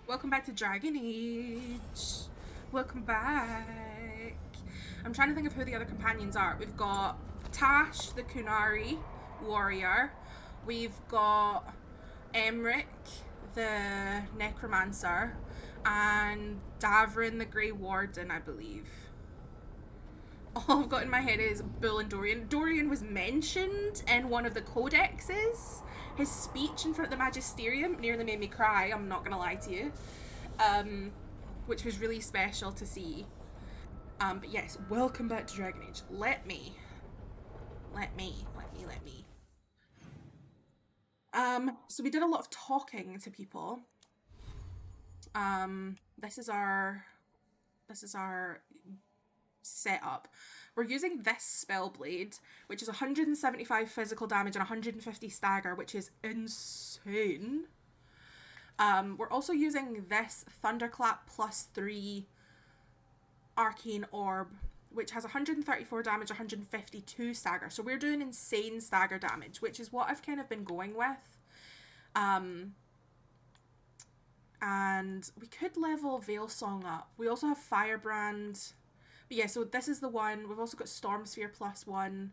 Welcome back to Dragon Age. Welcome back. I'm trying to think of who the other companions are. We've got Tash, the Kunari warrior. We've got Emric, the necromancer, and Davrin, the Grey Warden, I believe. All I've got in my head is Bull and Dorian. Dorian was mentioned in one of the codexes. His speech in front of the Magisterium nearly made me cry, I'm not gonna lie to you. Um, which was really special to see. But yes, welcome back to Dragon Age. Let me. So we did a lot of talking to people. This is our setup. We're using this spell blade, which is 175 physical damage and 150 stagger, which is insane. We're also using this Thunderclap +3 arcane orb, which has 134 damage, 152 stagger. So we're doing insane stagger damage, which is what I've kind of been going with. And we could level Veil Song up. We also have Firebrand. But yeah, so this is the one. We've also got Storm Sphere +1.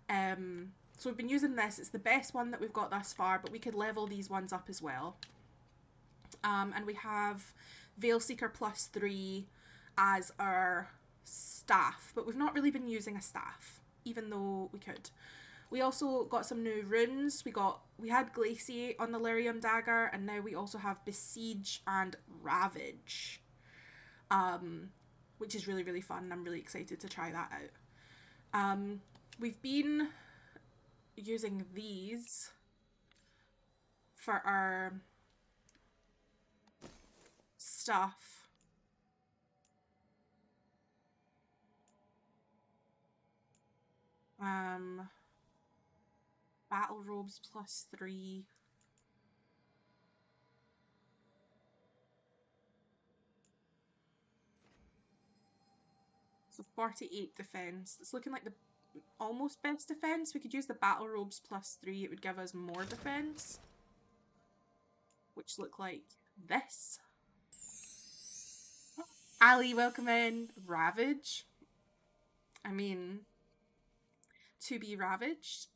So we've been using this. It's the best one that we've got thus far, but we could level these ones up as well. And we have Veil Seeker +3 as our staff, but we've not really been using a staff, even though we could. We also got some new runes. We had Glaciate on the Lyrium dagger, and now we also have Besiege and Ravage, which is really, really fun, and I'm really excited to try that out. We've been using these for our stuff. Battle robes +3. So 48 defense. It's looking like the almost best defense. We could use the battle robes +3. It would give us more defense, which look like this. Ali, welcome in. Ravage. I mean, to be ravaged.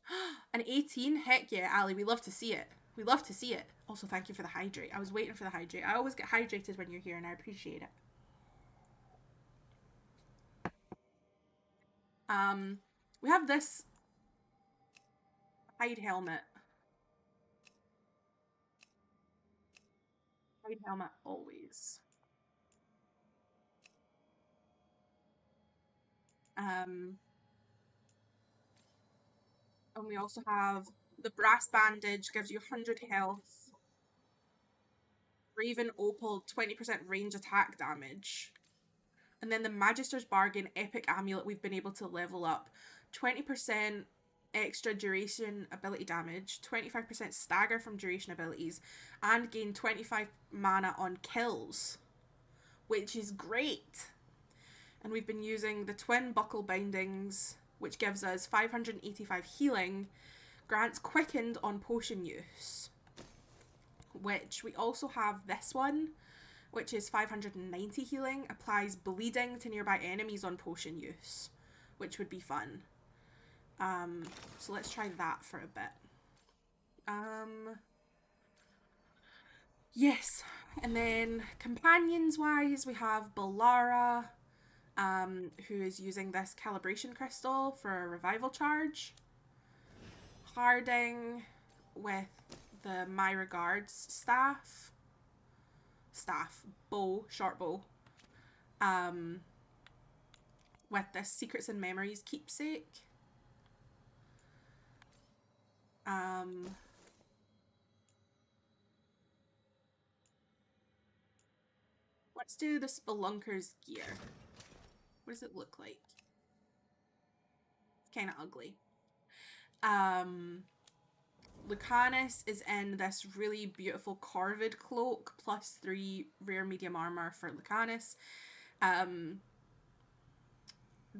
An 18? Heck yeah, Ali, we love to see it. We love to see it. Also, thank you for the hydrate. I was waiting for the hydrate. I always get hydrated when you're here, and I appreciate it. We have this hide helmet. Hide helmet always. Um, and we also have the brass bandage, gives you 100 health. Raven Opal, 20% range attack damage. And then the Magister's Bargain Epic Amulet we've been able to level up. 20% extra duration ability damage, 25% stagger from duration abilities, and gain 25 mana on kills, which is great. And we've been using the Twin Buckle Bindings, which gives us 585 healing, grants quickened on potion use, which we also have this one, which is 590 healing, applies bleeding to nearby enemies on potion use, which would be fun. So let's try that for a bit. Yes, and then companions wise, we have Balara, who is using this calibration crystal for a revival charge. Harding with the My Regards bow, short bow. With this Secrets and Memories keepsake. Let's do the Spelunker's gear. What does it look like? It's kind of ugly. Lucanus is in this really beautiful Corvid cloak, +3 rare medium armor for Lucanus.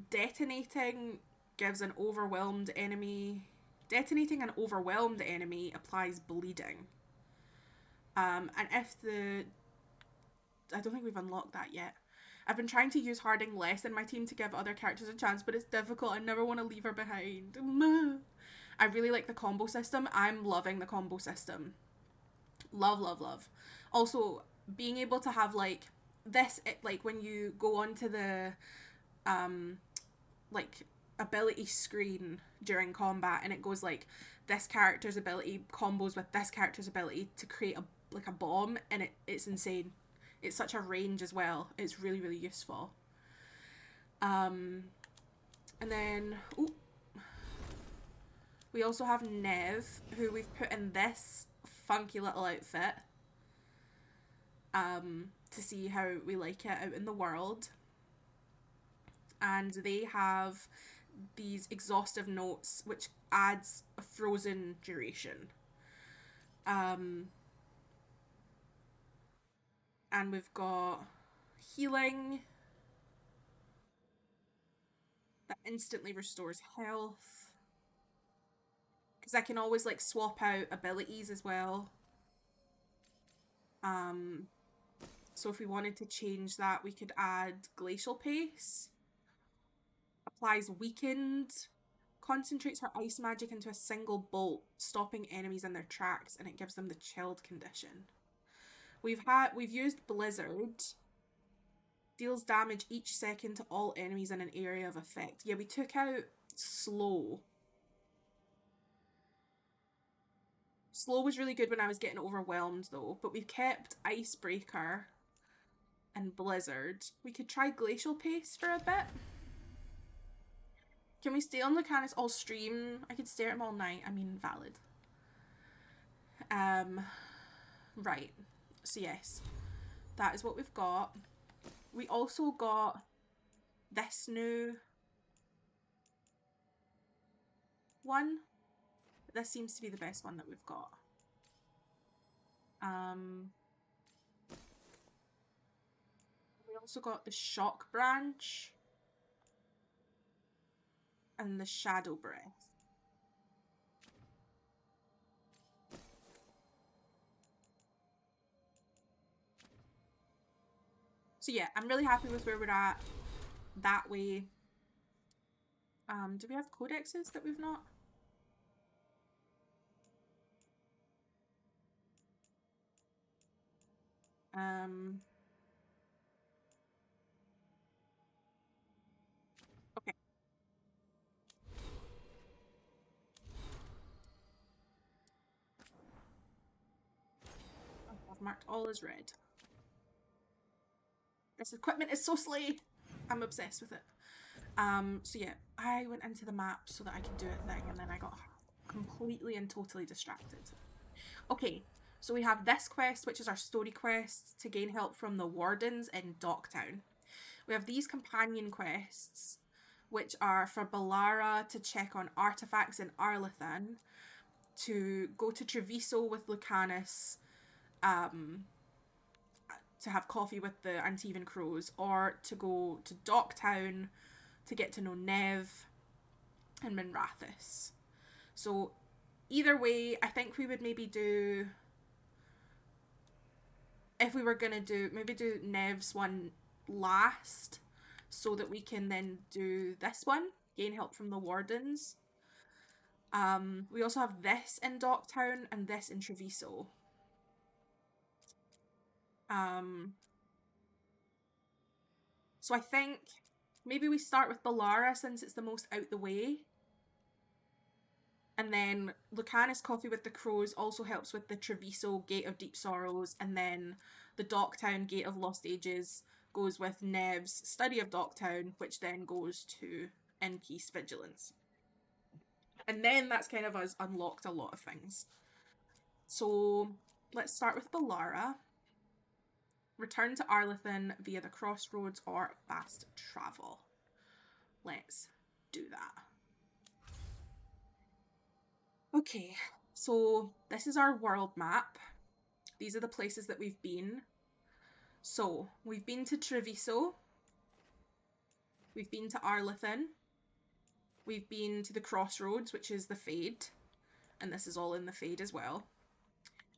Detonating gives an overwhelmed enemy. Detonating an overwhelmed enemy applies bleeding. And if the I don't think we've unlocked that yet. I've been trying to use Harding less in my team to give other characters a chance, but it's difficult. I never want to leave her behind. I really like the combo system. I'm loving the combo system. Love, love, love. Also, being able to have like this, like when you go onto the um like ability screen during combat, and it goes like this character's ability combos with this character's ability to create a like a bomb, and it's insane. It's such a range as well. It's really, really useful. Um, and then we also have Nev, who we've put in this funky little outfit to see how we like it out in the world. And they have these exhaustive notes, which adds a frozen duration. And we've got healing that instantly restores health. Because I can always like swap out abilities as well. So if we wanted to change that, we could add glacial pace. Applies weakened. Concentrates her ice magic into a single bolt, stopping enemies in their tracks, and it gives them the chilled condition. We've used Blizzard. Deals damage each second to all enemies in an area of effect. Yeah, we took out Slow. Slow was really good when I was getting overwhelmed though, but we've kept Icebreaker and Blizzard. We could try Glacial Pace for a bit. Can we stay on Lucanus all stream? I could stare at him all night. I mean, valid. Right. So yes, that is what we've got. We also got this new one. This seems to be the best one that we've got. We also got the Shock Branch and the Shadow Breath. So yeah, I'm really happy with where we're at that way. Do we have codexes that we've not? Okay. I've marked all as red. This equipment is so slay. I'm obsessed with it. So yeah, I went into the map so that I could do a thing, and then I got completely and totally distracted. Okay, so we have this quest, which is our story quest to gain help from the wardens in Docktown. We have these companion quests, which are for Balara to check on artifacts in Arlathan, to go to Treviso with Lucanus, to have coffee with the Antivan Crows, or to go to Docktown to get to know Nev and Minrathis. So either way, I think we would maybe do, if we were gonna do, maybe do Nev's one last, so that we can then do this one, gain help from the wardens. We also have this in Docktown and this in Treviso. So I think maybe we start with Balara since it's the most out the way. And then Lucanus Coffee with the Crows also helps with the Treviso Gate of Deep Sorrows, and then the Docktown Gate of Lost Ages goes with Nev's Study of Docktown, which then goes to Inkeast Vigilance. And then that's kind of us unlocked a lot of things. So let's start with Balara. Return to Arlathan via the crossroads or fast travel. Let's do that. Okay, so this is our world map. These are the places that we've been. So we've been to Treviso. We've been to Arlathan. We've been to the crossroads, which is the Fade. And this is all in the Fade as well.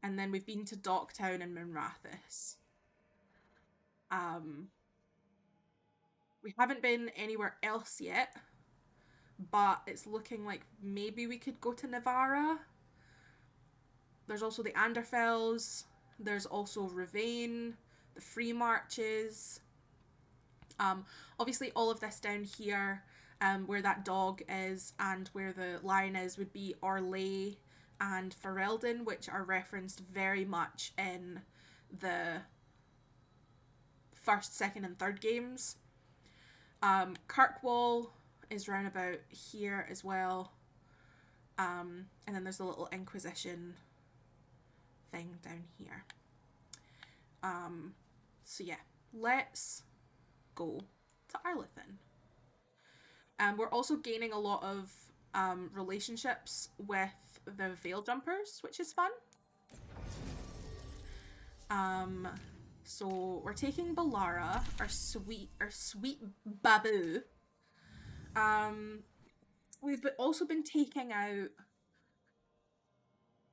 And then we've been to Docktown and Minrathis. We haven't been anywhere else yet, but it's looking like maybe we could go to Navarra. There's also the Anderfells. There's also Ravane, the Free Marches. Obviously, all of this down here, where that dog is and where the lion is, would be Orlais and Ferelden, which are referenced very much in the first, second, and third games. Kirkwall is round about here as well. And then there's a little Inquisition thing down here. So yeah, let's go to Arlethan. We're also gaining a lot of relationships with the Veil Jumpers, which is fun. So we're taking Balara, our sweet babu. We've also been taking out.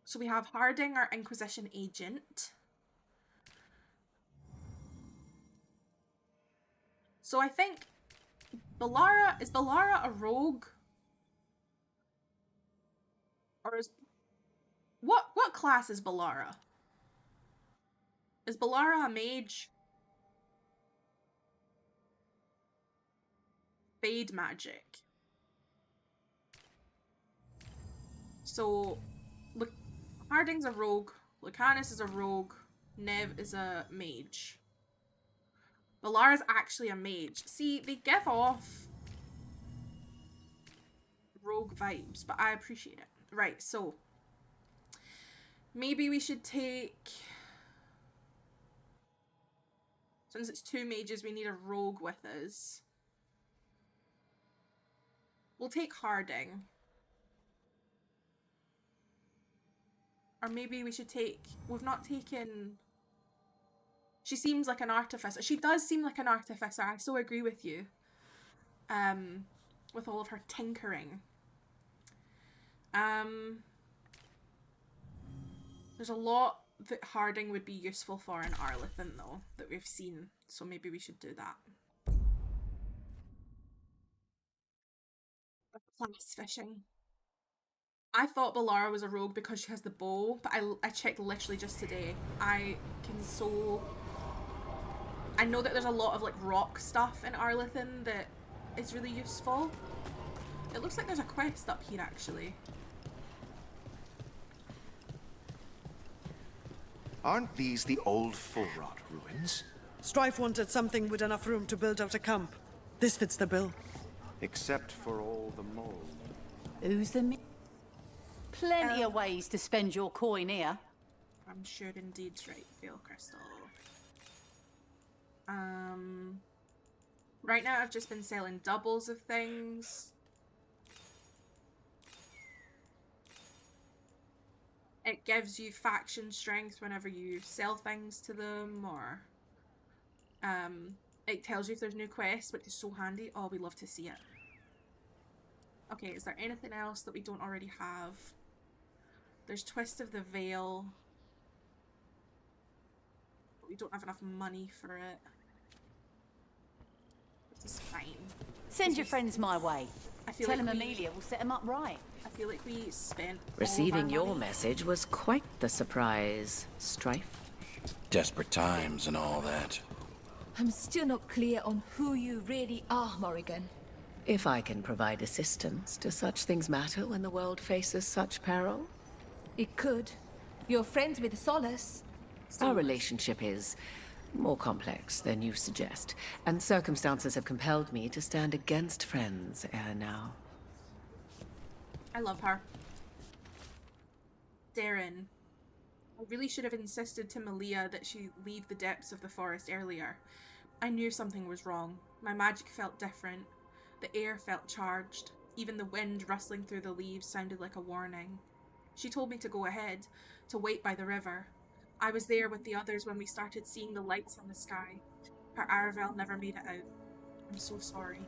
So we have Harding, our Inquisition agent. So I think is Balara a rogue? Or is what class is Balara? Is Balara a mage? Fade magic. So Harding's a rogue, Lucanus is a rogue, Nev is a mage. Balara's actually a mage. See, they give off rogue vibes, but I appreciate it. Right, so maybe we should take... Since it's 2 mages, we need a rogue with us. We'll take Harding. Or maybe we should take... We've not taken... She seems like an artificer. She does seem like an artificer. I so agree with you. With all of her tinkering. There's a lot that Harding would be useful for in Arlethan, though, that we've seen. So maybe we should do that. Class fishing. I thought Balara was a rogue because she has the bow, but I checked literally just today. I know that there's a lot of like rock stuff in Arlethan that is really useful. It looks like there's a quest up here actually. Aren't these the old Fullrot ruins? Strife wanted something with enough room to build out a camp. This fits the bill. Except for all the mold. Who's the Plenty of ways to spend your coin here. I'm sure indeed, right, Veil Crystal. Right now I've just been selling doubles of things. It gives you faction strength whenever you sell things to them, or it tells you if there's new quests, which is so handy. Oh, we love to see it. Okay, is there anything else that we don't already have? There's Twist of the Veil. But we don't have enough money for it. Which is fine. Send your friends my way. Tell like them Amelia will set them up right. I feel like we spent Receiving your money. message was quite the surprise, Strife. Desperate times and all that. I'm still not clear on who you really are, Morrigan. If I can provide assistance, do such things matter when the world faces such peril? It could. You're friends with Solace. Our relationship is more complex than you suggest, and circumstances have compelled me to stand against friends ere now. I love her. Darren. I really should have insisted to Malia that she leave the depths of the forest earlier. I knew something was wrong. My magic felt different. The air felt charged. Even the wind rustling through the leaves sounded like a warning. She told me to go ahead, to wait by the river. I was there with the others when we started seeing the lights in the sky. Her Aravel never made it out. I'm so sorry.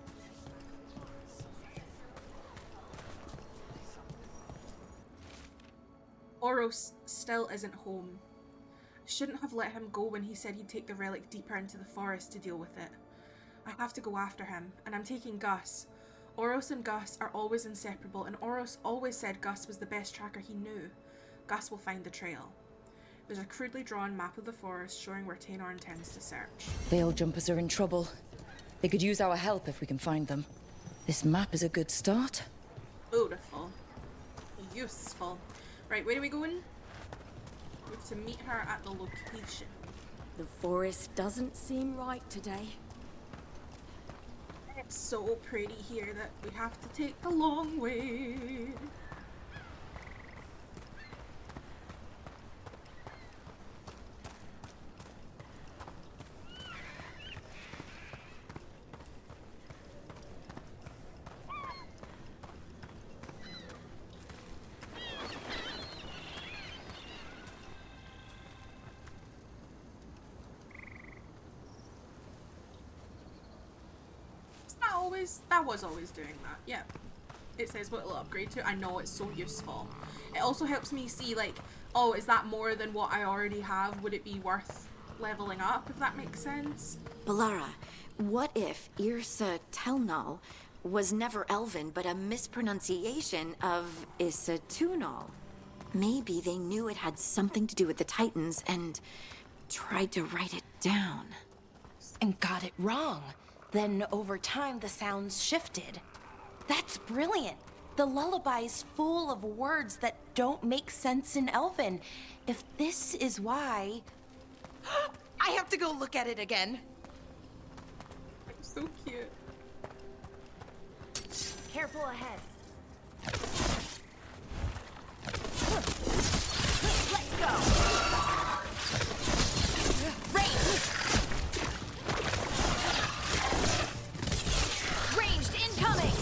Oros still isn't home. Shouldn't have let him go when he said he'd take the relic deeper into the forest to deal with it. I have to go after him, and I'm taking Gus. Oros and Gus are always inseparable, and Oros always said Gus was the best tracker he knew. Gus will find the trail. There's a crudely drawn map of the forest showing where Taynor intends to search. Veil jumpers are in trouble. They could use our help if we can find them. This map is a good start. Beautiful. Useful. Right, where are we going? We have to meet her at the location. The forest doesn't seem right today. It's so pretty here that we have to take the long way. That was always doing that. Yeah. It says what it'll upgrade to. I know, it's so useful. It also helps me see, like, oh, is that more than what I already have? Would it be worth leveling up, if that makes sense? Balara, what if Irsa Telnal was never Elven, but a mispronunciation of Issa Tunal? Maybe they knew it had something to do with the Titans and tried to write it down. And got it wrong. Then over time, the sounds shifted. That's brilliant. The lullaby's full of words that don't make sense in Elven. If this is why... I have to go look at it again. It's so cute. Careful ahead. Let's go. Range. Ranged incoming.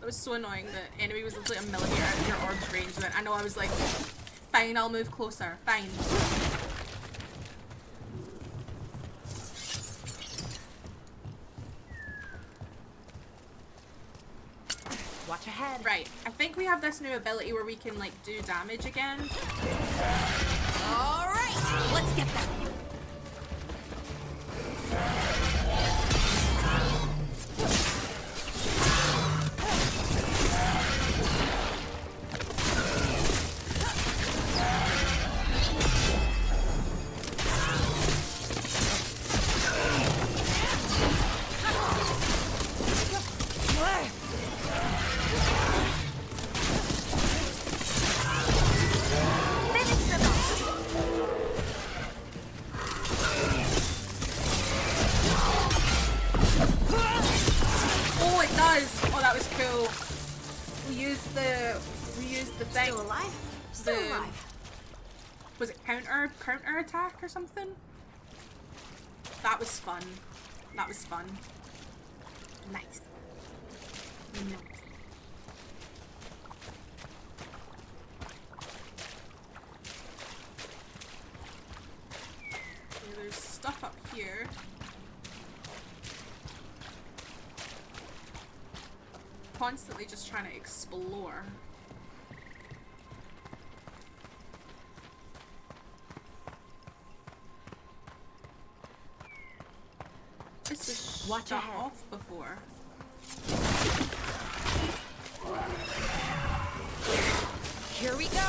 It was so annoying. The enemy was literally a millimeter out of your orb's range. And I know, I was like, fine, I'll move closer. Fine. Watch ahead. Right. I think we have this new ability where we can, like, do damage again. All right, let's get them. Still alive? Still alive. Was it counter attack or something? That was fun. That was fun. Nice. Okay, there's stuff up here. Constantly just trying to explore. This was Watch shut ahead. off before. Here we go.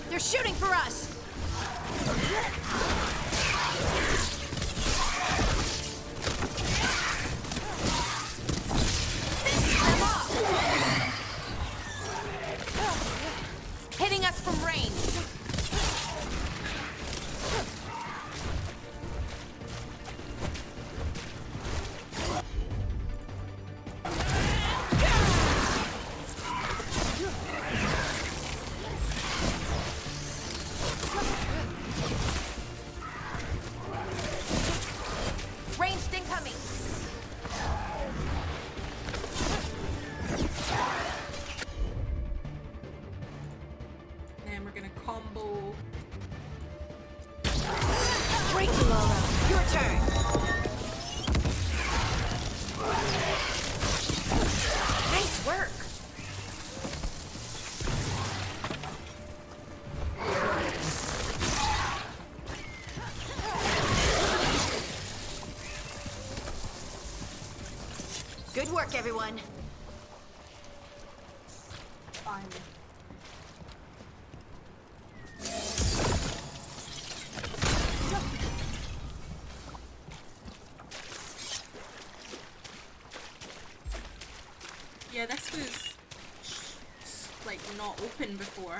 They're shooting for us. Hitting us from range. Good work, everyone. Fine. Yeah, this was like not open before.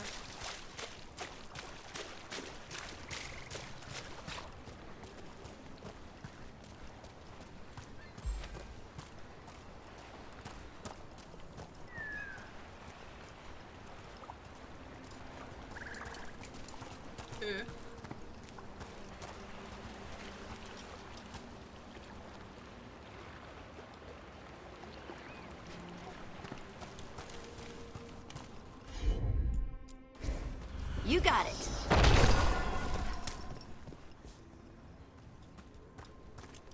You got it.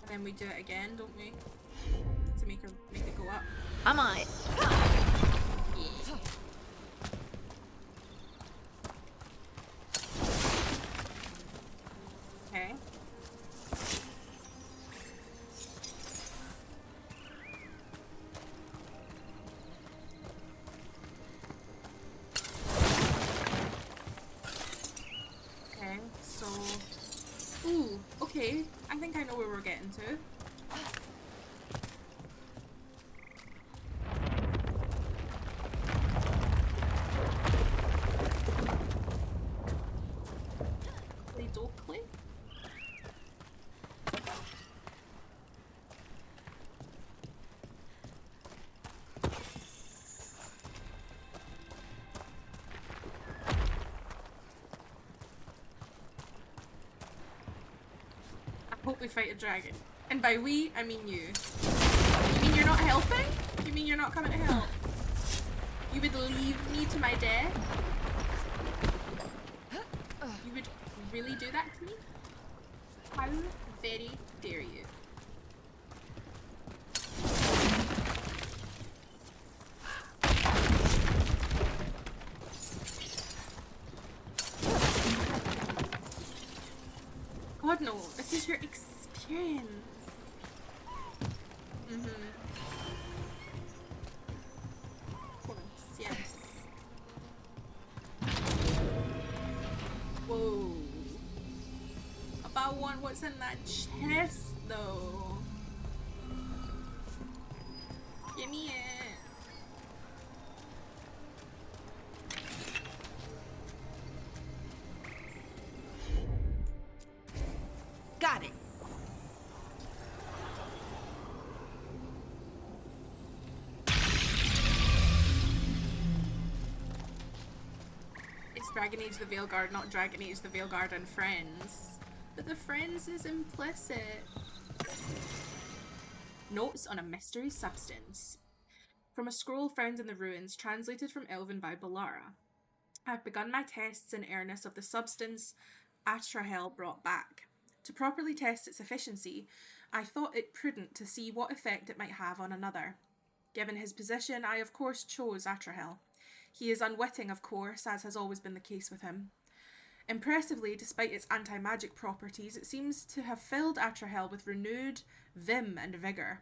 And then we do it again, don't we? To make it go up. I'm on it. Okay. Okay, so... Ooh, okay. I think I know where we're getting to. Play Dokley? I hope we fight a dragon. And by we, I mean you. You mean you're not helping? You mean you're not coming to help? You would leave me to my death? You would really do that to me? How very dare you? God no, this is your experience. Of course, yes. Whoa. About one, what's in that chest though? Give me it. Got it. It's Dragon Age the Veilguard, not Dragon Age the Veilguard and Friends. But the Friends is implicit. Notes on a mystery substance. From a scroll found in the ruins, translated from Elven by Balara. I've begun my tests in earnest of the substance Atrahel brought back. To properly test its efficiency, I thought it prudent to see what effect it might have on another. Given his position, I of course chose Atrahel. He is unwitting, of course, as has always been the case with him. Impressively, despite its anti-magic properties, it seems to have filled Atrahel with renewed vim and vigour.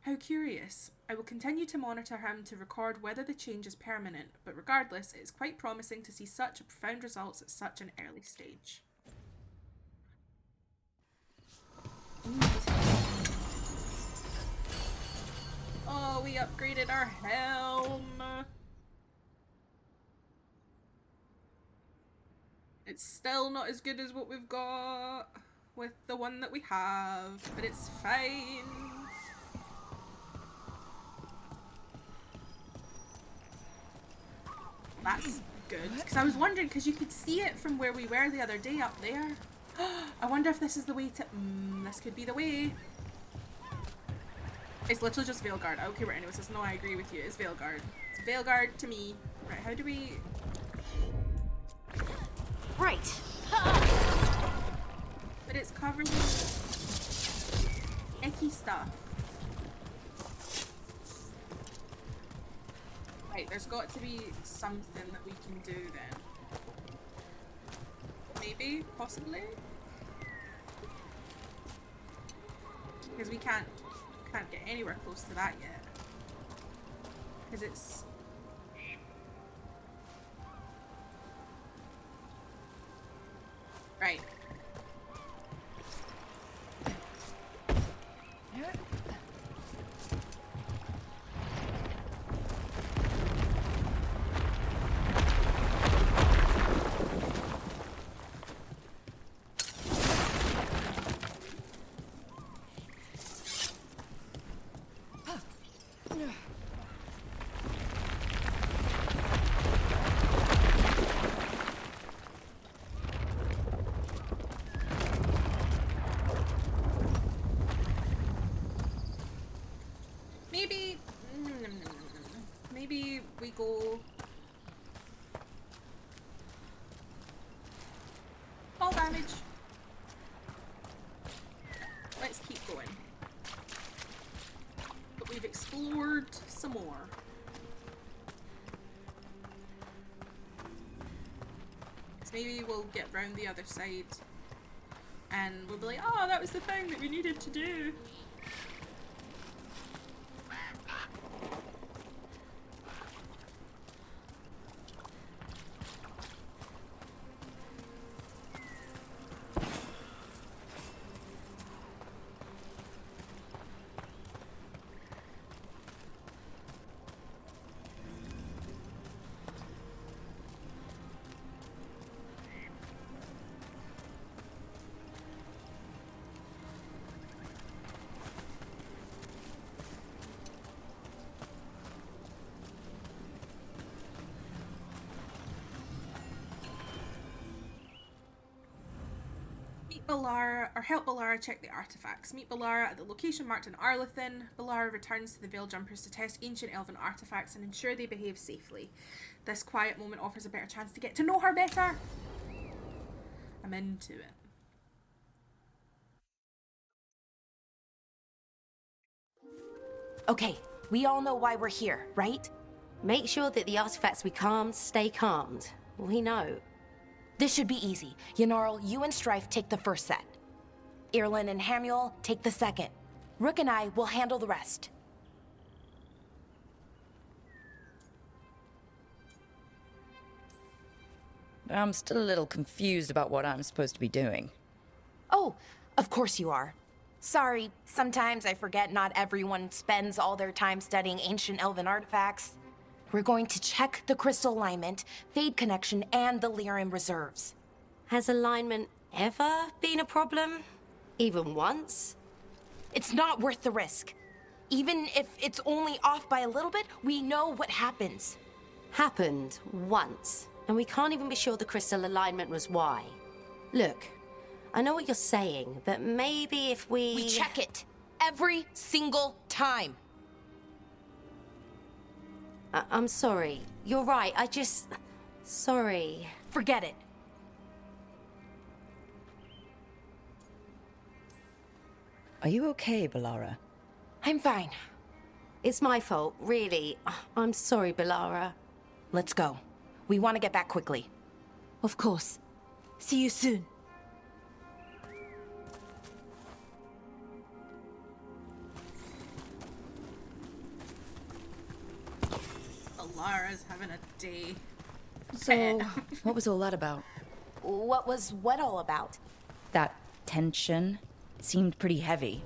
How curious. I will continue to monitor him to record whether the change is permanent, but regardless, it is quite promising to see such profound results at such an early stage. Oh, we upgraded our helm. It's still not as good as what we've got with the one that we have, but it's fine. That's good, because I was wondering, because you could see it from where we were the other day up there. I wonder if this is the way to... this could be the way. It's literally just Veilguard. Okay, right, anyways, no, I agree with you. It's Veilguard. It's Veilguard to me. Right, how do we... Right. But it's covered in icky stuff. Right, there's got to be something that we can do then. Maybe? Possibly? Because we can't Can't get anywhere close to that yet. Because it's... Right. Maybe we go all damage. Let's keep going. But we've explored some more. So maybe we'll get round the other side and we'll be like, oh, that was the thing that we needed to do. Balara, or help Balara check the artifacts. Meet Balara at the location marked in Arlethin. Balara returns to the Veil Jumpers to test ancient elven artifacts and ensure they behave safely. This quiet moment offers a better chance to get to know her better. I'm into it. Okay, we all know why we're here, right? Make sure that the artifacts we calmed stay calmed. We know. This should be easy. Yanarl, you and Strife take the first set. Irlin and Hamuel take the second. Rook and I will handle the rest. I'm still a little confused about what I'm supposed to be doing. Oh, of course you are. Sorry, sometimes I forget not everyone spends all their time studying ancient elven artifacts. We're going to check the crystal alignment, fade connection, and the lyrium reserves. Has alignment ever been a problem? Even once? It's not worth the risk. Even if it's only off by a little bit, we know what happens. Happened once, and we can't even be sure the crystal alignment was why. Look, I know what you're saying, but maybe if We check it every single time. I'm sorry. You're right. Sorry. Forget it. Are you okay, Balara? I'm fine. It's my fault, really. I'm sorry, Balara. Let's go. We want to get back quickly. Of course. See you soon. Balara's having a day. So, what was all that about? What was what all about? That tension seemed pretty heavy.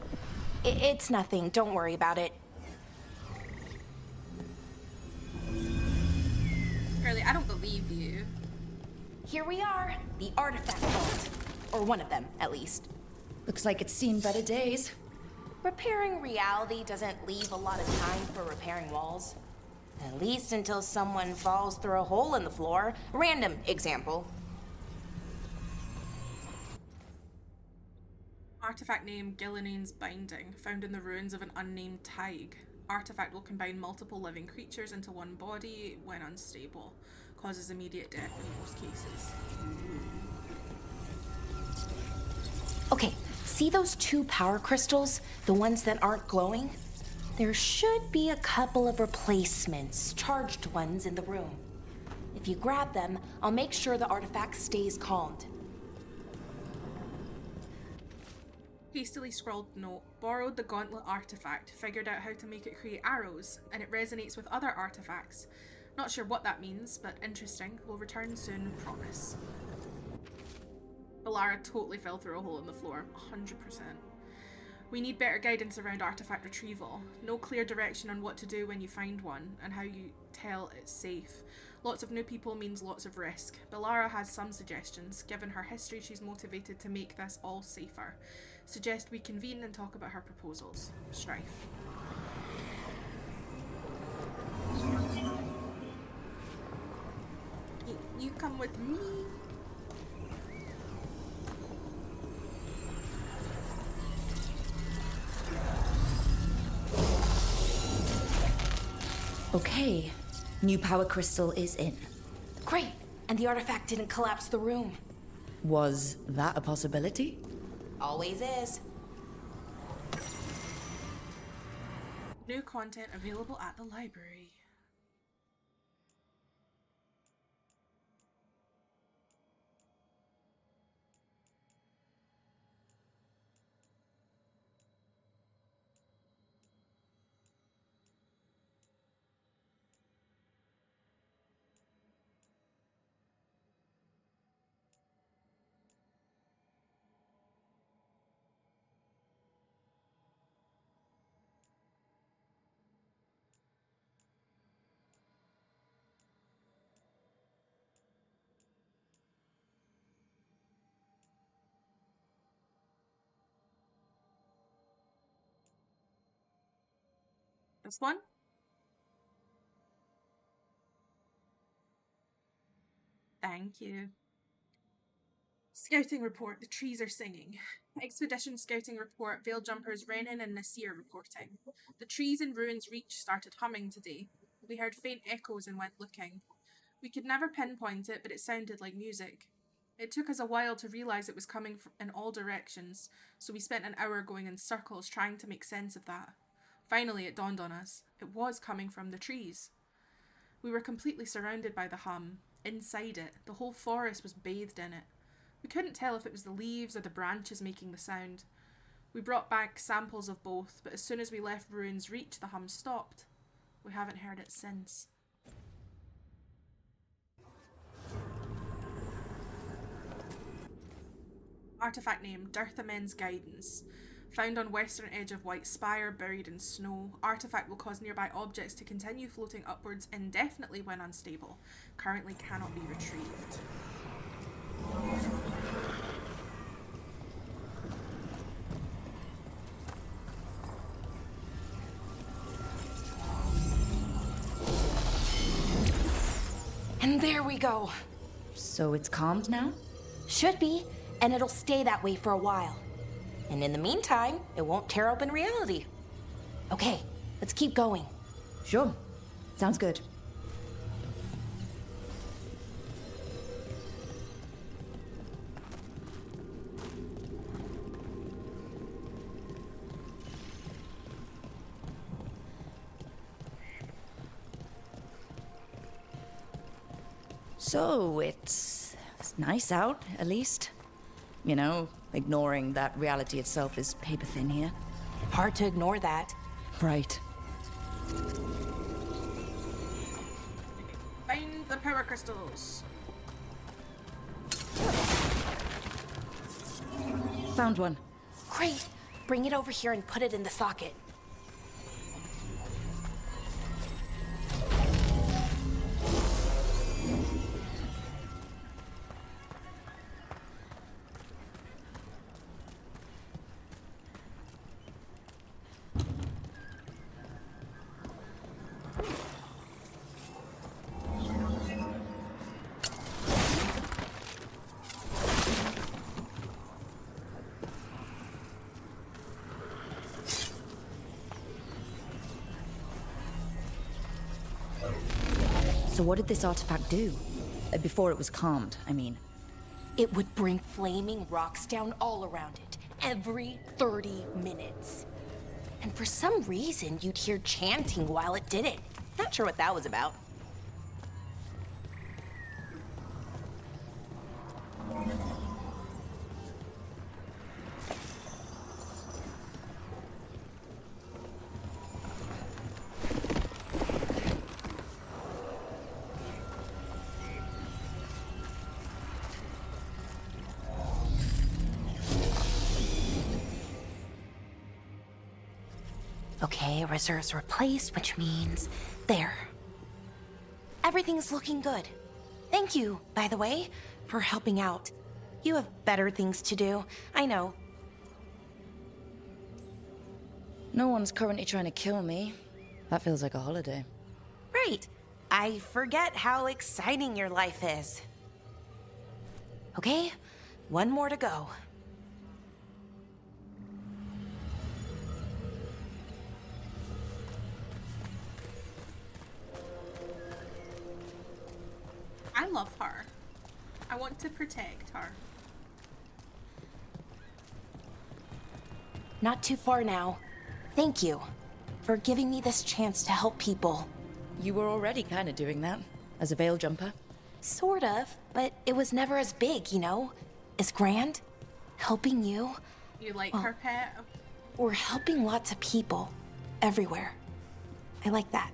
It's nothing. Don't worry about it. Girlie, I don't believe you. Here we are, the artifact vault. Or one of them, at least. Looks like it's seen better days. Repairing reality doesn't leave a lot of time for repairing walls. At least until someone falls through a hole in the floor. Random example. Artifact name Gillinean's Binding, found in the ruins of an unnamed Tig. Artifact will combine multiple living creatures into one body when unstable. Causes immediate death in most cases. Okay, see those two power crystals? The ones that aren't glowing? There should be a couple of replacements, charged ones, in the room. If you grab them, I'll make sure the artifact stays calmed. Hastily scrawled note, borrowed the gauntlet artifact, figured out how to make it create arrows, and it resonates with other artifacts. Not sure what that means, but interesting. We'll return soon, promise. Alara totally fell through a hole in the floor, 100%. We need better guidance around artifact retrieval. No clear direction on what to do when you find one, and how you tell it's safe. Lots of new people means lots of risk. Belara has some suggestions. Given her history, she's motivated to make this all safer. Suggest we convene and talk about her proposals. Strife. You come with me? Okay, new power crystal is in. Great! And the artifact didn't collapse the room. Was that a possibility? Always is. New content available at the library. This one? Thank you. Scouting report. The trees are singing. Expedition scouting report. Veil jumpers Renan and Nasir reporting. The trees in Ruins Reach started humming today. We heard faint echoes and went looking. We could never pinpoint it, but it sounded like music. It took us a while to realise it was coming in all directions, so we spent an hour going in circles trying to make sense of that. Finally, it dawned on us. It was coming from the trees. We were completely surrounded by the hum. Inside it, the whole forest was bathed in it. We couldn't tell if it was the leaves or the branches making the sound. We brought back samples of both, but as soon as we left Ruins Reach, the hum stopped. We haven't heard it since. Artifact name, Dirthamen's Guidance. Found on western edge of White Spire, buried in snow. Artifact will cause nearby objects to continue floating upwards indefinitely when unstable. Currently cannot be retrieved. And there we go. So it's calmed now? Should be, and it'll stay that way for a while. And in the meantime, it won't tear open reality. Okay, let's keep going. Sure. Sounds good. So, it's nice out, at least. You know, ignoring that reality itself is paper thin here. Hard to ignore that. Right. Find the power crystals. Found one. Great. Bring it over here and put it in the socket. So what did this artifact do? Before it was calmed, I mean. It would bring flaming rocks down all around it, every 30 minutes. And for some reason, you'd hear chanting while it did it. Not sure what that was about. Okay, reserves replaced, which means... There. Everything's looking good. Thank you, by the way, for helping out. You have better things to do, I know. No one's currently trying to kill me. That feels like a holiday. Right. I forget how exciting your life is. Okay, one more to go. I love her. I want to protect her. Not too far now. Thank you for giving me this chance to help people. You were already kind of doing that, as a veil jumper. Sort of, but it was never as big, you know? As grand. Helping you. You like her pet? Or helping lots of people. Everywhere. I like that.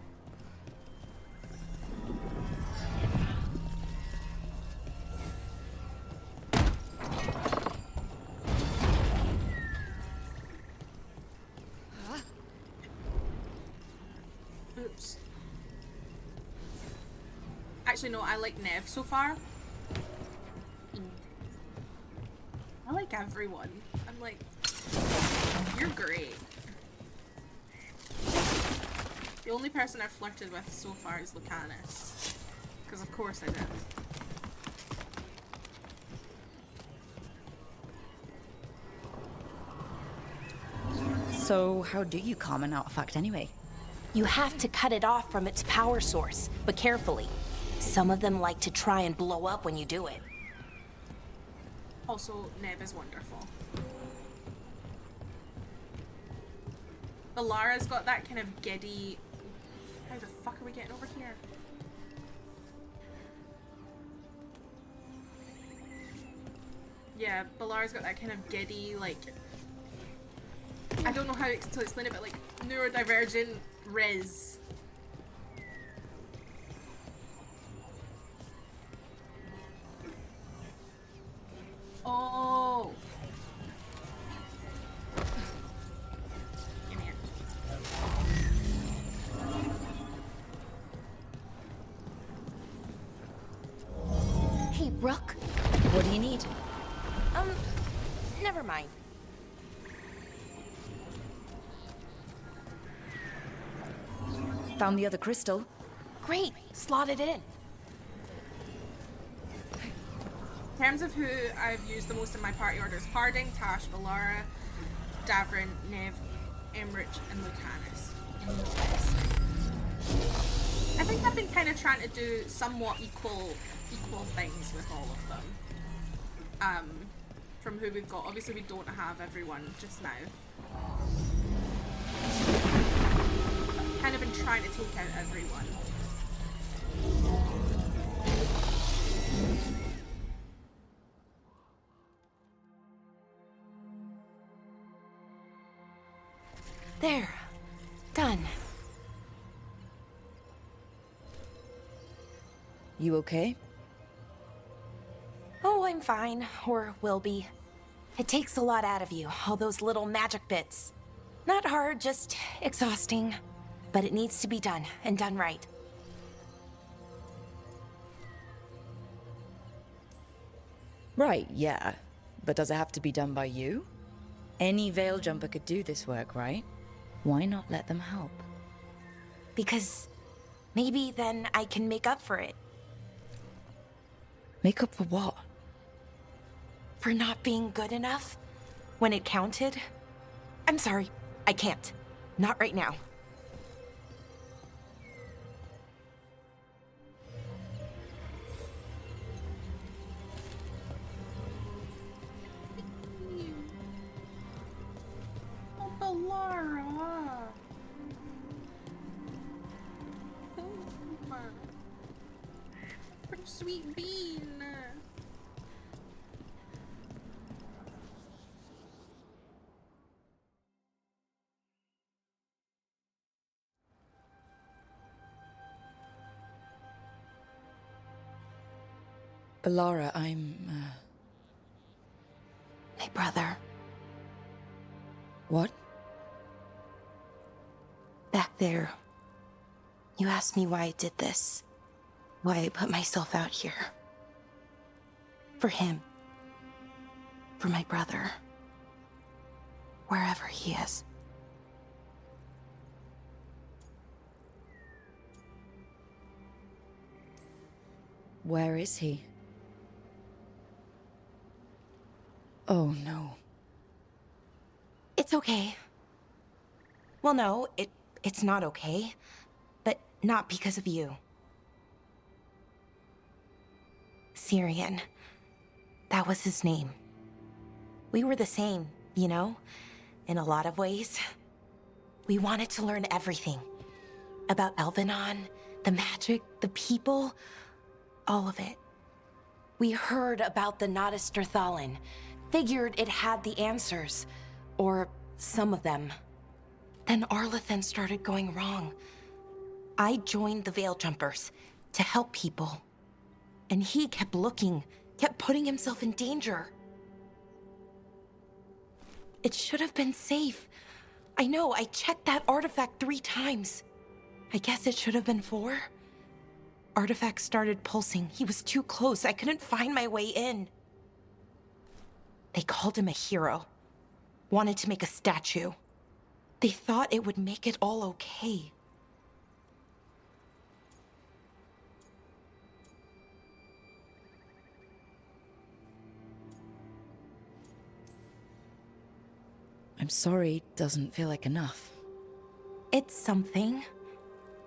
Oops. Actually, no, I like Nev so far. I like everyone. I'm like, you're great. The only person I've flirted with so far is Lucanus. Because of course I did. So, how do you calm an artifact anyway? You have to cut it off from its power source, but carefully. Some of them like to try and blow up when you do it. Also, Nev is wonderful. But Lara's got that kind of giddy... How the fuck are we getting over here? Yeah, Balara's got that kind of giddy, like... I don't know how to explain it, but like, neurodivergent Riz. Oh! Give me it. Hey, Rook. What do you need? Never mind. Found the other crystal. Great, slot it in. In terms of who I've used the most in my party orders, Harding, Tash, Valara, Davrin, Nev, Emrich, and Lucanus. I think I've been kind of trying to do somewhat equal things with all of them. From who we've got. Obviously we don't have everyone just now. Kind of been trying to take out everyone. There. Done. You okay? Oh, I'm fine. Or will be. It takes a lot out of you, all those little magic bits. Not hard, just exhausting. But it needs to be done, and done right. Right, yeah. But does it have to be done by you? Any veil jumper could do this work, right? Why not let them help? Because maybe then I can make up for it. Make up for what? For not being good enough when it counted. I'm sorry, I can't. Not right now. Oh, Balara. Pretty sweet bean. Balara, I'm, My brother. What? There. You asked me why I did this. Why I put myself out here. For him. For my brother. Wherever he is. Where is he? Oh no. It's okay. Well, no, it's not okay. But not because of you. Syrian. That was his name. We were the same, you know? In a lot of ways. We wanted to learn everything. About Elvenon, the magic, the people, all of it. We heard about the Notister Talon. Figured it had the answers. Or some of them. Then Arlathan started going wrong. I joined the Veil Jumpers to help people. And he kept looking, kept putting himself in danger. It should have been safe. I know, I checked that artifact 3 times. I guess it should have been 4. Artifact started pulsing. He was too close. I couldn't find my way in. They called him a hero. Wanted to make a statue. They thought it would make it all okay. I'm sorry, doesn't feel like enough. It's something,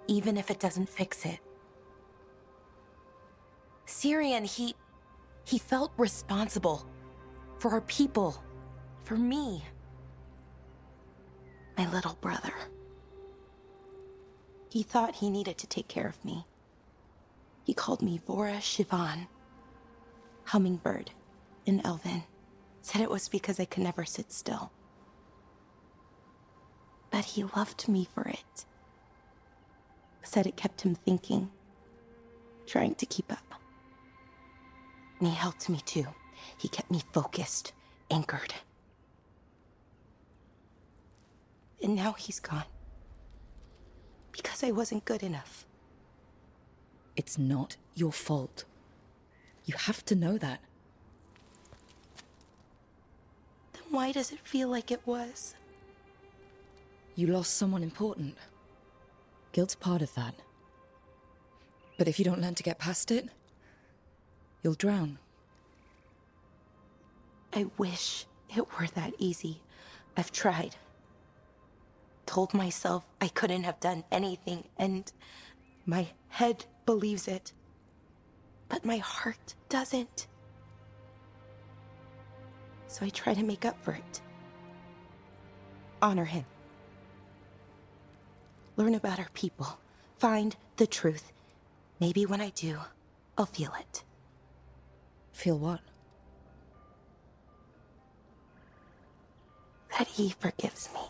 even if it doesn't fix it. Syrian, he felt responsible for our people, for me. My little brother. He thought he needed to take care of me. He called me Vora Shivan, hummingbird, in Elven. Said it was because I could never sit still. But he loved me for it. Said it kept him thinking, trying to keep up. And he helped me too. He kept me focused, anchored. And now he's gone. Because I wasn't good enough. It's not your fault. You have to know that. Then why does it feel like it was? You lost someone important. Guilt's part of that. But if you don't learn to get past it, you'll drown. I wish it were that easy. I've tried. Told myself I couldn't have done anything, and my head believes it. But my heart doesn't. So I try to make up for it. Honor him. Learn about our people. Find the truth. Maybe when I do, I'll feel it. Feel what? That he forgives me.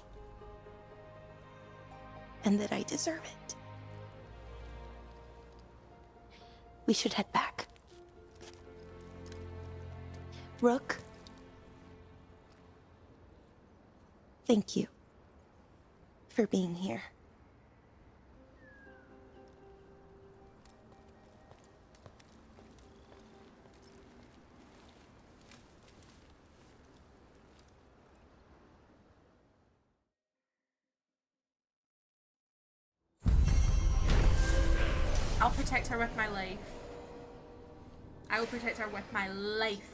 And that I deserve it. We should head back. Rook. Thank you for being here. I'll protect her with my life. I will protect her with my life.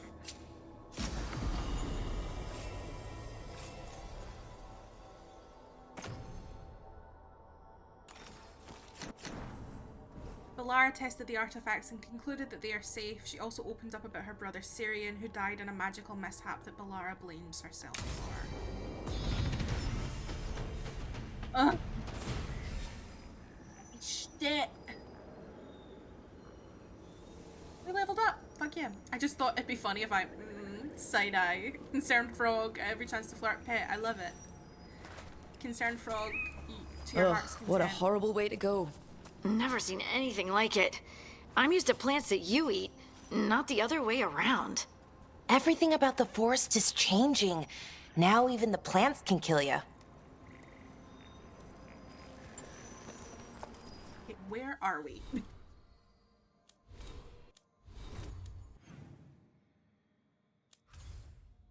Valara tested the artifacts and concluded that they are safe. She also opened up about her brother Syrian, who died in a magical mishap that Valara blames herself for. Ugh. Shit. We leveled up. Fuck yeah. I just thought it'd be funny if I side eye concerned frog every chance to flirt pet. I love it. Concerned frog, eat to your heart's content. What a horrible way to go. Never seen anything like it. I'm used to plants that you eat, not the other way around. Everything about the forest is changing. Now even the plants can kill you. Where are we?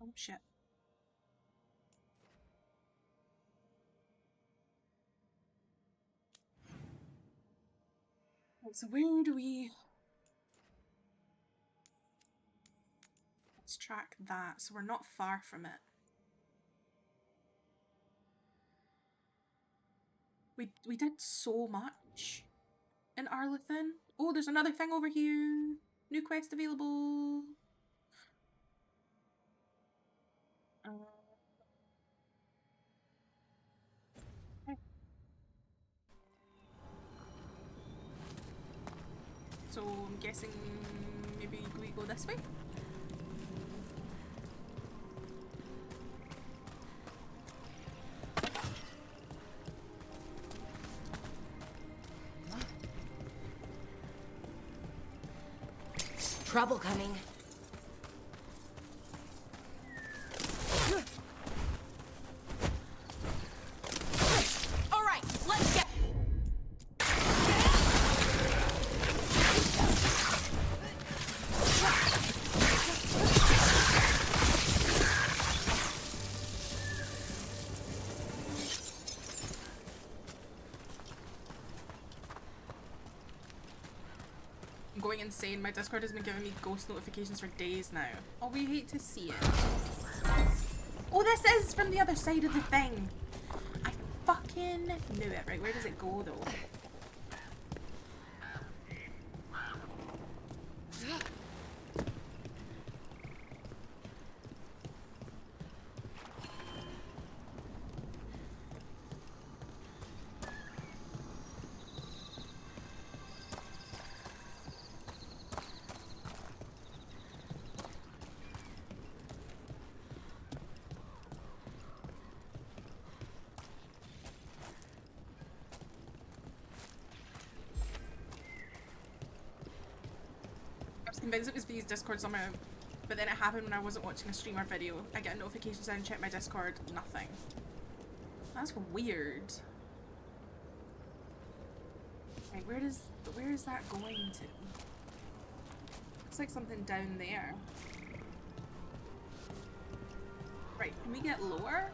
Oh shit. Right, so where do we... Let's track that, so we're not far from it. We did so much in Arlethan. Oh, there's another thing over here. New quest available. Okay. So I'm guessing maybe we go this way? Trouble coming. All right, let's get... I'm going insane. My Discord has been giving me ghost notifications for days now. Oh, we hate to see it. Oh, this is from the other side of the thing. I fucking knew it. Right, where does it go though? Convinced it was V's Discord somehow, but then it happened when I wasn't watching a stream or video. I get a notification saying check my Discord, nothing. That's weird. Right, where is that going to? Looks like something down there. Right, can we get lower?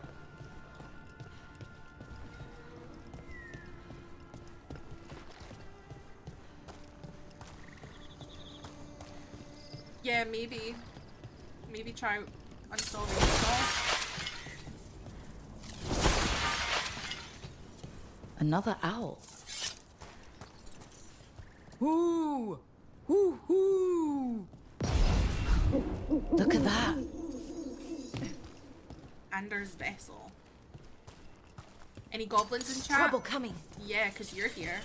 Yeah, maybe. Maybe try uninstall reinstall. Another owl. Ooh! Ooh! Ooh! Look at that. Anders vessel. Any goblins in chat? Trouble coming. Yeah, because you're here.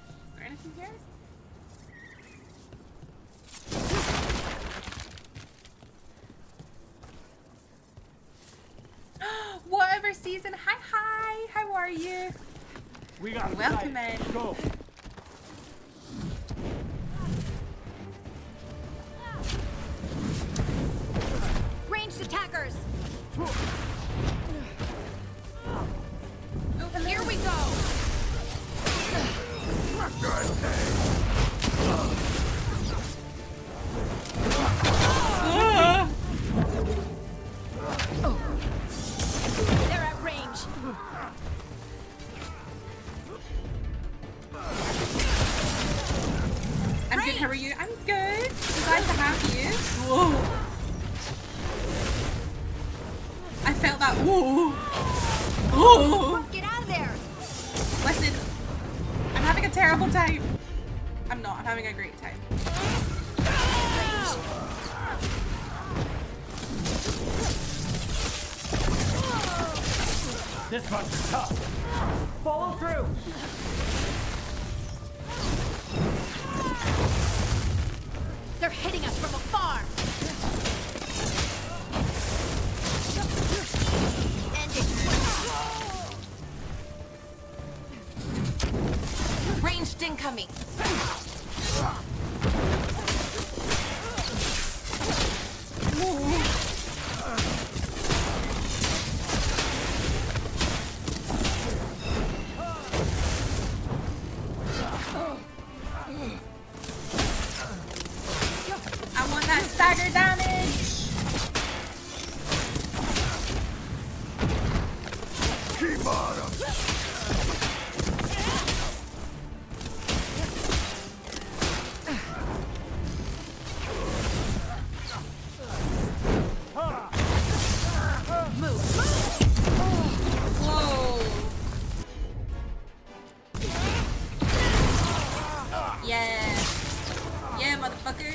Is there anything here? Whatever season. Hi, hi. How are you? We got welcome in. Go. Ranged attackers! Oh, Here we go! They're at range. I'm good. How are you? I'm good. Glad to have you. Whoa. I felt that. Whoa. Whoa. Get out of there! Listen, I'm having a terrible time. I'm not. I'm having a great time. This one's tough. Follow through. They're hitting us from afar! Ranged incoming. Bloody bottom! Yeah. Yeah, motherfucker.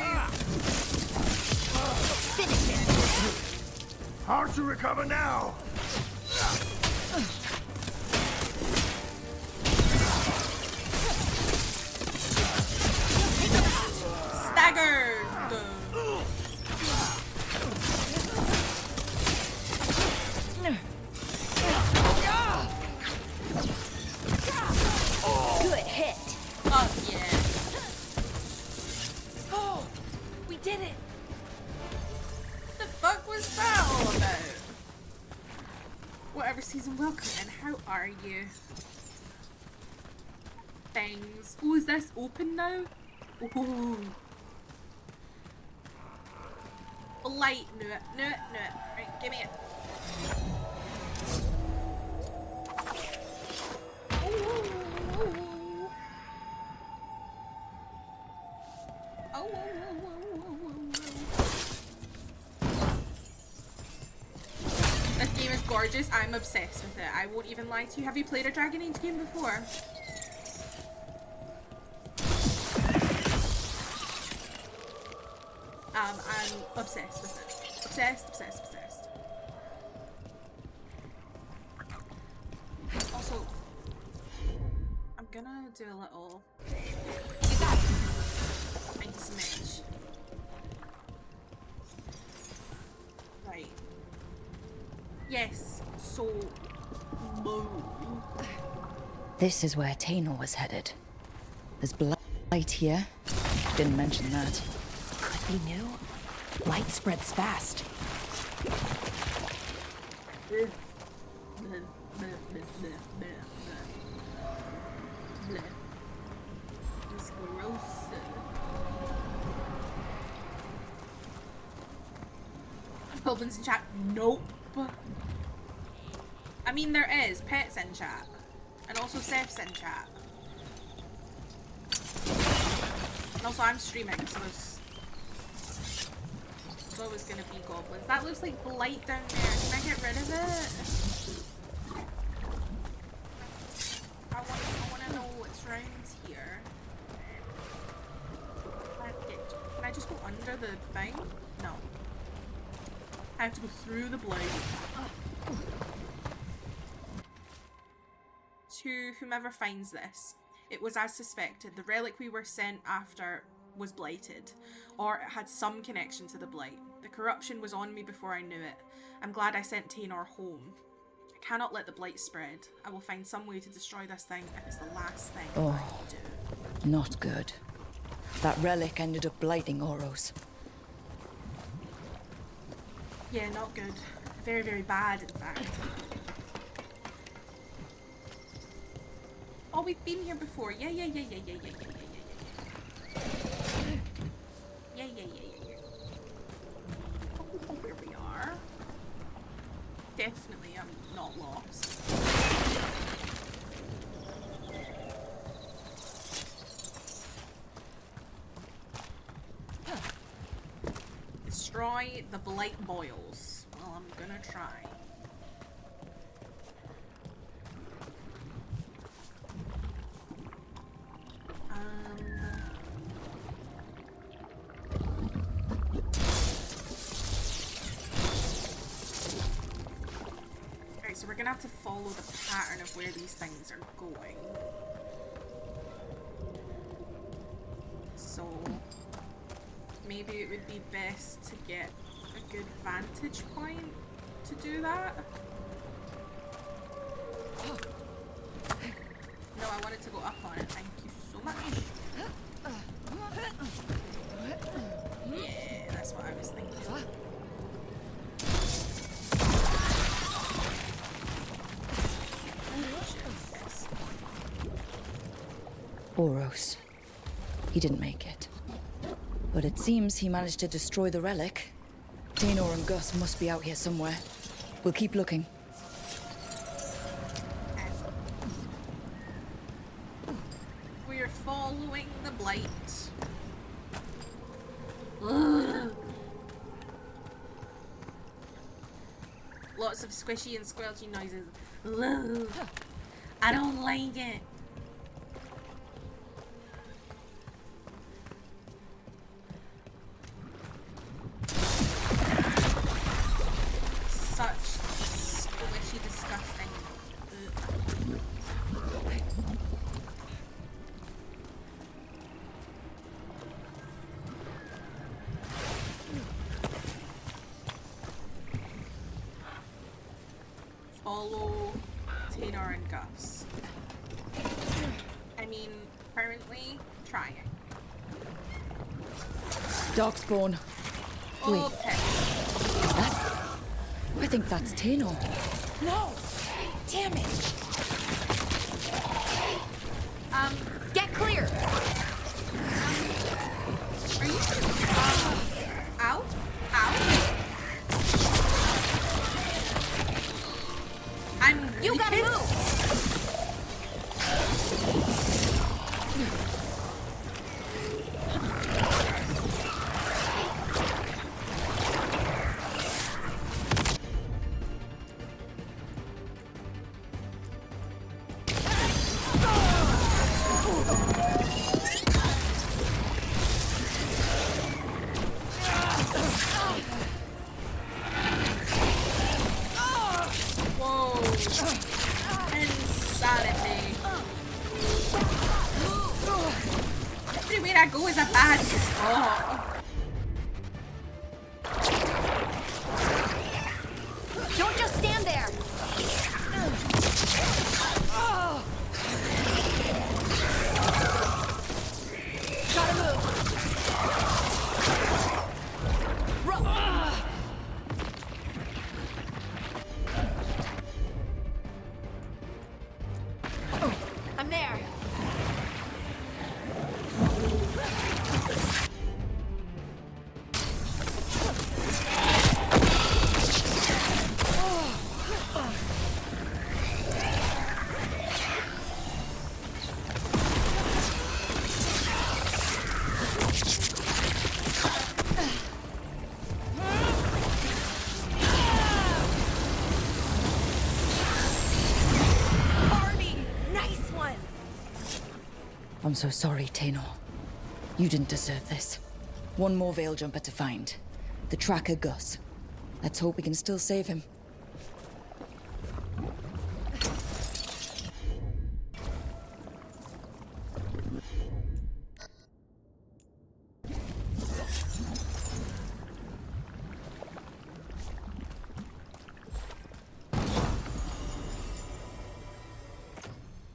Finish it! Hard to recover now! Staggered. Good hit. Oh yeah. Oh, we did it. The fuck was that all about? Whatever season, welcome, and how are you? Things. Oh, is this open now? Ooh. Light, no, no, no. Right, give me it. This game is gorgeous. I'm obsessed with it. I won't even lie to you. Have you played a Dragon Age game before? I'm obsessed with it. Obsessed, obsessed, obsessed. Also, I'm gonna do a little... Thank you so much. Right. Yes, so... This is where Tainor was headed. There's blight here. Didn't mention that. Could be new. Light spreads fast. It's gross. Goblins in chat? Nope. I mean, there is pets in chat. And also Seth's in chat. And also I'm streaming, so there's always gonna be goblins. That looks like blight down there. Can I get rid of it? I wanna know what's around here. Can I just go under the thing? No. I have to go through the blight. To whomever finds this, it was as suspected. The relic we were sent after was blighted, or it had some connection to the blight. The corruption was on me before I knew it. I'm glad I sent Tainor home. I cannot let the blight spread. I will find some way to destroy this thing if it's the last thing I do. Not good. That relic ended up blighting Oros. Yeah, not good. Very, very bad, in fact. Oh, we've been here before. Yeah. Yeah. Oh, here we are. Definitely, I'm not lost. Destroy the blight boils. Well, I'm gonna try. Alright, so we're gonna have to follow the pattern of where these things are going. So maybe it would be best to get a good vantage point to do that. No, I wanted to go up on it. Thank you so much. Yeah, that's what I was thinking. Oros. He didn't make it. But it seems he managed to destroy the relic. Tainor and Gus must be out here somewhere. We'll keep looking. Following the blight. Ugh. Lots of squishy and squelchy noises. Ugh. I don't like it. Such squishy, disgusting. Ugh. Follow Taylor and Gus. I mean, currently trying. Darkspawn. Wait. Okay. Is that? I think that's Tano. No! Damn it! Get clear! Are you? Ow? Ow? You gotta move! Everywhere I go is a bad spot. Don't just stand there! Gotta move! I'm there! I'm so sorry, Tano. You didn't deserve this. One more Veil Jumper to find. The tracker Gus. Let's hope we can still save him.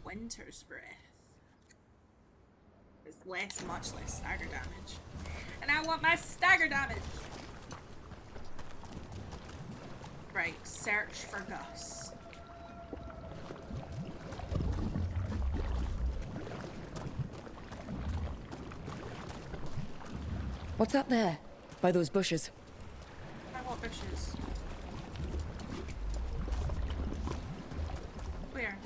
Winter's Breath. It's much less stagger damage. And I want my stagger damage! Right, search for Gus. What's that there? By those bushes? I want bushes. Where?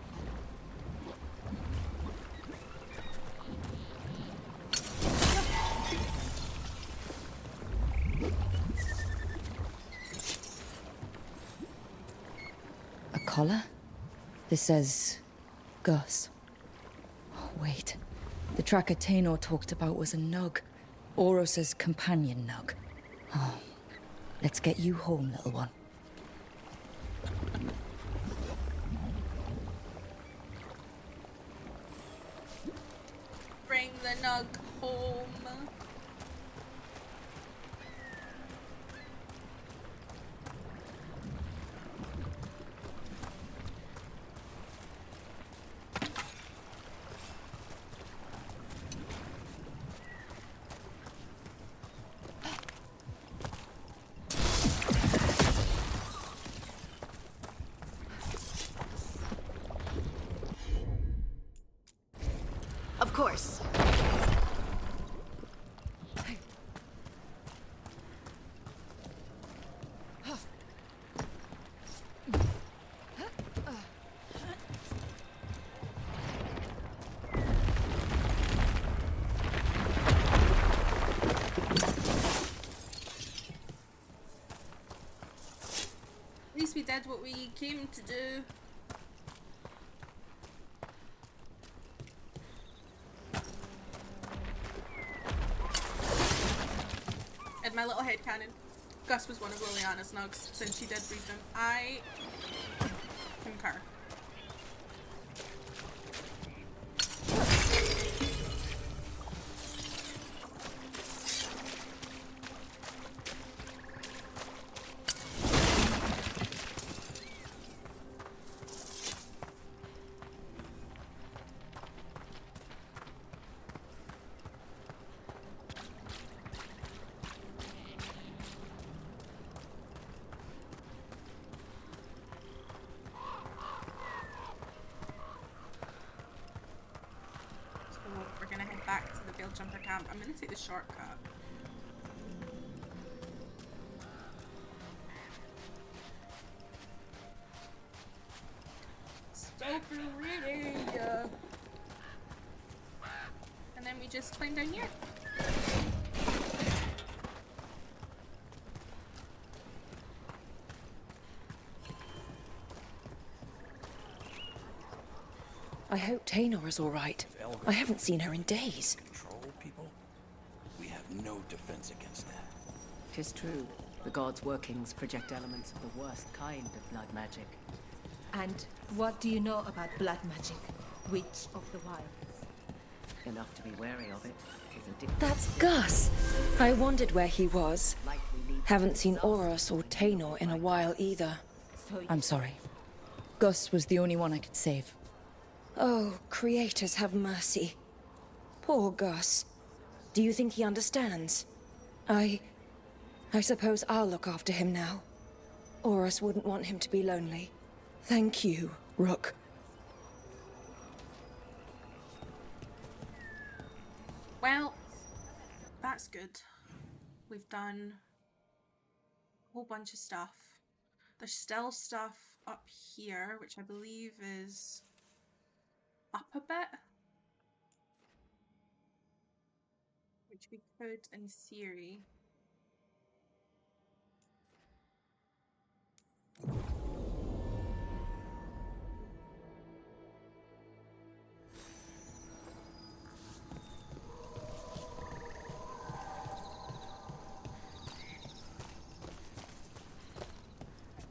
Collar? This says Gus. Oh, wait. The tracker Taynor talked about was a Nug. Oros's companion Nug. Oh. Let's get you home, little one. Bring the Nug home. Of course. did what we came to do. In my little headcanon, Gus was one of Liliana's nugs since she did read them. I concur. Back to the Veil Jumper camp. I'm gonna take the shortcut. Stoker ready! And then we just climb down here. I hope Taynor is all right. I haven't seen her in days. Control people? We have no defense against that. 'Tis true. The gods' workings project elements of the worst kind of blood magic. And what do you know about blood magic? Witch of the Wilds? Enough to be wary of it. Is a That's Gus! I wondered where he was. Haven't seen Oros or Taynor in a while either. I'm sorry. Gus was the only one I could save. Oh, creators have mercy. Poor Gus. Do you think he understands? I suppose I'll look after him now. Oros wouldn't want him to be lonely. Thank you, Rook. Well, that's good. We've done a whole bunch of stuff. There's still stuff up here, which I believe is up a bit. Which we could, in theory.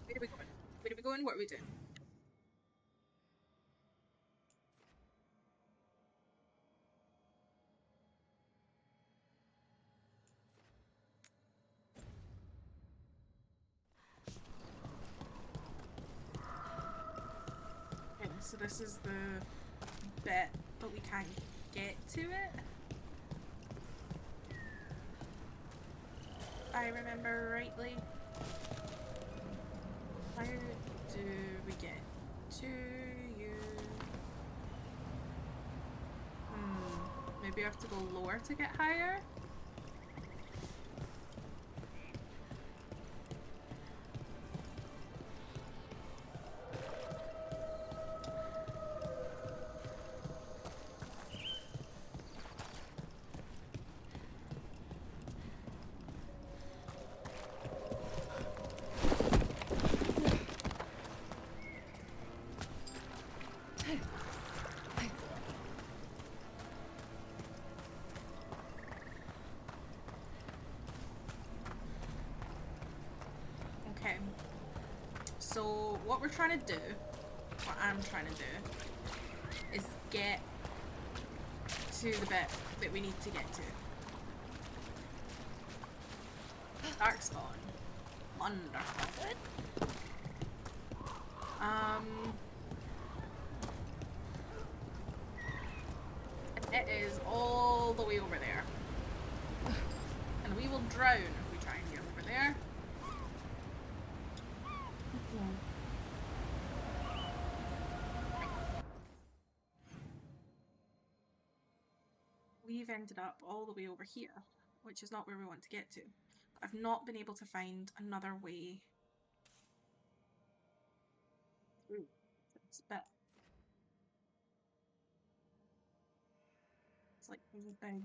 Where are we going? Where are we going? What are we doing? Okay, so this is the bit, but we can't get to it. If I remember rightly. How do we get to you? Maybe I have to go lower to get higher? So what we're trying to do, what I'm trying to do, is get to the bit that we need to get to. Darkspawn. Wonderful. It is all the way over there. And we will drown if we try and get over there. We've ended up all the way over here, which is not where we want to get to. I've not been able to find another way through this bit. It's like there's a big...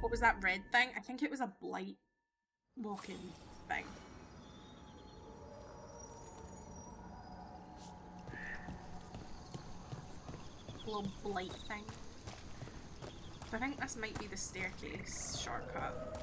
What was that red thing? I think it was a blight walking thing. Little blight thing. I think this might be the staircase shortcut.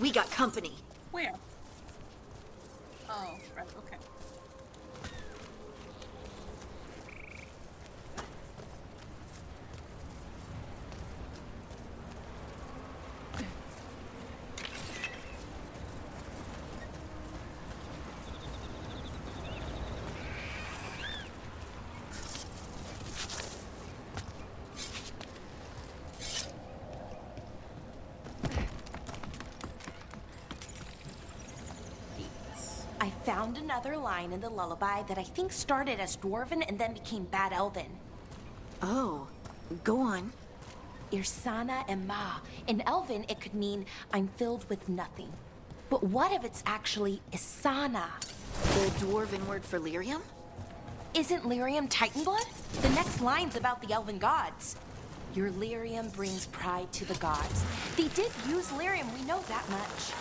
We got company. Where? Oh, right, okay. I found another line in the lullaby that I think started as Dwarven and then became Bad Elven. Oh, go on. Irsana Emma. In Elven, it could mean I'm filled with nothing. But what if it's actually Isana? The Dwarven word for lyrium? Isn't lyrium Titan blood? The next line's about the Elven gods. Your lyrium brings pride to the gods. They did use lyrium, we know that much.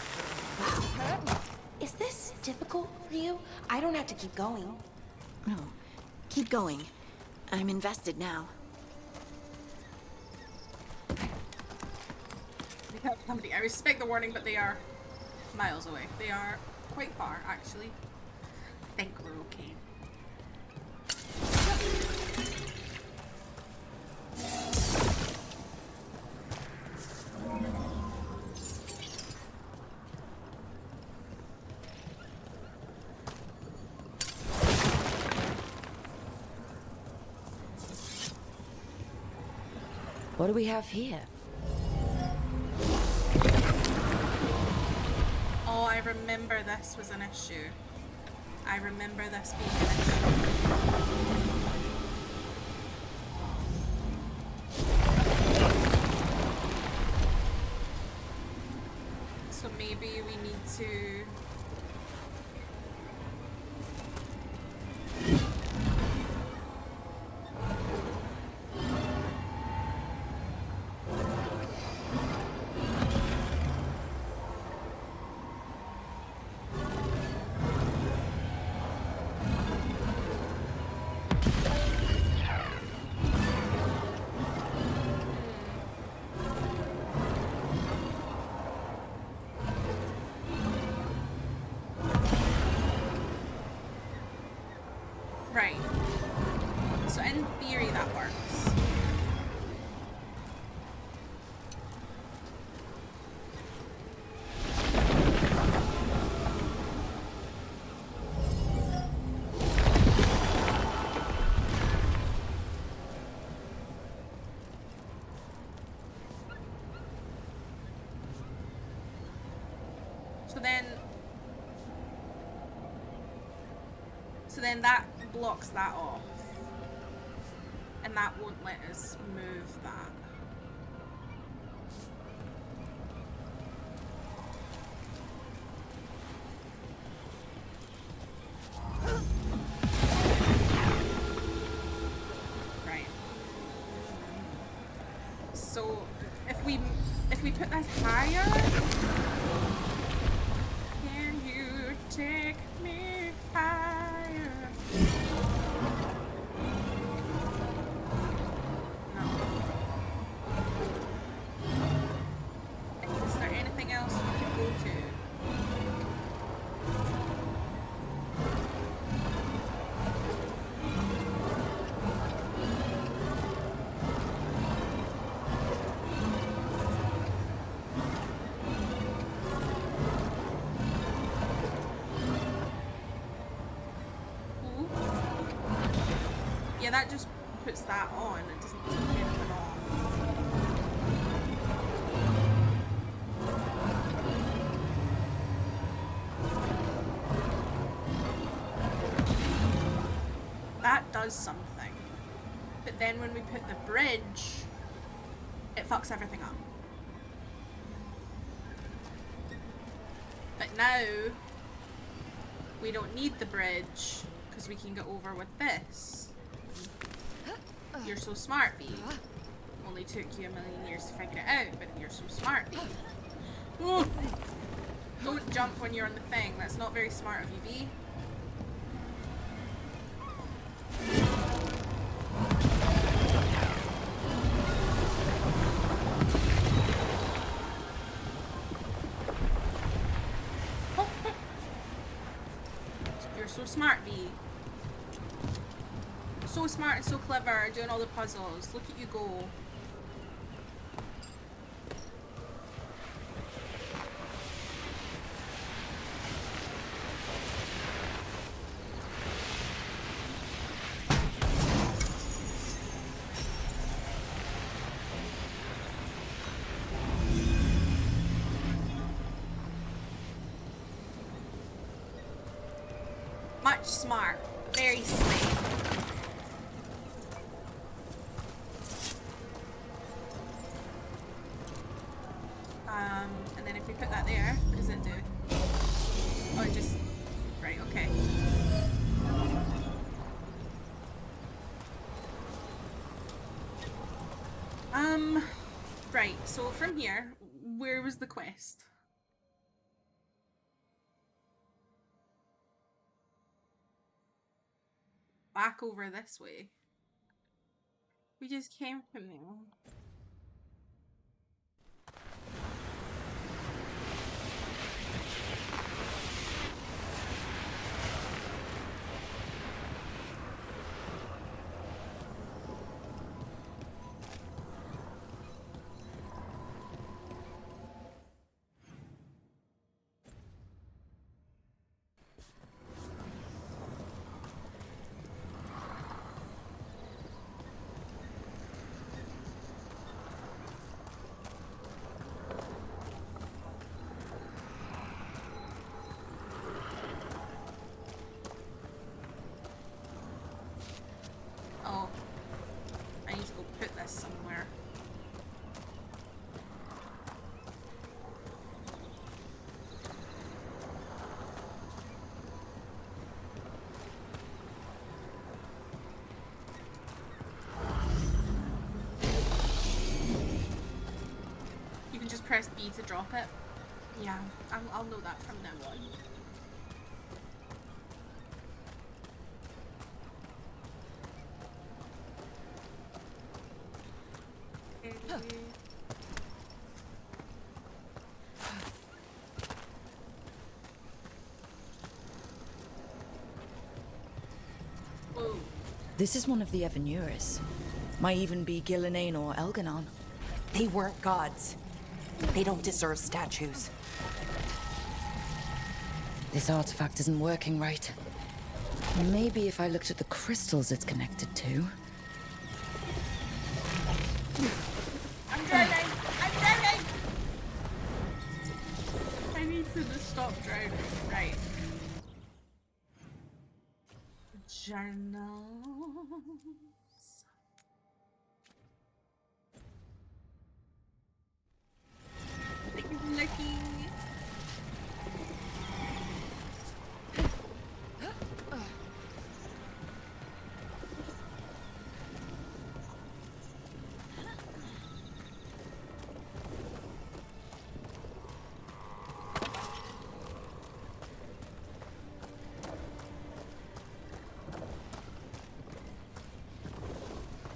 Wow. Is this difficult for you? I don't have to keep going. No, keep going. I'm invested now. We have company. I respect the warning, but they are miles away. They are quite far, actually. I think we're okay. What do we have here? Oh, I remember this was an issue. I remember this being an issue. So maybe we need to... Right. So in theory that works. So then that blocks that off. And that won't let us move that. Right. So if we put this higher, can you take me higher? No. Is there anything else we can go to? Yeah, that just puts that on. It doesn't take anything off. does something. But then when we put the bridge, it fucks everything up. But now, we don't need the bridge, because we can get over with this. You're so smart, V. Only took you 1,000,000 years to figure it out, but you're so smart, V. Oh. Don't jump when you're on the thing. That's not very smart of you, V. You're so smart, V. So smart and so clever, doing all the puzzles. Look at you go. Much smart. Very slick. And then if we put that there, what does it do? Oh, it just... Right, okay. Right, so from here, where was the quest? Back over this way. We just came from there. Oh, I need to go put this somewhere. You can just press B to drop it. Yeah, I'll know that from now on. This is one of the Evanuris. Might even be Gillenane or Elganon. They weren't gods. They don't deserve statues. This artifact isn't working right. Maybe if I looked at the crystals it's connected to. I'm drowning! I'm drowning! I need to just stop drowning. Right. Journals. Looking.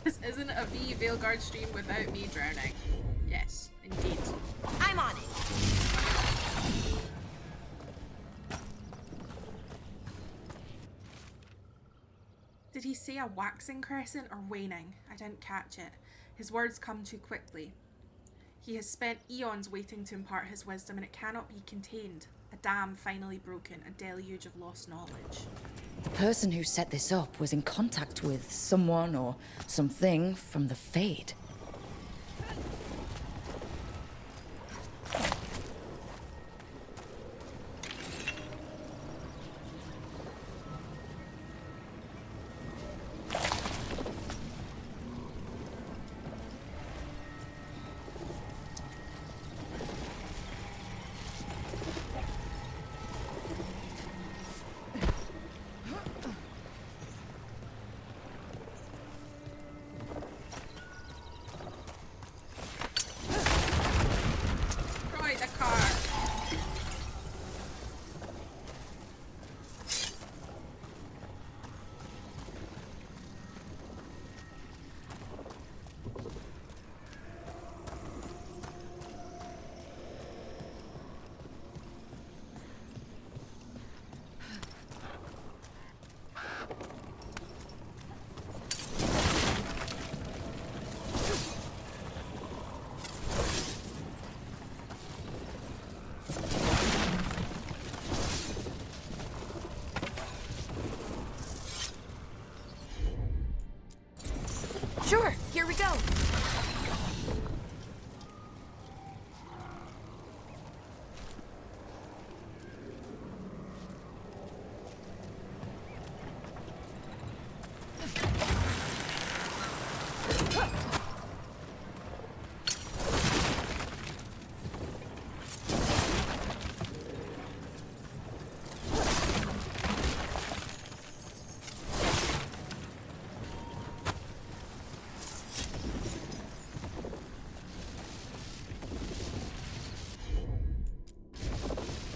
This isn't a V Veilguard stream without me drowning. Yes, indeed. I'm on it. Did he say a waxing crescent or waning? I didn't catch it. His words come too quickly. He has spent eons waiting to impart his wisdom, and it cannot be contained. A dam finally broken, a deluge of lost knowledge. The person who set this up was in contact with someone or something from the Fade. Sure, here we go.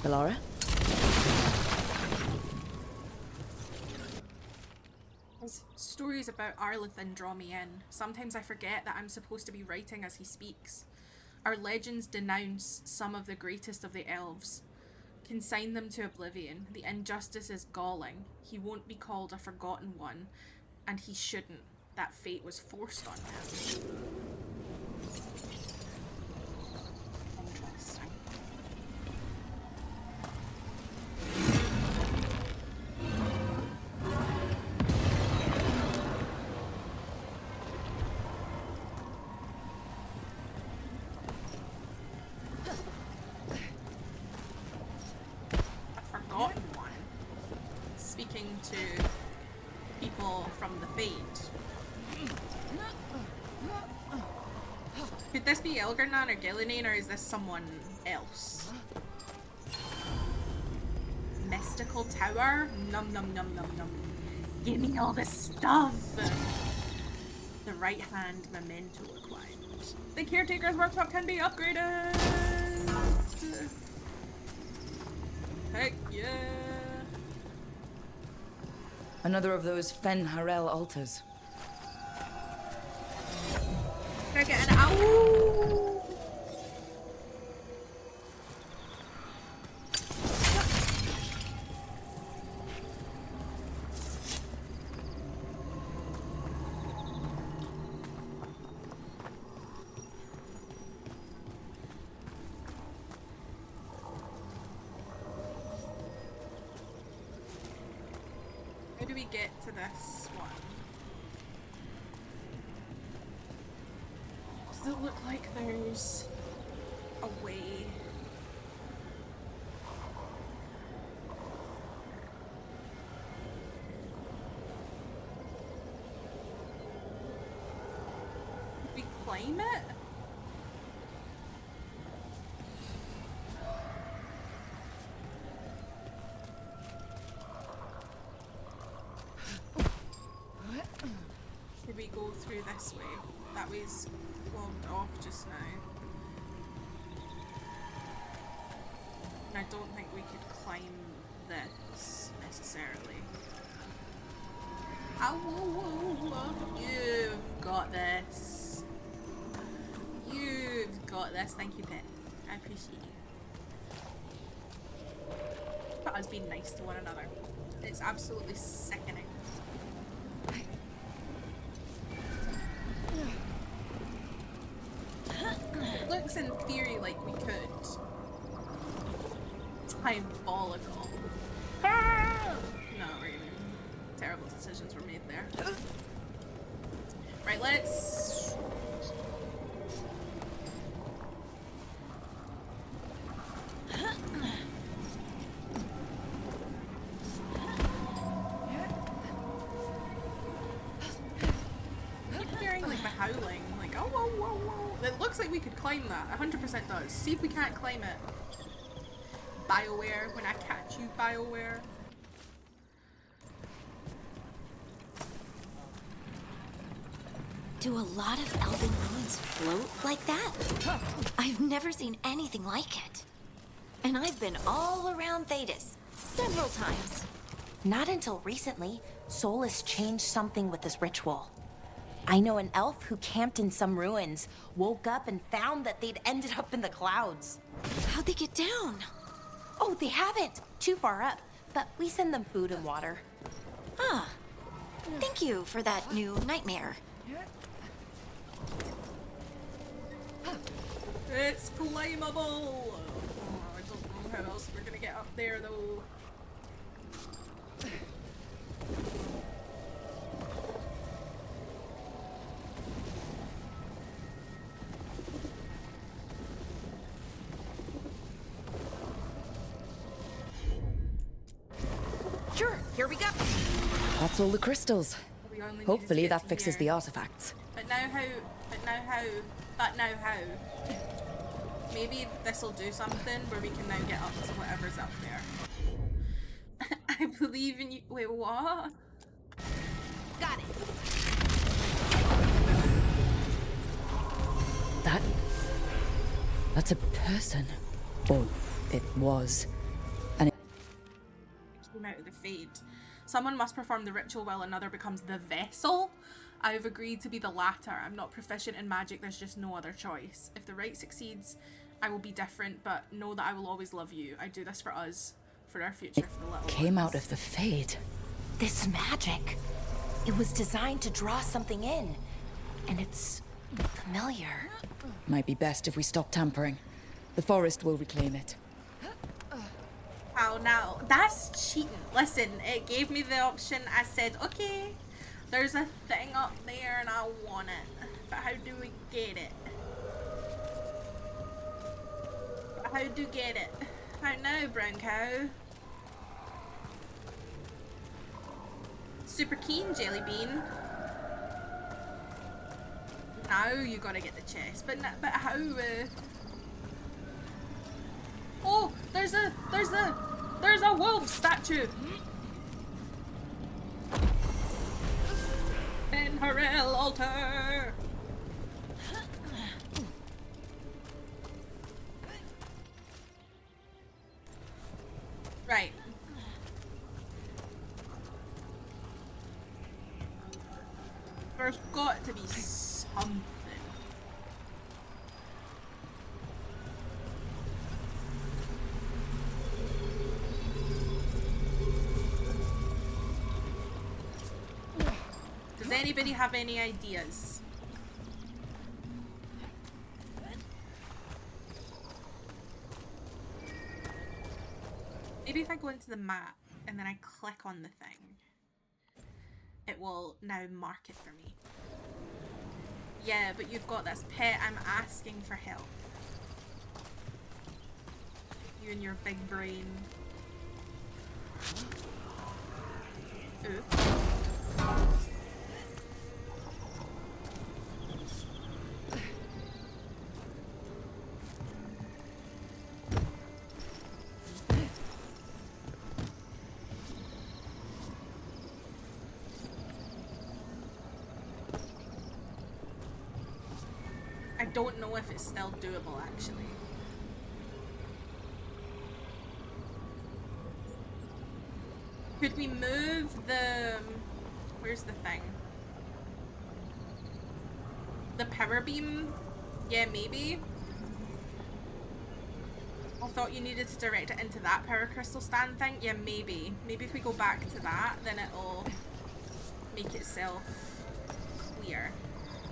Laura? His stories about Arlathan draw me in. Sometimes I forget that I'm supposed to be writing as he speaks. Our legends denounce some of the greatest of the elves, consign them to oblivion. The injustice is galling. He won't be called a forgotten one, and he shouldn't. That fate was forced on him. Interesting. Forgotten one. Speaking to people from the Fade. Could this be Elgarnan or Gillinane, or is this someone else? Mystical Tower? Num num num num num. Give me all this stuff! The right hand memento acquired. The Caretaker's Workshop can be upgraded! Heck yeah! Another of those Fen Harel altars. Can I get an ow? How do we get to this one? Does it look like there's a way? Did we climb it? Did we go through this way? That way's blocked off just now. And I don't think we could climb this necessarily. Ow, whoa, whoa, whoa. You've got this. You've got this. Thank you, Pet. I appreciate you. But us being nice to one another. It's absolutely sickening. Looks in theory like we could. Diabolical. No, terrible decisions were made there. Right, let's... keep hearing like the howling, like oh whoa whoa whoa. It looks like we could climb that. 100% does. See if we can't climb it. BioWare, when I catch you, BioWare. Do a lot of elven ruins float like that? I've never seen anything like it. And I've been all around Thedas several times. Not until recently, Solus changed something with this ritual. I know an elf who camped in some ruins, woke up and found that they'd ended up in the clouds. How'd they get down? Oh, they haven't. Too far up. But we send them food and water. Ah. Thank you for that new nightmare. It's climbable! Oh, I don't know how else we're gonna get up there though. Here we go. That's all the crystals. We only needed to Hopefully get that to fixes here. the artifacts. But now how? Maybe this'll do something where we can now get up to whatever's up there. I believe in you. Wait, what? Got it. That's a person. Or it was. And it Came out of the fade. Someone must perform the ritual while another becomes the vessel. I've agreed to be the latter. I'm not proficient in magic, there's just no other choice. If the rite succeeds, I will be different, but know that I will always love you. I do this for us, for our future, for the little came ones. out of the Fade. This magic. It was designed to draw something in. And it's familiar. Might be best if we stop tampering. The forest will reclaim it. Oh, now that's cheating. Listen, it gave me the option. I said, okay, there's a thing up there and I want it. But how do we get it? How do get it? I don't know, brown cow. Super keen, jelly bean. Now you gotta get the chest, but how? Oh, there's a wolf statue. Ben Harel altar. Right. There's got to be something. Does anybody have any ideas? Maybe if I go into the map and then I click on the thing, it will now mark it for me. Yeah, but you've got this pet. I'm asking for help. You and your big brain. Ooh. I don't know if it's still doable, actually. Could we move the... Where's the thing? The power beam? Yeah, maybe. I thought you needed to direct it into that power crystal stand thing. Yeah, maybe. Maybe if we go back to that, then it'll make itself clear.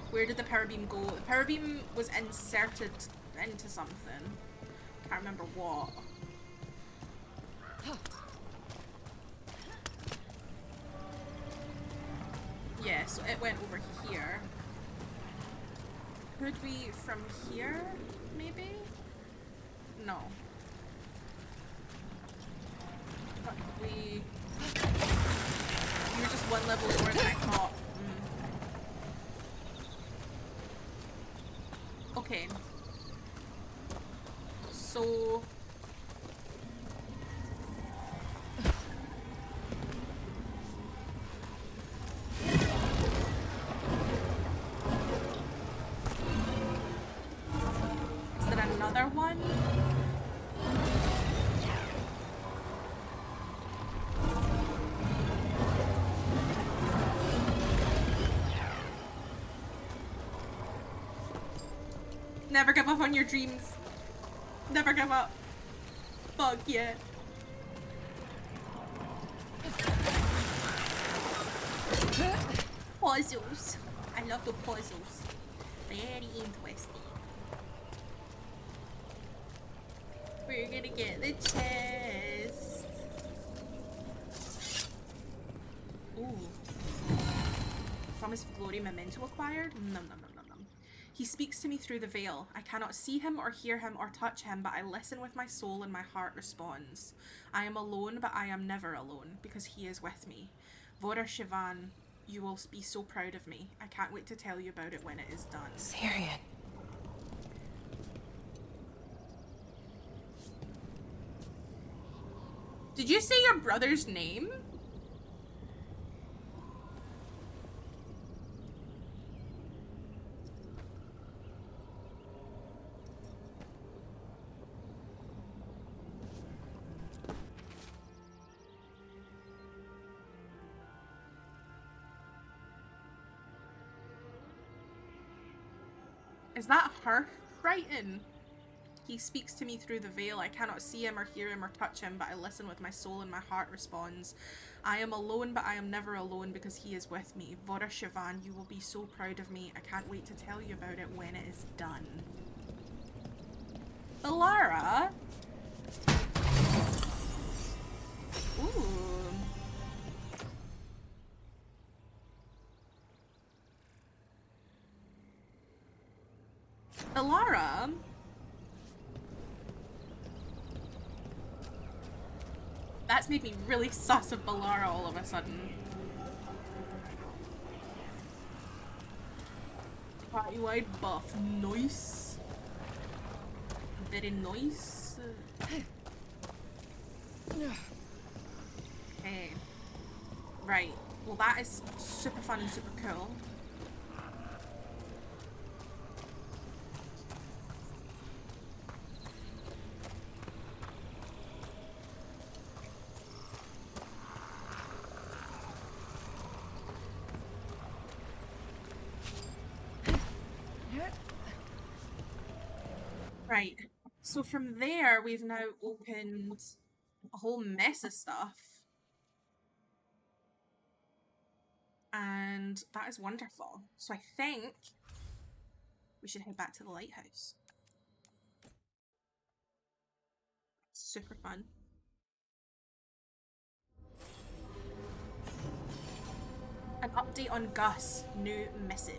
Where did the power beam go? The power beam was inserted into something. Can't remember what. Yeah, so it went over here. Could we from here, maybe? No. But we... You're just one level lower than I thought. Okay. So... Is there another one? Never give up on your dreams. Never give up. Fuck yeah. Puzzles. I love the puzzles. Very interesting. We're gonna get the chest. Ooh. Promise of Glory memento acquired? Nom nom nom nom nom. He speaks to me through the veil. I cannot see him or hear him or touch him, but I listen with my soul and my heart responds. I am alone, but I am never alone, because he is with me. Vora Shivan, you will be so proud of me. I can't wait to tell you about it when it is done. Syrian. Did you say your brother's name? Is that her writing? He speaks to me through the veil. I cannot see him or hear him or touch him, but I listen with my soul and my heart responds. I am alone, but I am never alone because he is with me. Vora Shivan, you will be so proud of me. I can't wait to tell you about it when it is done. Alara? Ooh. Alara? That's made me really sus of Balara all of a sudden. Party-wide buff. Nice. Very nice. Okay. Right. Well, that is super fun and super cool. Right, so from there we've now opened a whole mess of stuff. And that is wonderful. So I think we should head back to the lighthouse. Super fun. An update on Gus, new missive.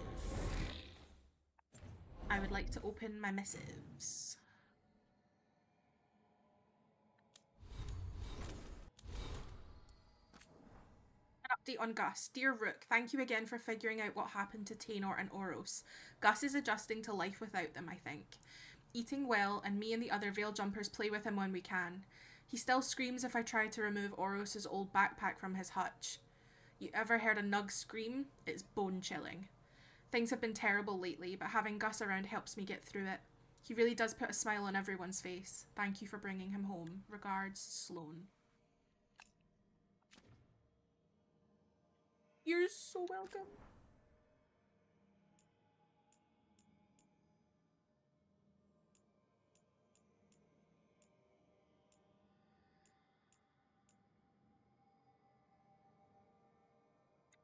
I would like to open my missives. An update on Gus. Dear Rook, thank you again for figuring out what happened to Tainor and Oros. Gus is adjusting to life without them, I think. Eating well, and me and the other Veil Jumpers play with him when we can. He still screams if I try to remove Oros's old backpack from his hutch. You ever heard a Nug scream? It's bone-chilling. Things have been terrible lately, but having Gus around helps me get through it. He really does put a smile on everyone's face. Thank you for bringing him home. Regards, Sloane. You're so welcome.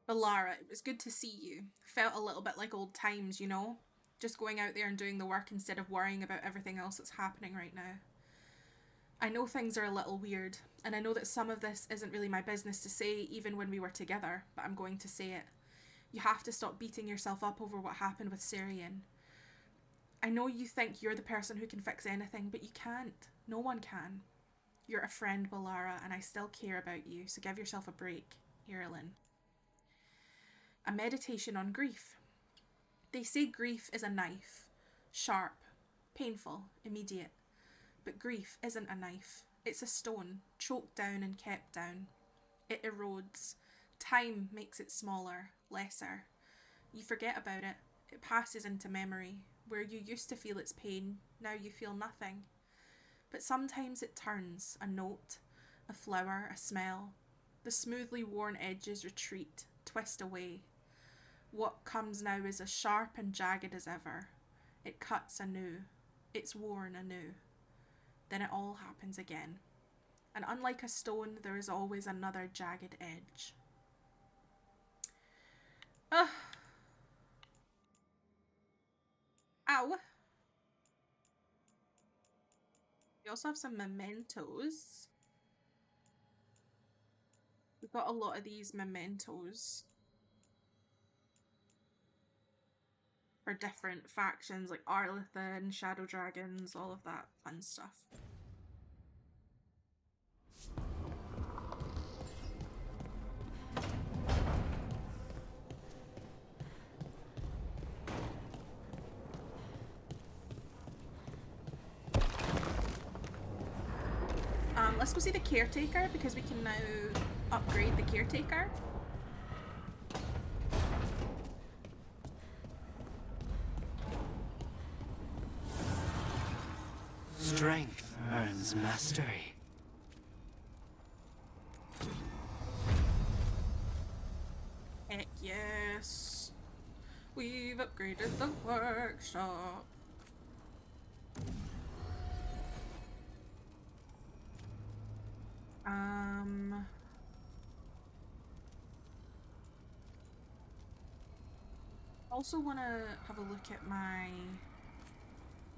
But Lara, it was good to see you. Felt a little bit like old times, you know? Just going out there and doing the work instead of worrying about everything else that's happening right now. I know things are a little weird, and I know that some of this isn't really my business to say even when we were together, but I'm going to say it. You have to stop beating yourself up over what happened with Syrian. I know you think you're the person who can fix anything, but you can't. No one can. You're a friend, Balara, and I still care about you, so give yourself a break. Irilyn. A meditation on grief. They say grief is a knife. Sharp, painful, immediate. But grief isn't a knife. It's a stone, choked down and kept down. It erodes. Time makes it smaller, lesser. You forget about it. It passes into memory. Where you used to feel its pain, now you feel nothing. But sometimes it turns, a note, a flower, a smell. The smoothly worn edges retreat, twist away. What comes now is as sharp and jagged as ever. It cuts anew. It's worn anew. Then it all happens again. And unlike a stone, there is always another jagged edge. Ugh. Ow. We also have some mementos. We've got a lot of these mementos. for different factions like Arlethan, Shadow Dragons, all of that fun stuff. Let's go see the Caretaker because we can now upgrade the Caretaker. Strength earns mastery. Heck yes. We've upgraded the workshop. Also want to have a look at my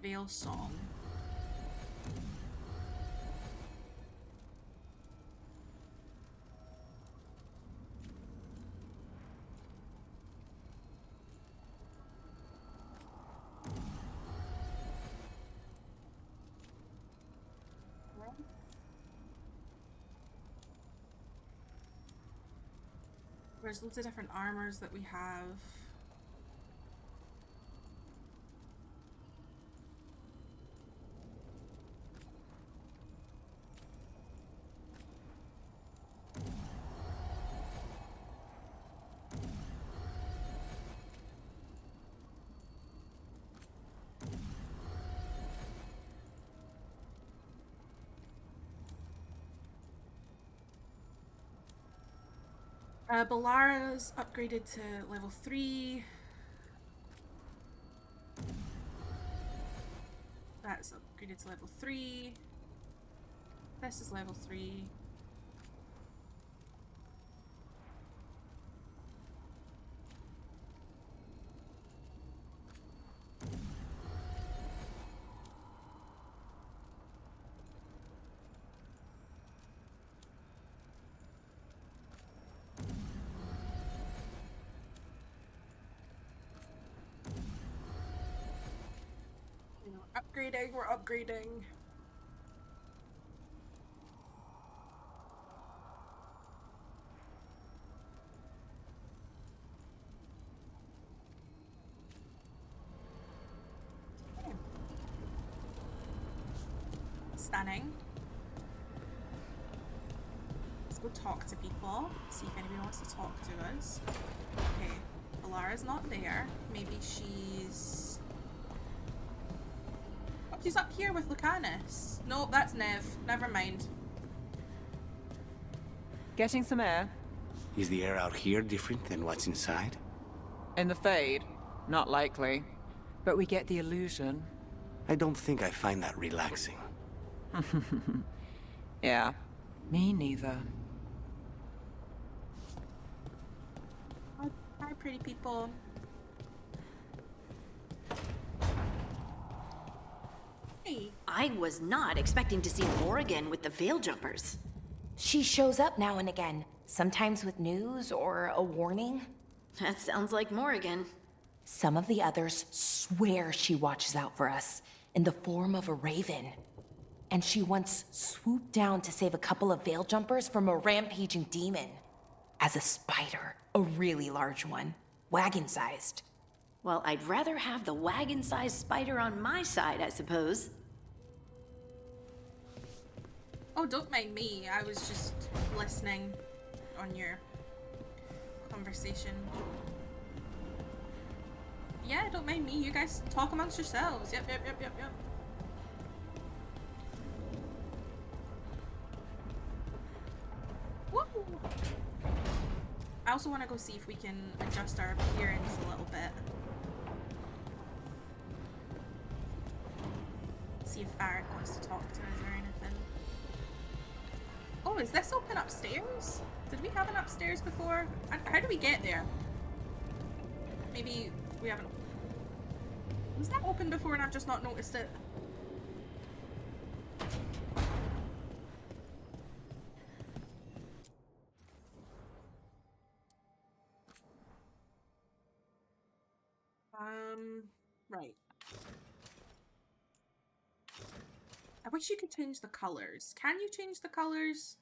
Veil song. There's loads of different armors that we have. Balara's upgraded to level 3. That's upgraded to level 3. This is level 3. Upgrading, we're upgrading. Okay. Stunning. Let's go talk to people, see if anybody wants to talk to us. Okay, Alara's not there. Maybe she's... She's up here with Lucanus. Nope, that's Nev. Never mind. Getting some air? Is the air out here different than what's inside? In the Fade? Not likely. But we get the illusion. I don't think I find that relaxing. Yeah, me neither. Hi, pretty people. Hey. I was not expecting to see Morrigan with the Veil Jumpers. She shows up now and again, sometimes with news or a warning. That sounds like Morrigan. Some of the others swear she watches out for us in the form of a raven. And she once swooped down to save a couple of Veil Jumpers from a rampaging demon. As a spider, a really large one, wagon-sized. Well, I'd rather have the wagon-sized spider on my side, I suppose. Oh, don't mind me. I was just listening on your conversation. Yeah, don't mind me. You guys talk amongst yourselves. Yep. Woo! I also want to go see if we can adjust our appearance a little bit. See if Varric wants to talk to us or anything. Oh, is this open upstairs? Did we have an upstairs before? How do we get there? Maybe we haven't... Was that open before and I've just not noticed it? Right. I wish you could change the colors. Can you change the colors?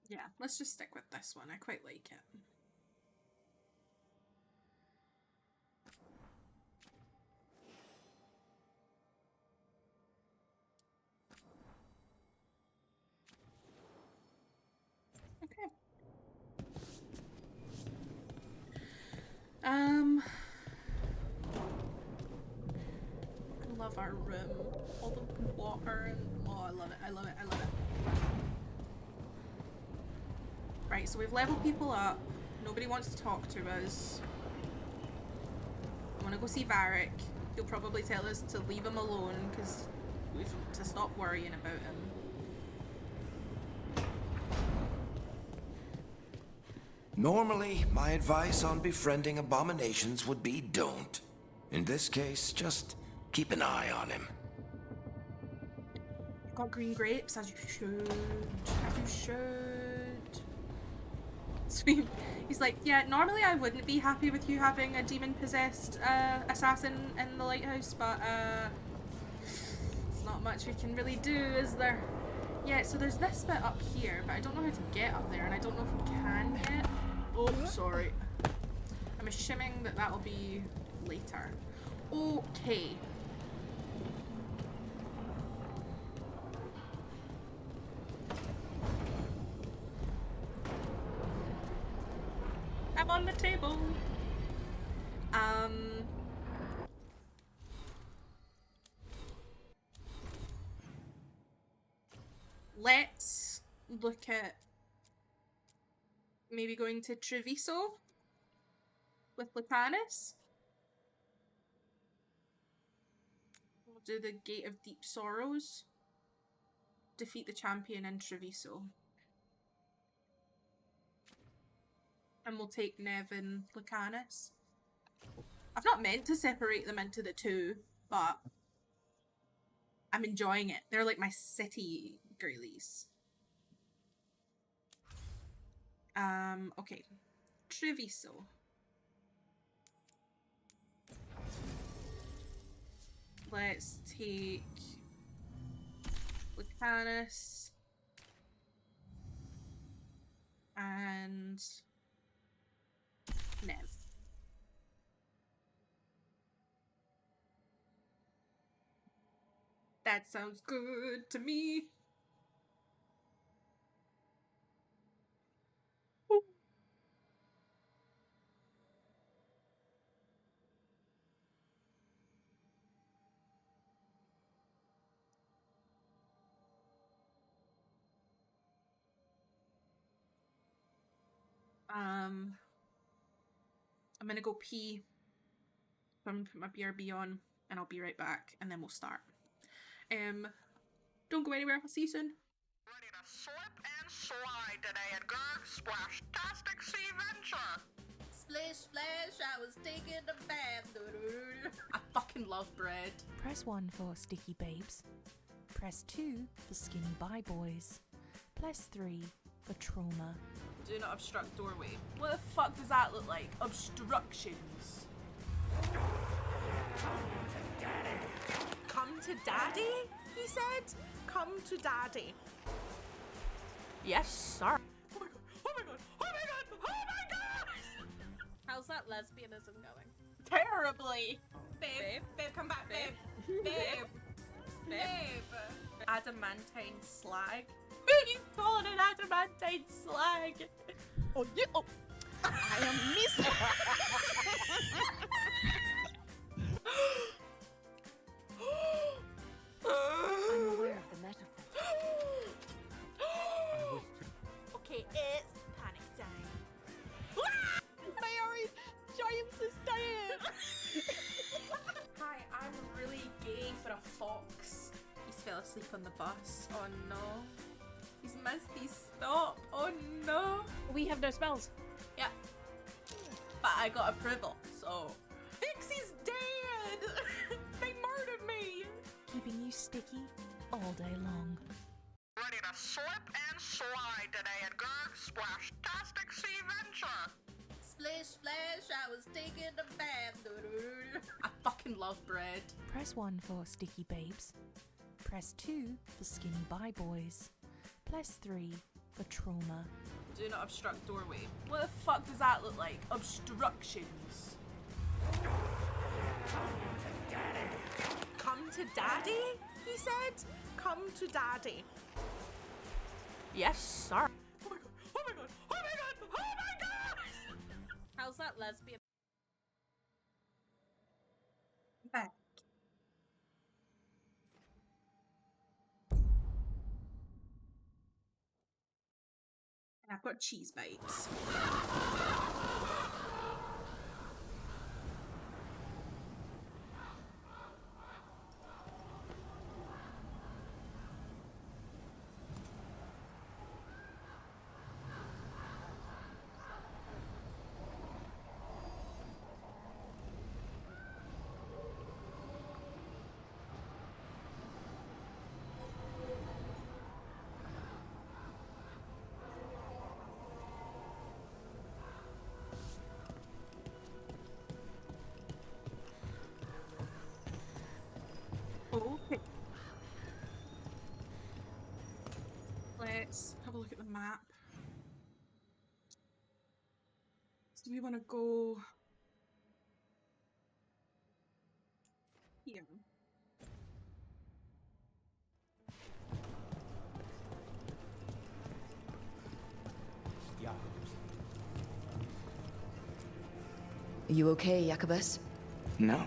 Yeah, let's just stick with this one. I quite like it. Okay. I love our room. All the water and oh, I love it. I love it. I love it. Right, so we've leveled people up. Nobody wants to talk to us. I want to go see Varric. He'll probably tell us to leave him alone because we've to stop worrying about him. Normally, my advice on befriending abominations would be don't. In this case, just keep an eye on him. You've got green grapes, as you should. As you should. So he's like, yeah, normally I wouldn't be happy with you having a demon-possessed assassin in the lighthouse, but there's not much we can really do, is there? Yeah, so there's this bit up here, but I don't know how to get up there, and I don't know if we can yet. Oh, sorry. I'm assuming that that'll be later. Okay. I'm on the table. Let's look at maybe going to Treviso with Lucanus. We'll do the Gate of Deep Sorrows. Defeat the champion in Treviso. And we'll take Nev and Lucanus. I've not meant to separate them into the two, but I'm enjoying it. They're like my city girlies. Okay. Treviso. Let's take Lucanus and Nev. That sounds good to me. I'm gonna go pee. I'm gonna put my BRB on and I'll be right back and then we'll start. Don't go anywhere, I'll see you soon. Ready to slip and slide today at Gerg's Splashtastic Sea Venture. Splish splash, I was taking a bath. I fucking love bread. Press 1 for sticky babes. Press 2 for skinny bi boys. Press 3 for trauma. Do not obstruct doorway. What the fuck does that look like? Obstructions. Come to daddy, he said. Come to daddy. Yes, sir. Oh my god, oh my god, oh my god, oh my god! How's that lesbianism going? Terribly. Babe, come back, babe. Babe. Babe. Adamantine slag. Who are you calling an adamantine slag? Oh, yeah. Oh. I am Miss. I'm aware of the metaphor. Okay, it's panic time. Mary, James is dead. Hi, I'm really gay for a fox. He's fell asleep on the bus. Oh no. He's missed his stop. Oh no. We have no spells. Yeah. But I got approval, so. Vixie's dead! They murdered me! Keeping you sticky all day long. Ready to slip and slide today at Gurg Splash-tastic Sea Venture. Splish splash, I was taking a bath. I fucking love bread. Press 1 for sticky babes. Press 2 for skinny bye boys. Press 3 for trauma. Do not obstruct doorway. What the fuck does that look like? Obstructions. Come to daddy? He said. Come to daddy. Yes, sir. Oh my god, oh my god, oh my god, oh my god! How's that lesbian? Back. And I've got cheese bites. Okay. Let's have a look at the map. So do we want to go here? Are you okay, Jacobus? No.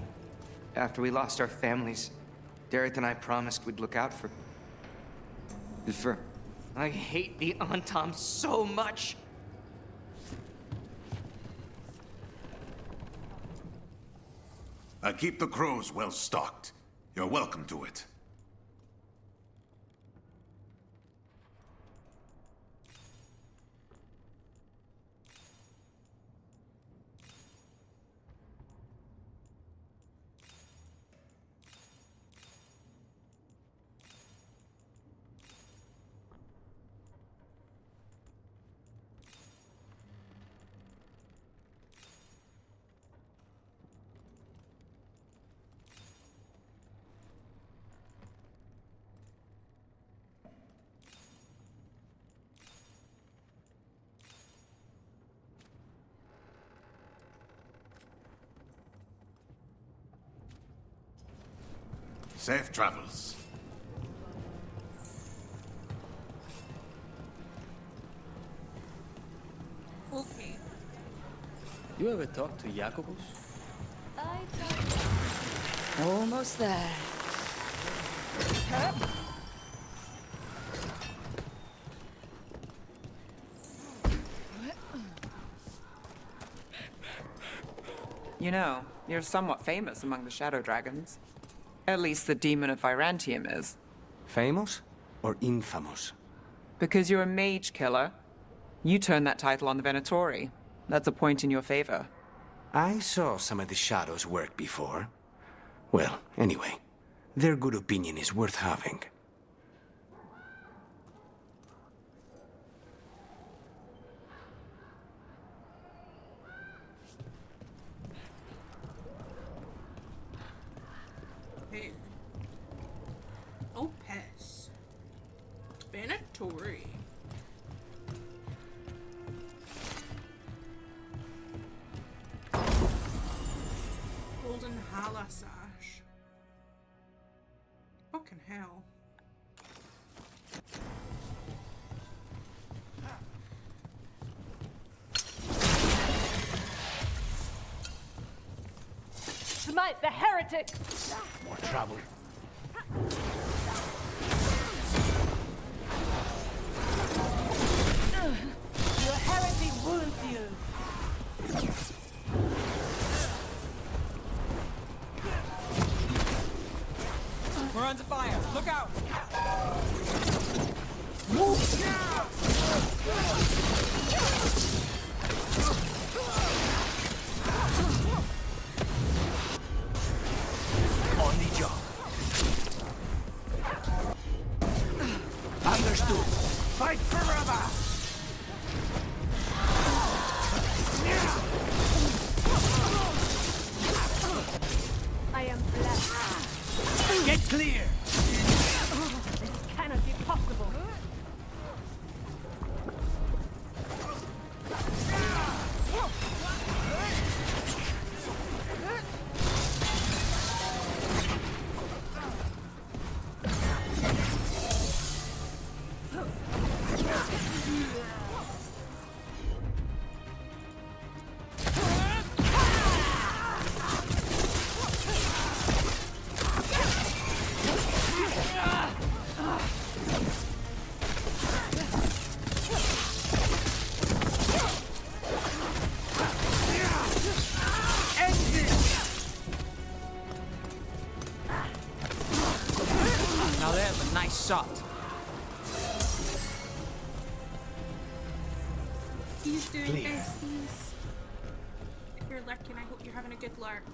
After we lost our families, Dareth and I promised we'd look out for... I hate the Antam so much! I keep the crows well stocked. You're welcome to it. Safe travels. Okay. You ever talk to Jacobus? Almost there. You know, you're somewhat famous among the Shadow Dragons. At least the Demon of Virantium is. Famous or infamous? Because you're a mage killer. You turned that title on the Venatori. That's a point in your favor. I saw some of the Shadows work before. Well, anyway, their good opinion is worth having. Hey. Oh, piss. Venatori. Golden Hala Sash. Fucking hell. Smite the heretic! More trouble. Your heresy wounds you! We're under fire. Look out! On the job. Understood. Fight forever! I am blessed. Get clear! This cannot be possible. Now there's a nice shot. He's doing Clear. besties. If you're lurking, I hope you're having a good lurk.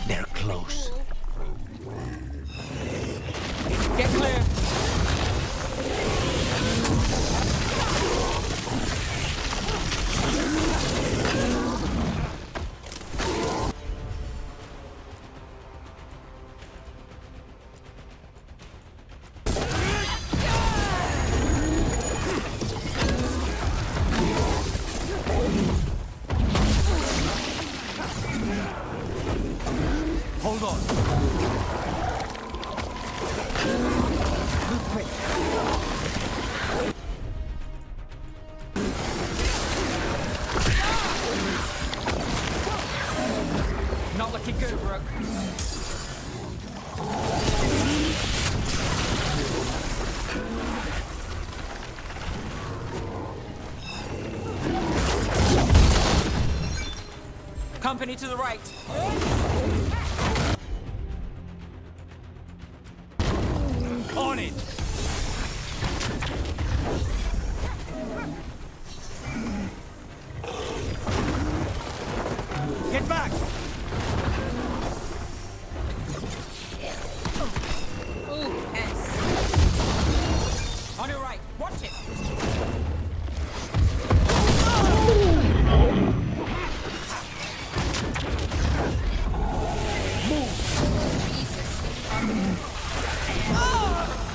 They're close. Get clear. Hold on. Not looking good, Brooke. Company to the right. On it! Get back! Oh, yes. On your right. Watch it.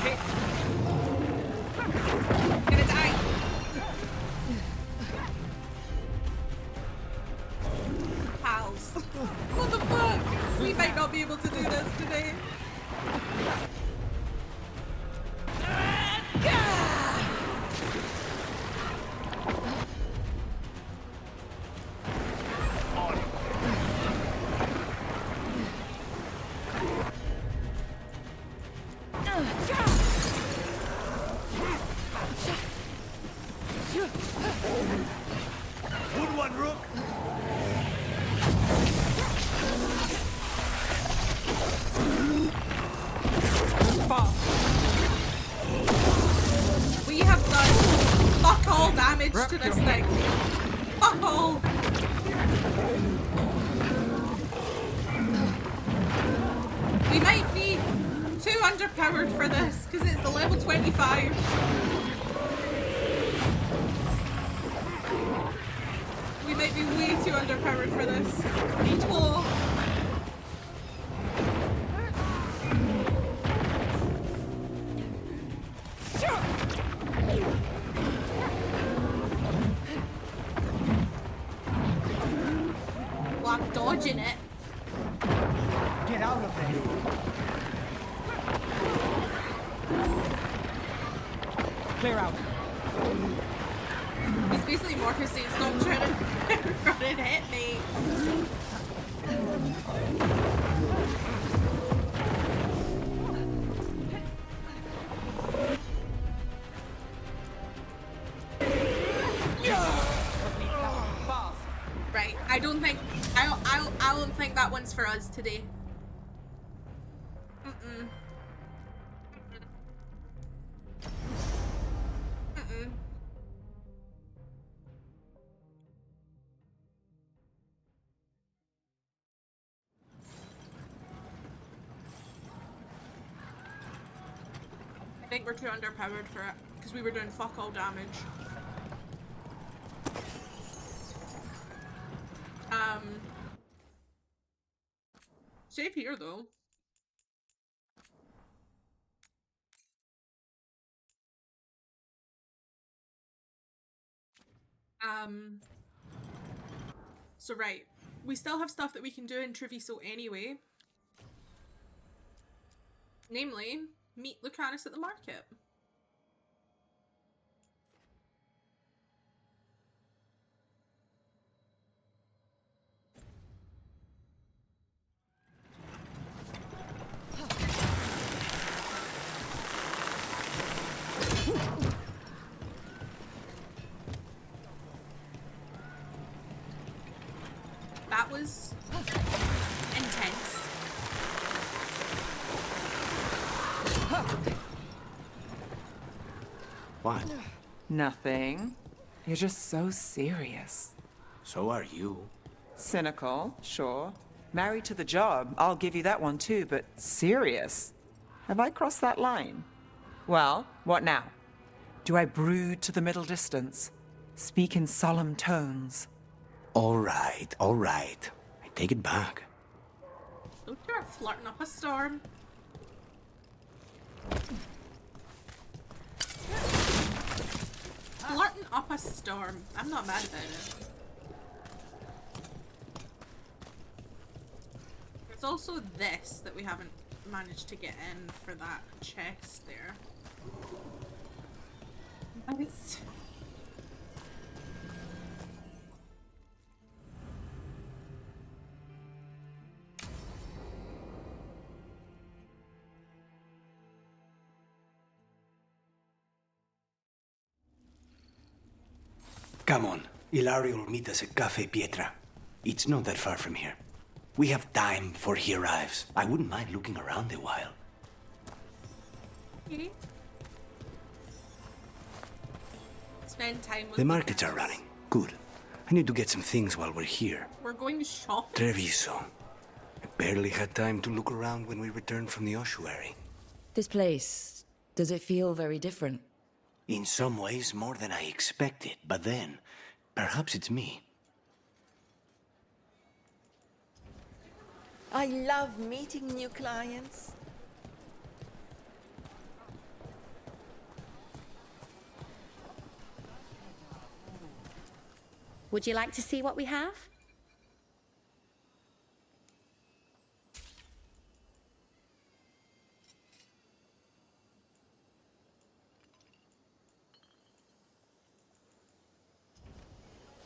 Hit. Gonna die. Pals. What the fuck? We might not be able to do this today. Good one, Rook! We have done fuck all damage to this thing. Fuck all. We might be too underpowered for this because it's a level 25. might be way too underpowered for this. Oh. Well, I'm dodging it. Get out of there. Clear out. It's basically Marcus saying, stop trying to run and hit me. Right, I don't think that one's for us today. Mm-mm. Mm-mm. I think we're too underpowered for it because we were doing fuck all damage. Safe here though. So right, we still have stuff that we can do in Treviso anyway. Namely, meet Lucanus at the market. That was intense. What? Nothing. You're just so serious. So are you. Cynical, sure. Married to the job, I'll give you that one too, but serious? Have I crossed that line? Well, what now? Do I brood to the middle distance? Speak in solemn tones? All right, all right. I take it back. Don't you are flirting up a storm. Flirting up a storm. I'm not mad about it. There's also this that we haven't managed to get in for that chest there. Nice. Come on. Ilario will meet us at Cafe Pietra. It's not that far from here. We have time before he arrives. I wouldn't mind looking around a while. Okay. Spend time with The markets are running. Good. I need to get some things while we're here. We're going shopping. Treviso. I barely had time to look around when we returned from the ossuary. This place, does it feel very different? In some ways, more than I expected. But then, perhaps it's me. I love meeting new clients. Would you like to see what we have?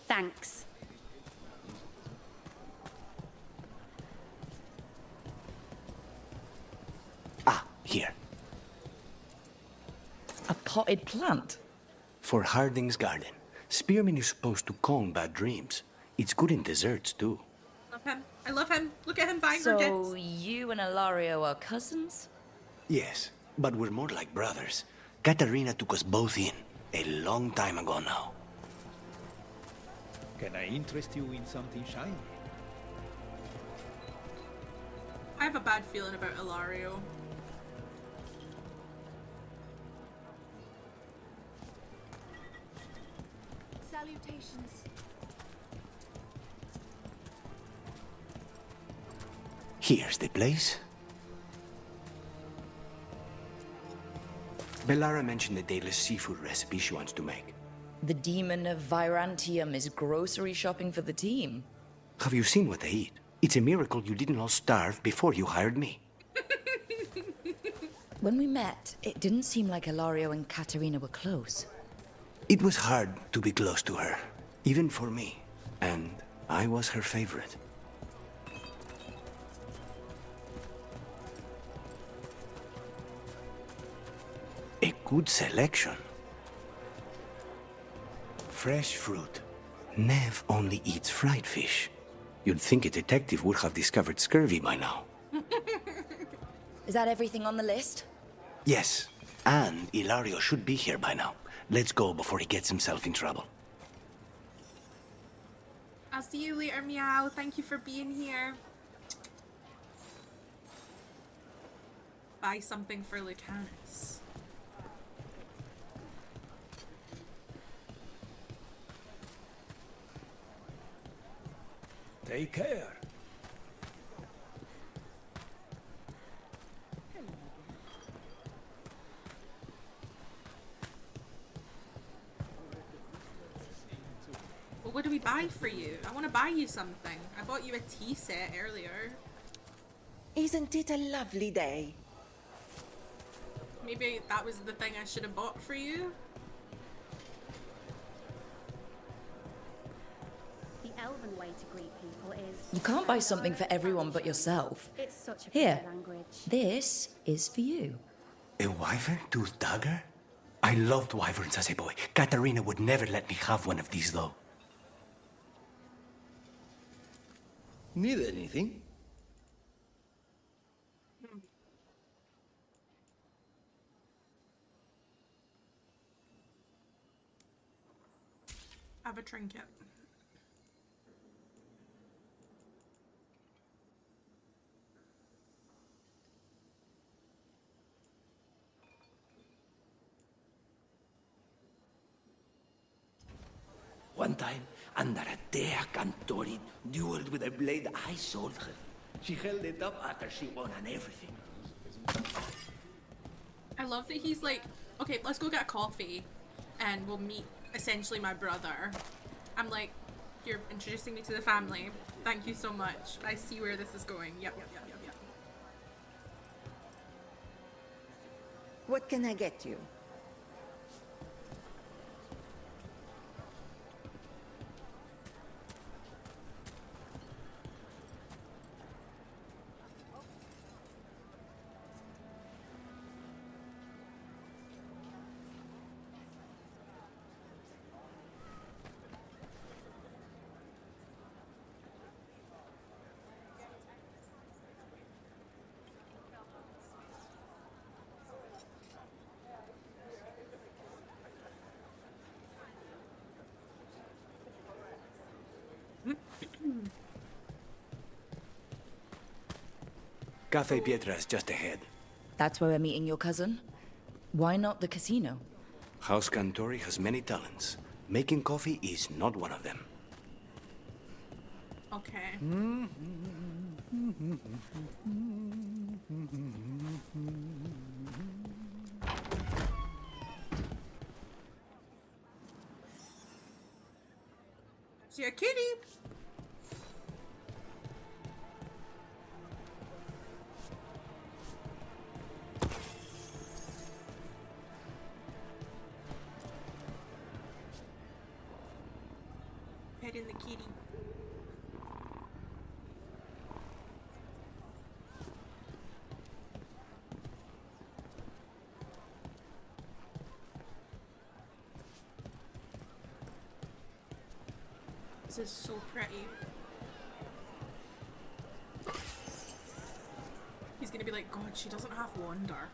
Thanks. Here. A potted plant? For Harding's garden. Spearmint is supposed to calm bad dreams. It's good in desserts, too. Love him. I love him. Look at him buying her So, gifts. you and Ilario are cousins? Yes, but we're more like brothers. Katarina took us both in, a long time ago now. Can I interest you in something shiny? I have a bad feeling about Ilario. Salutations. Here's the place. Bellara mentioned the daily seafood recipe she wants to make. The demon of Virantium is grocery shopping for the team. Have you seen what they eat? It's a miracle you didn't all starve before you hired me. When we met, it didn't seem like Ilario and Katerina were close. It was hard to be close to her, even for me. And I was her favorite. A good selection. Fresh fruit. Nev only eats fried fish. You'd think a detective would have discovered scurvy by now. Is that everything on the list? Yes, and Ilario should be here by now. Let's go before he gets himself in trouble. I'll see you later, Meow. Thank you for being here. Buy something for Lucanus. Take care. Well, what do we buy for you? I want to buy you something. I bought you a tea set earlier. Isn't it a lovely day? Maybe that was the thing I should have bought for you? The elven way to greet people is... You can't buy something for everyone but yourself. It's such a Here, pretty language. this is for you. A wyvern tooth dagger? I loved wyverns as a boy. Katarina would never let me have one of these, though. Need anything? Have a trinket. One time, Andaratea Cantori dueled with a blade I sold her. She held it up after she won and everything. I love that he's like, okay, let's go get a coffee and we'll meet essentially my brother. I'm like, you're introducing me to the family. Thank you so much. I see where this is going. Yep. What can I get you? Cafe Pietra is just ahead. That's where we're meeting your cousin? Why not the casino? House Cantori has many talents. Making coffee is not one of them. Okay. See a kitty. Petting the kitty. This is so pretty. He's gonna be like, God, she doesn't have wonder.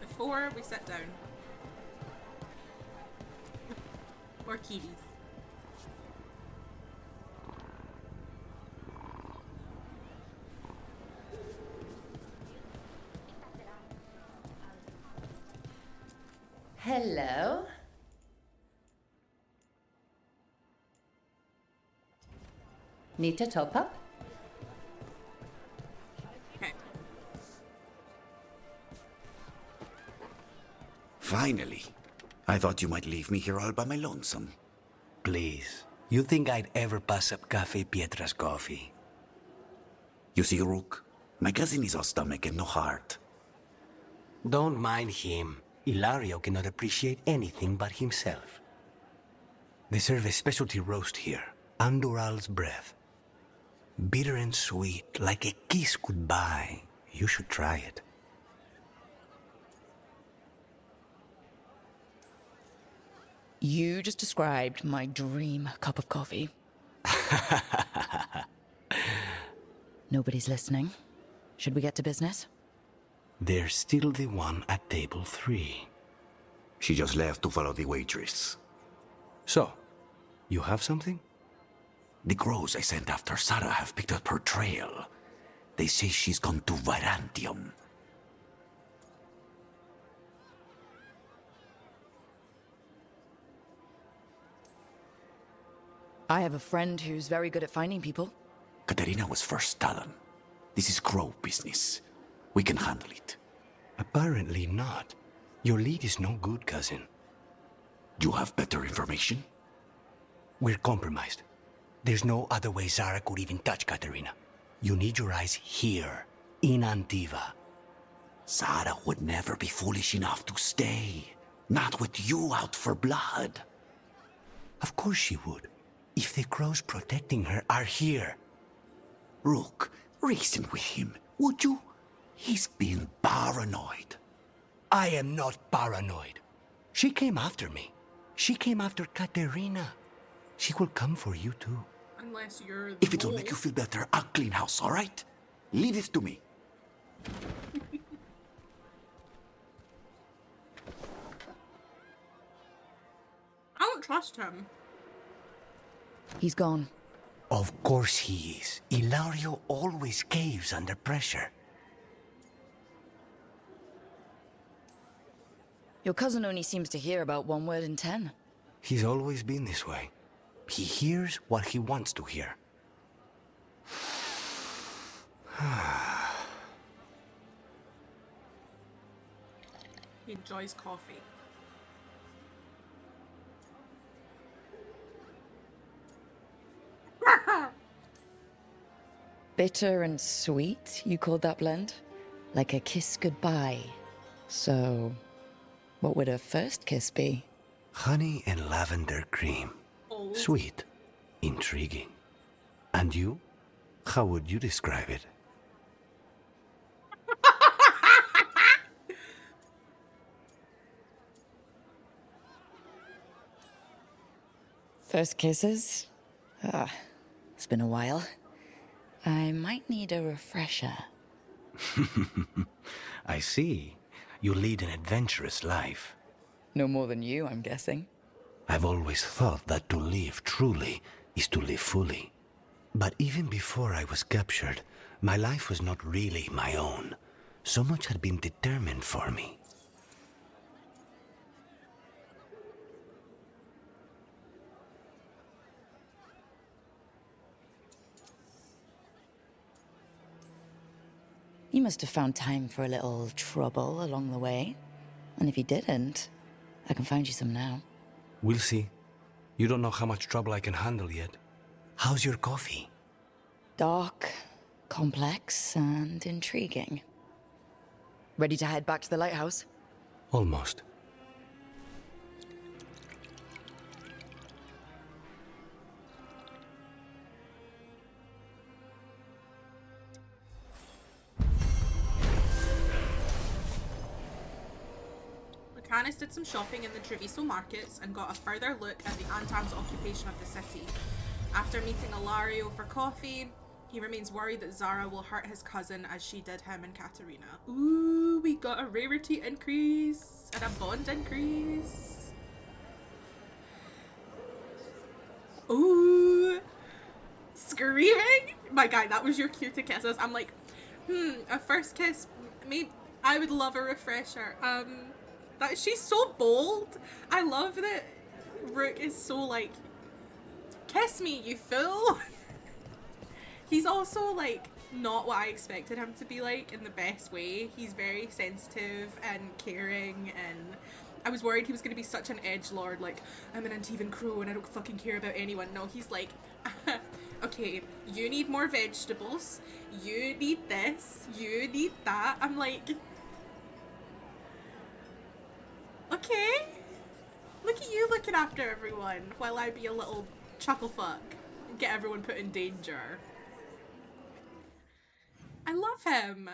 Before we sit down. more kitties. Hello. Need to top up? Okay. Finally. I thought you might leave me here all by my lonesome. Please. You think I'd ever pass up Cafe Pietra's coffee? You see, Rook, my cousin is all stomach and no heart. Don't mind him. Ilario cannot appreciate anything but himself. They serve a specialty roast here, Andoral's breath. Bitter and sweet, like a kiss goodbye. You should try it. You just described my dream cup of coffee. Nobody's listening. Should we get to business? There's still the one at table 3. She just left to follow the waitress. So, you have something? The crows I sent after Sarah have picked up her trail. They say she's gone to Varantium. I have a friend who's very good at finding people. Katerina was first Talon. This is crow business. We can handle it. Apparently not. Your lead is no good, cousin. You have better information? We're compromised. There's no other way Zara could even touch Katerina. You need your eyes here, in Antiva. Zara would never be foolish enough to stay. Not with you out for blood. Of course she would. If the crows protecting her are here. Rook, reason with him, would you? He's being paranoid. I am not paranoid. She came after me. She came after Katerina. She will come for you too. Unless you're the If it'll mole. make you feel better, I'll clean house, all right? Leave it to me. I don't trust him. He's gone. Of course he is. Ilario always caves under pressure. Your cousin only seems to hear about one word in 10. He's always been this way. He hears what he wants to hear. He enjoys coffee. Bitter and sweet, you called that blend? Like a kiss goodbye. So, what would a first kiss be? Honey and lavender cream. Sweet. Intriguing. And you? How would you describe it? First kisses? It's been a while. I might need a refresher. I see. You lead an adventurous life. No more than you, I'm guessing. I've always thought that to live truly is to live fully. But even before I was captured, my life was not really my own. So much had been determined for me. You must have found time for a little trouble along the way. And if you didn't, I can find you some now. We'll see. You don't know how much trouble I can handle yet. How's your coffee? Dark, complex, and intriguing. Ready to head back to the lighthouse? Almost. Canis did some shopping in the Treviso markets and got a further look at the Antam's occupation of the city. After meeting Ilario for coffee, he remains worried that Zara will hurt his cousin as she did him and Katerina. Ooh, we got a rarity increase and a bond increase. Ooh. Screaming? My guy, that was your cue to kiss us. I'm like, a first kiss, maybe I would love a refresher. That she's so bold. I love that Rook is so like, kiss me, you fool. He's also like not what I expected him to be like in the best way. He's very sensitive and caring, and I was worried he was going to be such an edgelord, like, I'm an Antivan crow and I don't fucking care about anyone. No, he's like, okay, you need more vegetables, you need this, you need that. I'm like, okay, look at you looking after everyone while I be a little chuckle fuck and get everyone put in danger. I love him.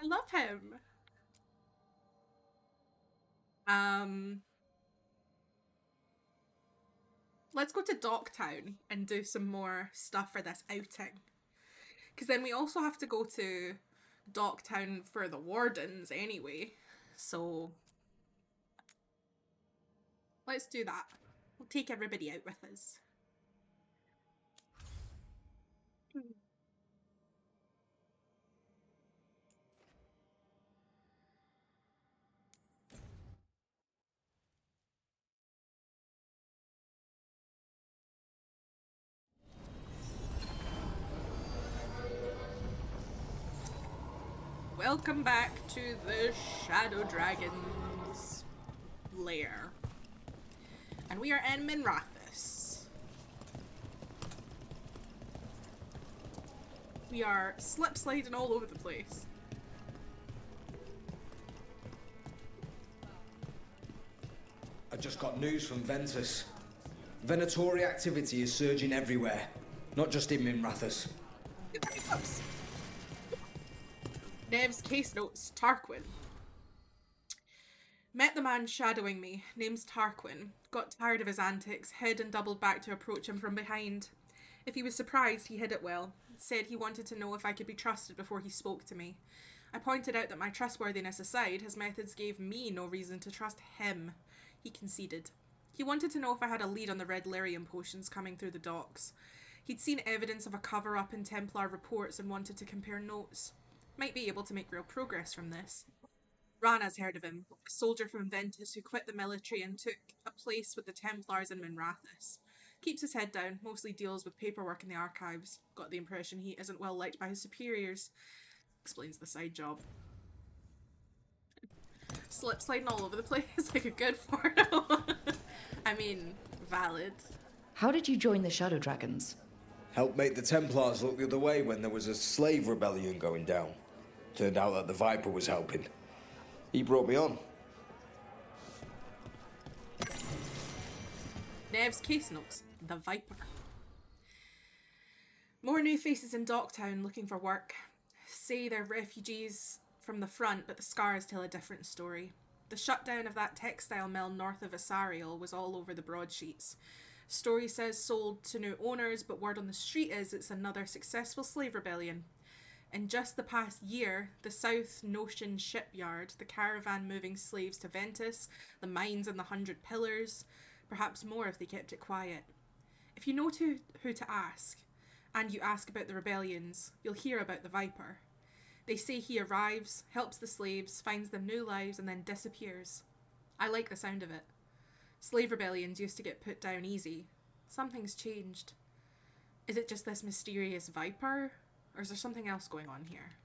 I love him. Let's go to Docktown and do some more stuff for this outing. Because then we also have to go to Docktown for the Wardens anyway. So let's do that. We'll take everybody out with us. Welcome back to the Shadow Dragon's lair. And we are in Minrathous. We are slip sliding all over the place. I just got news from Ventus. Venatori activity is surging everywhere, not just in Minrathous. Nev's case notes, Tarquin. Met the man shadowing me, name's Tarquin. Got tired of his antics, hid and doubled back to approach him from behind. If he was surprised, he hid it well. Said he wanted to know if I could be trusted before he spoke to me. I pointed out that my trustworthiness aside, his methods gave me no reason to trust him. He conceded. He wanted to know if I had a lead on the red lyrium potions coming through the docks. He'd seen evidence of a cover-up in Templar reports and wanted to compare notes. Might be able to make real progress from this. Rana's heard of him, a soldier from Ventus who quit the military and took a place with the Templars in Minrathous. Keeps his head down, mostly deals with paperwork in the archives. Got the impression he isn't well liked by his superiors. Explains the side job. Slip sliding all over the place like a good porno. I mean, valid. How did you join the Shadow Dragons? Helped make the Templars look the other way when there was a slave rebellion going down. Turned out that the Viper was helping. He brought me on. Nev's case notes, the Viper. More new faces in Docktown looking for work. Say they're refugees from the front, but the scars tell a different story. The shutdown of that textile mill north of Asariel was all over the broadsheets. Story says sold to new owners, but word on the street is it's another successful slave rebellion. In just the past year, the South Notion shipyard, the caravan moving slaves to Ventus, the mines and the 100 Pillars, perhaps more if they kept it quiet. If you know who to ask, and you ask about the rebellions, you'll hear about the Viper. They say he arrives, helps the slaves, finds them new lives, and then disappears. I like the sound of it. Slave rebellions used to get put down easy. Something's changed. Is it just this mysterious Viper? Or is there something else going on here?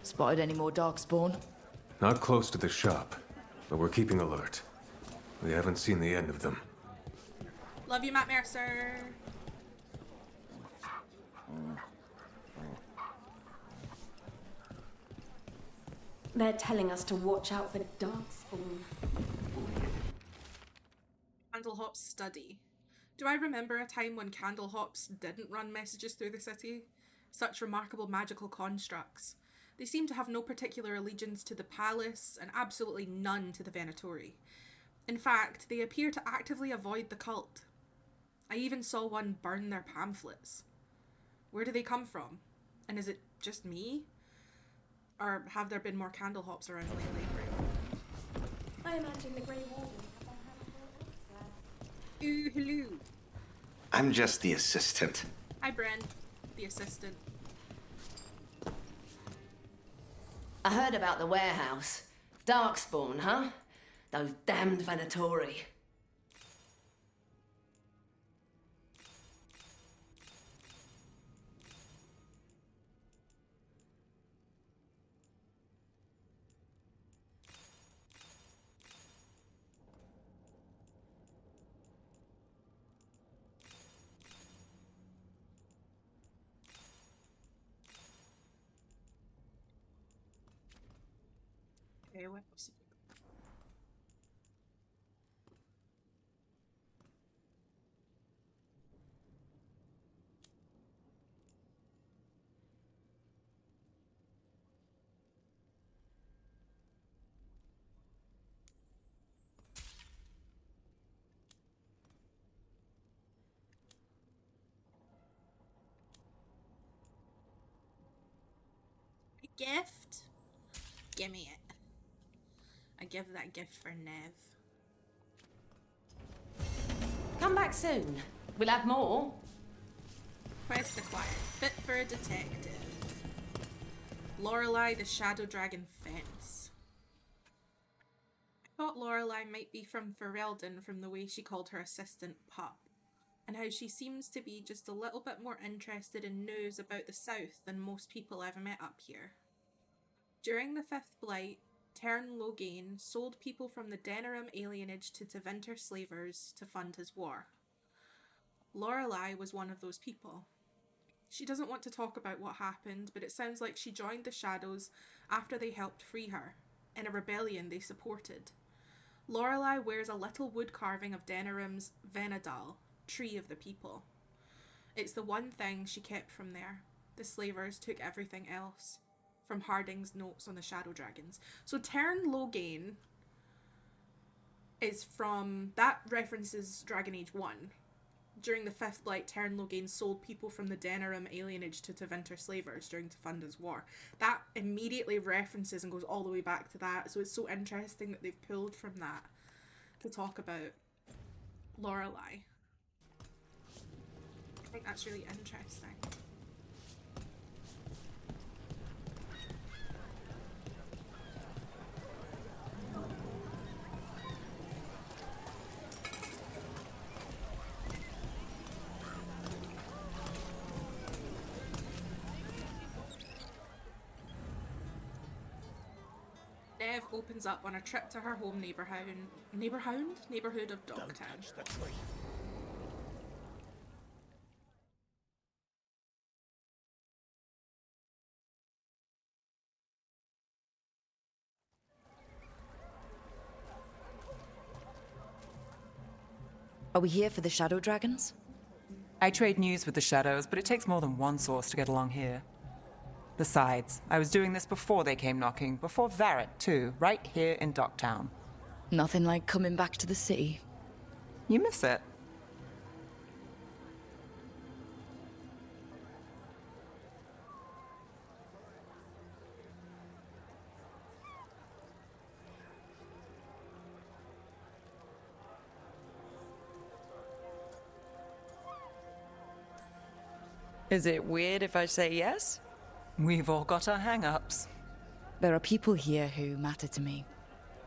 Spotted any more Darkspawn? Not close to the shop, but we're keeping alert. We haven't seen the end of them. Love you, Matt Mercer. They're telling us to watch out for Darkspawn. Candlehop's study. Do I remember a time when Candlehops didn't run messages through the city? Such remarkable magical constructs. They seem to have no particular allegiance to the palace and absolutely none to the Venatori. In fact, they appear to actively avoid the cult. I even saw one burn their pamphlets. Where do they come from? And is it just me? Or have there been more candle hops around lately? I imagine the Grey Warden. Ooh, hello. I'm just the assistant. Hi, Bren, the assistant. I heard about the warehouse. Darkspawn, huh? Those damned Venatori. Okay, what else? A gift? Give me it. I give that gift for Nev. Come back soon. We'll have more. Quest acquired. Fit for a detective. Lorelei the Shadow Dragon Fence. I thought Lorelei might be from Ferelden from the way she called her assistant Pup, and how she seems to be just a little bit more interested in news about the South than most people I've met up here. During the Fifth Blight, Tern Loghain sold people from the Denerim alienage to Tevinter slavers to fund his war. Lorelei was one of those people. She doesn't want to talk about what happened, but it sounds like she joined the Shadows after they helped free her, in a rebellion they supported. Lorelei wears a little wood carving of Denerim's Venadal, Tree of the People. It's the one thing she kept from there. The slavers took everything else. From Harding's notes on the Shadow Dragons. So Tern Loghain is from... That references Dragon Age 1. During the Fifth Blight, Tern Loghain sold people from the Denerim alienage to Tevinter slavers during Tefunda's war. That immediately references and goes all the way back to that. So it's so interesting that they've pulled from that to talk about Lorelei. I think that's really interesting. Nev opens up on a trip to her home neighborhood of Dogtown. Are we here for the Shadow Dragons? I trade news with the Shadows, but it takes more than one source to get along here. Besides, I was doing this before they came knocking, before Varret, too, right here in Docktown. Nothing like coming back to the city. You miss it. Is it weird if I say yes? We've all got our hang-ups. There are people here who matter to me.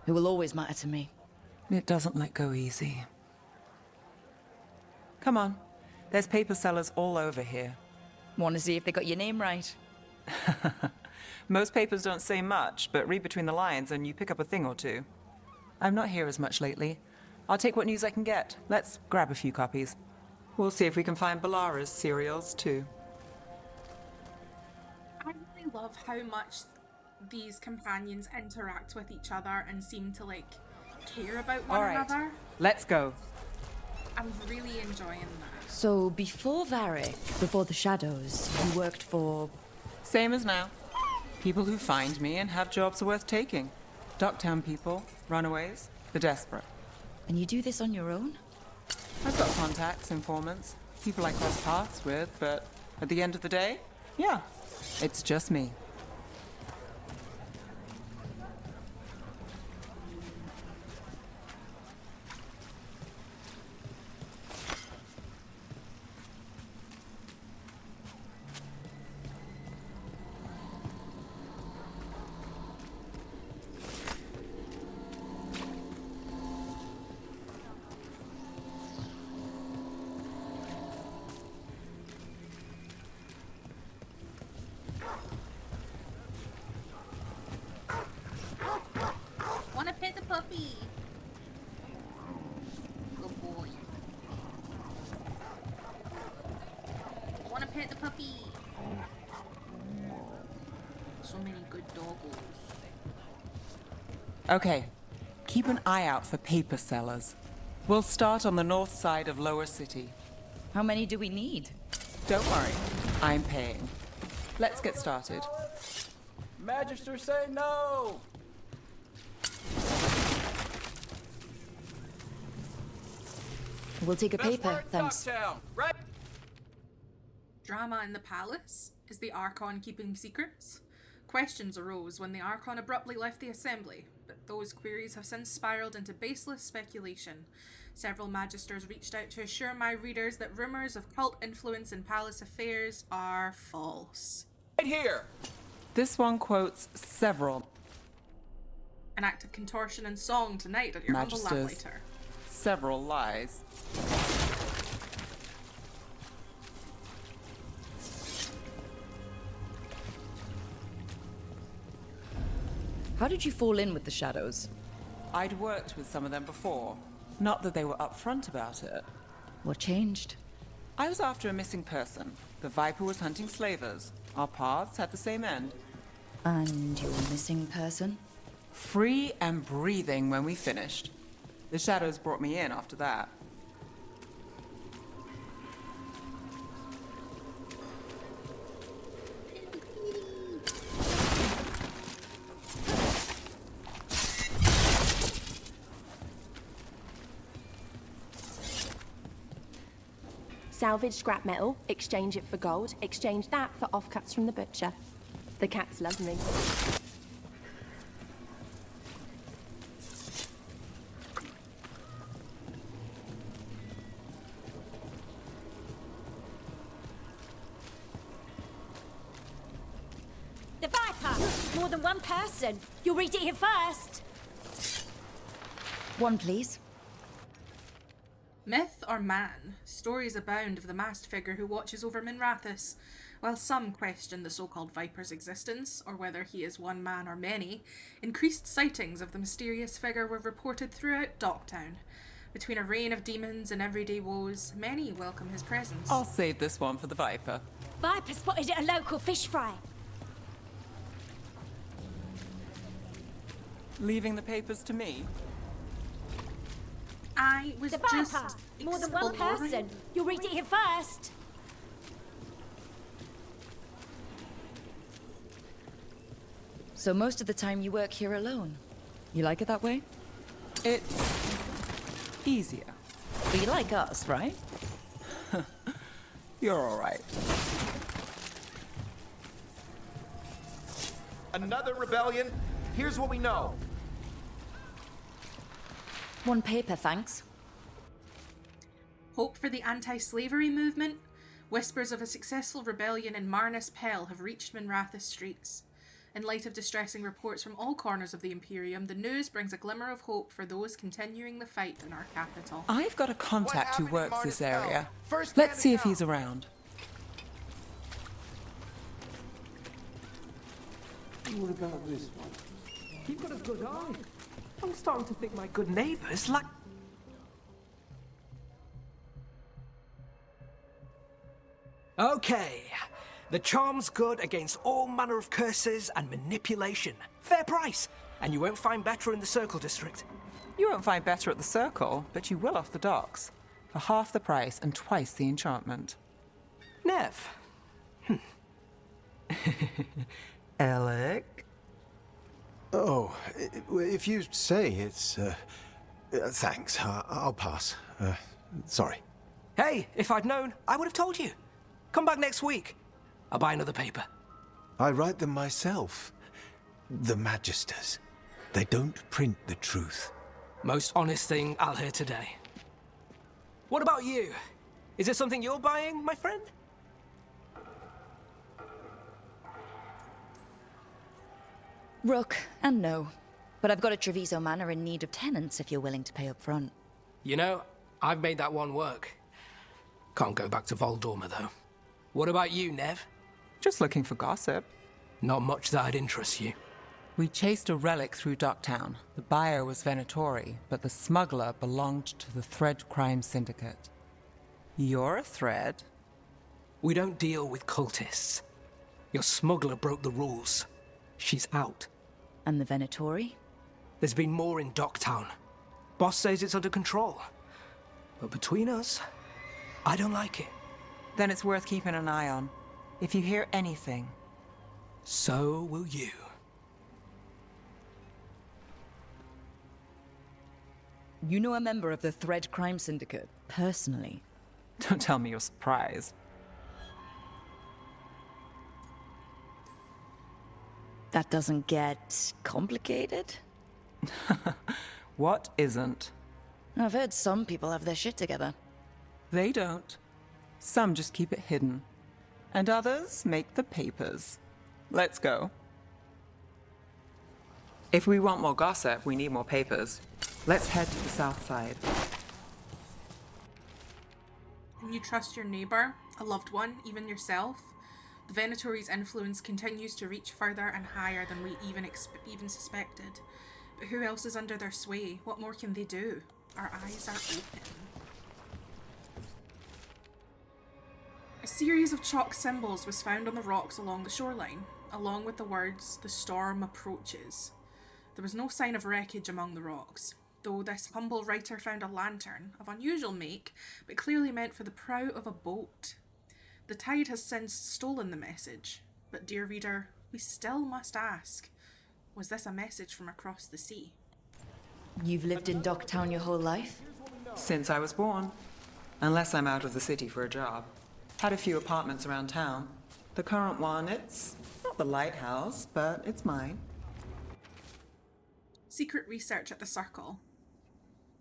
Who will always matter to me. It doesn't let go easy. Come on. There's paper sellers all over here. Want to see if they got your name right? Most papers don't say much, but read between the lines and you pick up a thing or two. I'm not here as much lately. I'll take what news I can get. Let's grab a few copies. We'll see if we can find Balara's serials, too. I really love how much these companions interact with each other and seem to, like, care about one another. Let's go. I'm really enjoying that. So, before Varric, before the Shadows, you worked for... Same as now. People who find me and have jobs worth taking. Docktown people, runaways, the desperate. And you do this on your own? I've got contacts, informants, people I cross paths with, but at the end of the day, yeah, It's just me. Wanna pet the puppy? Good boy. I wanna pet the puppy. So many good doggos. Okay, keep an eye out for paper sellers. We'll start on the north side of Lower City. How many do we need? Don't worry, I'm paying. Let's get started. Magister, say no! We'll take a paper, thanks. Right? Drama in the palace? Is the Archon keeping secrets? Questions arose when the Archon abruptly left the assembly, but those queries have since spiraled into baseless speculation. Several magisters reached out to assure my readers that rumours of cult influence in palace affairs are false. Right here! This one quotes several An act of contortion and song tonight at your humble magisters, lamplighter. several lies. How did you fall in with the Shadows? I'd worked with some of them before. Not that they were upfront about it. What changed? I was after a missing person. The Viper was hunting slavers. Our paths had the same end. And your missing person? Free and breathing when we finished. The Shadows brought me in after that. Salvage scrap metal, exchange it for gold, exchange that for offcuts from the butcher. The cats love me. The Viper! More than one person. You'll read it here first. One, please. Myth or man, stories abound of the masked figure who watches over Minrathous. While some question the so-called Viper's existence, or whether he is one man or many, increased sightings of the mysterious figure were reported throughout Docktown. Between a reign of demons and everyday woes, many welcome his presence. I'll save this one for the Viper. Viper spotted at a local fish fry. Leaving the papers to me? I was The just Viper! More than one exploring. person. You'll read it here first. So most of the time you work here alone. You like it that way? It's easier. But you like us, right? You're all right. Another rebellion? Here's what we know. One paper, thanks. Hope for the anti-slavery movement? Whispers of a successful rebellion in Marnus Pell have reached Minrathous streets. In light of distressing reports from all corners of the Imperium, the news brings a glimmer of hope for those continuing the fight in our capital. I've got a contact who works this area. First Let's see if he's around. What about this one? You've got a good eye. I'm starting to think my good neighbours like... Okay. The charm's good against all manner of curses and manipulation. Fair price. And you won't find better in the Circle District. You won't find better at the Circle, but you will off the docks. For half the price and twice the enchantment. Nev. Alec? Oh, if you say it's... thanks. I'll pass. Sorry. Hey, if I'd known, I would have told you. Come back next week. I'll buy another paper. I write them myself. The Magisters. They don't print the truth. Most honest thing I'll hear today. What about you? Is it something you're buying, my friend? Rook, and no. But I've got a Treviso Manor in need of tenants if you're willing to pay up front. You know, I've made that one work. Can't go back to Voldorma, though. What about you, Nev? Just looking for gossip. Not much that'd interest you. We chased a relic through Docktown. The buyer was Venatori, but the smuggler belonged to the Thread Crime Syndicate. You're a Thread? We don't deal with cultists. Your smuggler broke the rules. She's out. And the Venatori? There's been more in Docktown. Boss says it's under control. But between us, I don't like it. Then it's worth keeping an eye on. If you hear anything. So will you. You know a member of the Thread Crime Syndicate, personally? Don't tell me you're surprised. That doesn't get complicated? What isn't? I've heard some people have their shit together. They don't. Some just keep it hidden. And others make the papers. Let's go. If we want more gossip, we need more papers. Let's head to the south side. Can you trust your neighbour, a loved one, even yourself? The Venatori's influence continues to reach further and higher than we even suspected. But who else is under their sway? What more can they do? Our eyes are open. A series of chalk symbols was found on the rocks along the shoreline, along with the words, "The storm approaches." There was no sign of wreckage among the rocks, though this humble writer found a lantern of unusual make, but clearly meant for the prow of a boat. The tide has since stolen the message, but dear reader, we still must ask, was this a message from across the sea? You've lived in Docktown your whole life? Since I was born. Unless I'm out of the city for a job. Had a few apartments around town. The current one, it's not the lighthouse, but it's mine. Secret research at the Circle.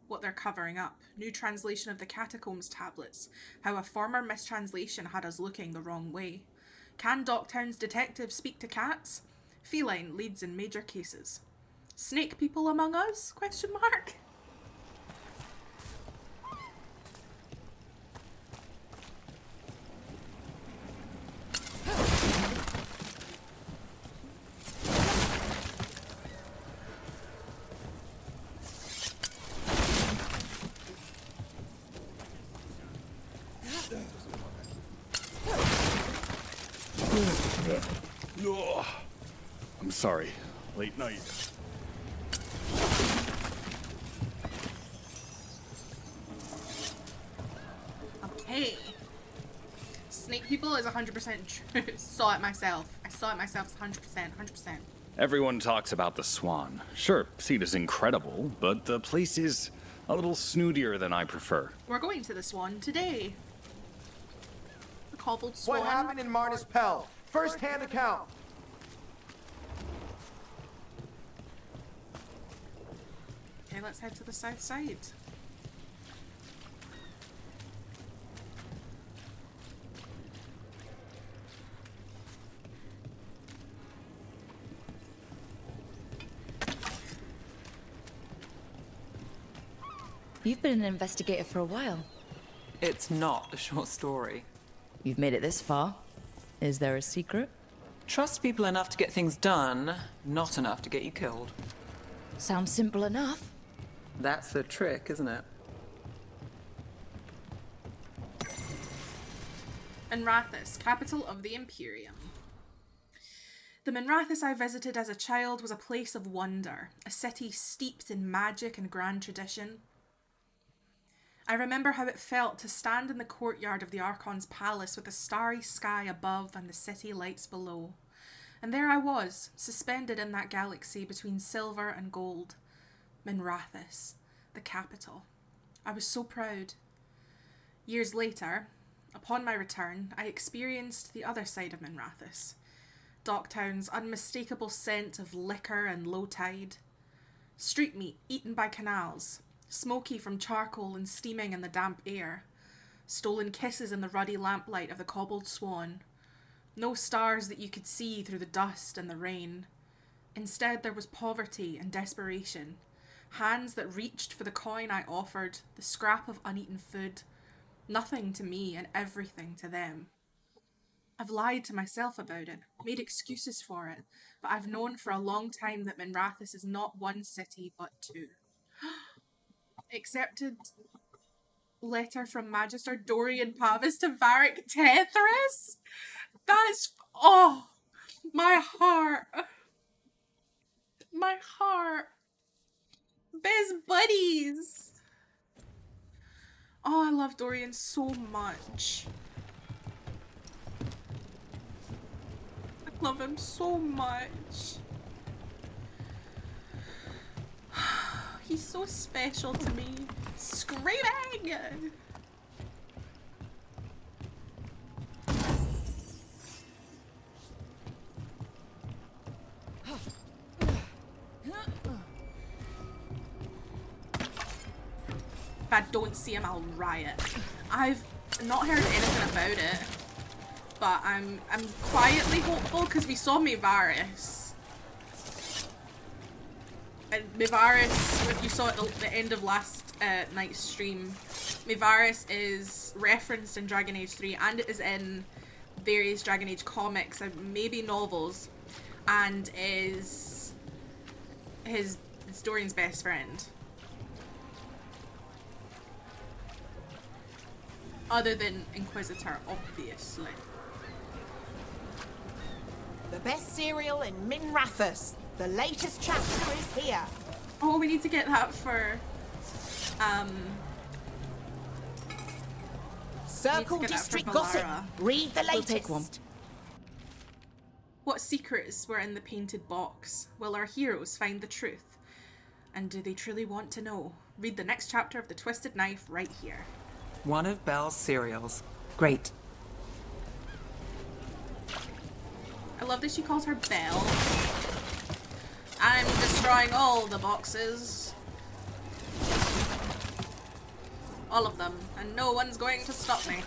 What they're covering up. New translation of the Catacombs tablets. How a former mistranslation had us looking the wrong way. Can Docktown's detectives speak to cats? Feline leads in major cases. Snake people among us? Question mark. I'm sorry. Late night. Okay. Snake people is 100% true. Saw it myself. I saw it myself. It's 100%. 100%. Everyone talks about the Swan. Sure, Seed is incredible, but the place is a little snootier than I prefer. We're going to the Swan today. The cobbled swan. What happened in Marnus Pell? First-hand account. Okay, let's head to the south side. You've been an investigator for a while. It's not a short story. You've made it this far. Is there a secret? Trust people enough to get things done, not enough to get you killed. Sounds simple enough. That's the trick, isn't it? Minrathous, capital of the Imperium. The Minrathous I visited as a child was a place of wonder, a city steeped in magic and grand tradition. I remember how it felt to stand in the courtyard of the Archon's palace with the starry sky above and the city lights below. And there I was, suspended in that galaxy between silver and gold. Minrathous, the capital. I was so proud. Years later, upon my return, I experienced the other side of Minrathous. Docktown's unmistakable scent of liquor and low tide. Street meat eaten by canals, smoky from charcoal and steaming in the damp air. Stolen kisses in the ruddy lamplight of the cobbled Swan. No stars that you could see through the dust and the rain. Instead, there was poverty and desperation. Hands that reached for the coin I offered, the scrap of uneaten food. Nothing to me and everything to them. I've lied to myself about it, made excuses for it, but I've known for a long time that Minrathous is not one city, but two. Accepted letter from Magister Dorian Pavis to Varric Tethris? That is... oh! My heart! My heart! Best buddies! Oh, I love Dorian so much. I love him so much. He's so special to me. Screaming! If I don't see him, I'll riot. I've not heard anything about it, but I'm quietly hopeful because we saw Mevaris. And Mevaris, if you saw it at the end of last night's stream, Mevaris is referenced in Dragon Age 3 and it is in various Dragon Age comics and maybe novels, and is Dorian's best friend. Other than Inquisitor, obviously. The best cereal in Minrathous. The latest chapter is here. Oh, we need to get that for Circle District Gossip. Read the latest. We'll take one. What secrets were in the painted box? Will our heroes find the truth? And do they truly want to know? Read the next chapter of The Twisted Knife right here. One of Belle's cereals. Great. I love that she calls her Belle. I'm destroying all the boxes. All of them. And no one's going to stop me.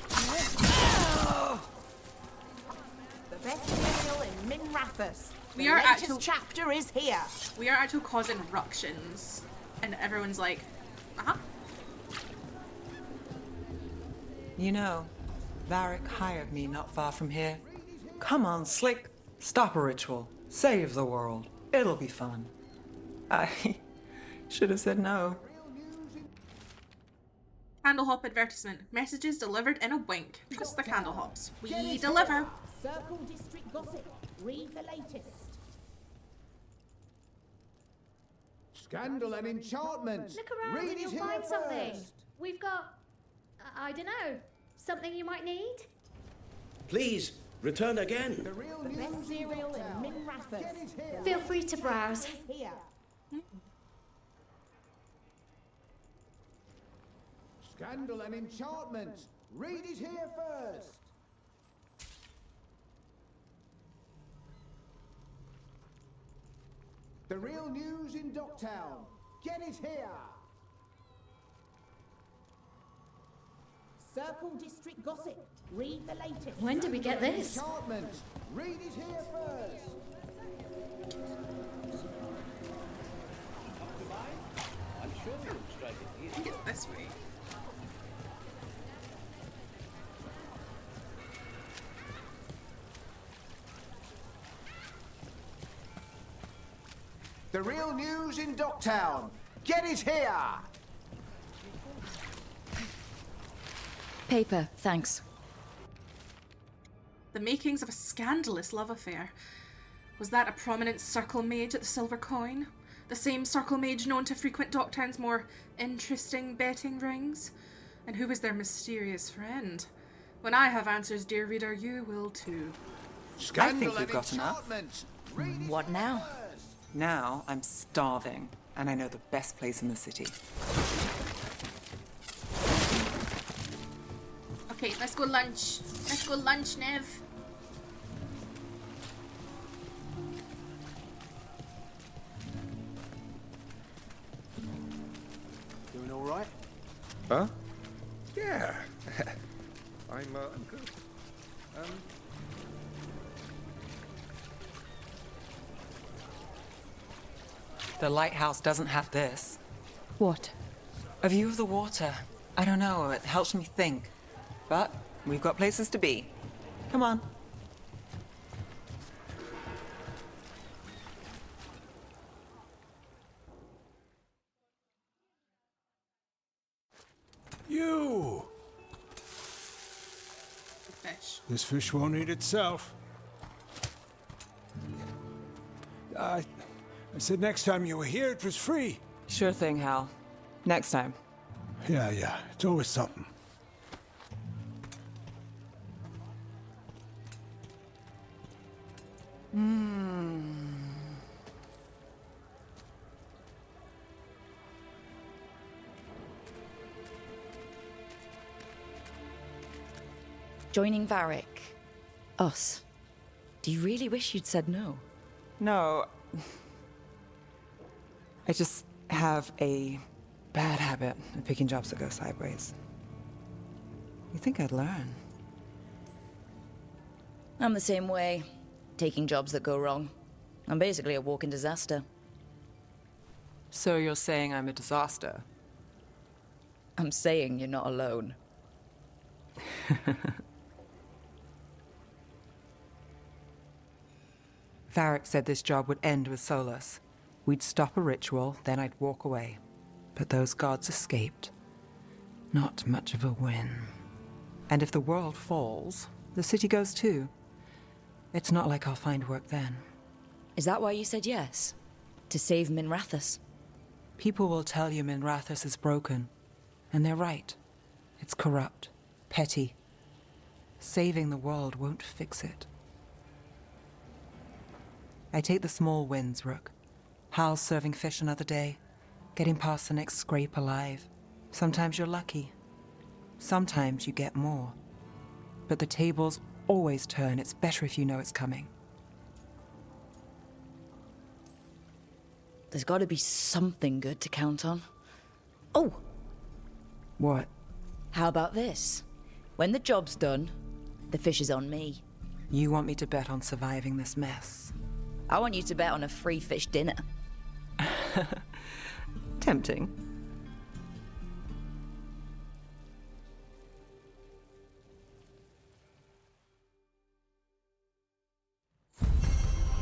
The best cereal in Minrathous. We The are latest actual chapter is here. We are actually causing ructions. And everyone's like, uh-huh. You know, Varric hired me not far from here. Come on, Slick. Stop a ritual. Save the world. It'll be fun. I should have said no. Candlehop advertisement. Messages delivered in a wink. Trust the Candlehops. We deliver. Circle District Gossip. Read the latest. Scandal and enchantment. Look around Read and it you'll here find something. first. We've got, I don't know, something you might need? Please, return again. The best cereal in Minrathous. Feel free to browse. Here. Scandal and enchantment. Read it here first. The real news in Docktown. Get it here. Circle District Gossip. Read the latest. When did we get this? Enchantment. Read it here first. I'm sure you'll strike it here. I think it's this way. The real news in Docktown. Get it here. Paper, thanks. The makings of a scandalous love affair. Was that a prominent circle mage at the Silver Coin? The same circle mage known to frequent Docktown's more interesting betting rings? And who was their mysterious friend? When I have answers, dear reader, you will too. I think we've got enough. What now? Now I'm starving, and I know the best place in the city. Okay, let's go lunch. Let's go lunch, Nev. Doing all right? Huh? Yeah. I'm good. The lighthouse doesn't have this. What? A view of the water. I don't know, it helps me think. But we've got places to be. Come on. You! Fish. This fish won't eat itself. I said next time you were here, it was free. Sure thing, Hal. Next time. Yeah. It's always something. Joining Varric. Us. Do you really wish you'd said no? No. I just have a bad habit of picking jobs that go sideways. You think I'd learn? I'm the same way. Taking jobs that go wrong. I'm basically a walking disaster. So you're saying I'm a disaster? I'm saying you're not alone. Varric said this job would end with Solus. We'd stop a ritual, then I'd walk away. But those gods escaped. Not much of a win. And if the world falls, the city goes too. It's not like I'll find work then. Is that why you said yes? To save Minrathous? People will tell you Minrathous is broken. And they're right. It's corrupt. Petty. Saving the world won't fix it. I take the small wins, Rook. Hal's serving fish another day. Getting past the next scrape alive. Sometimes you're lucky. Sometimes you get more. But the tables always turn. It's better if you know it's coming. There's got to be something good to count on. Oh! What? How about this? When the job's done, the fish is on me. You want me to bet on surviving this mess? I want you to bet on a free fish dinner. Tempting.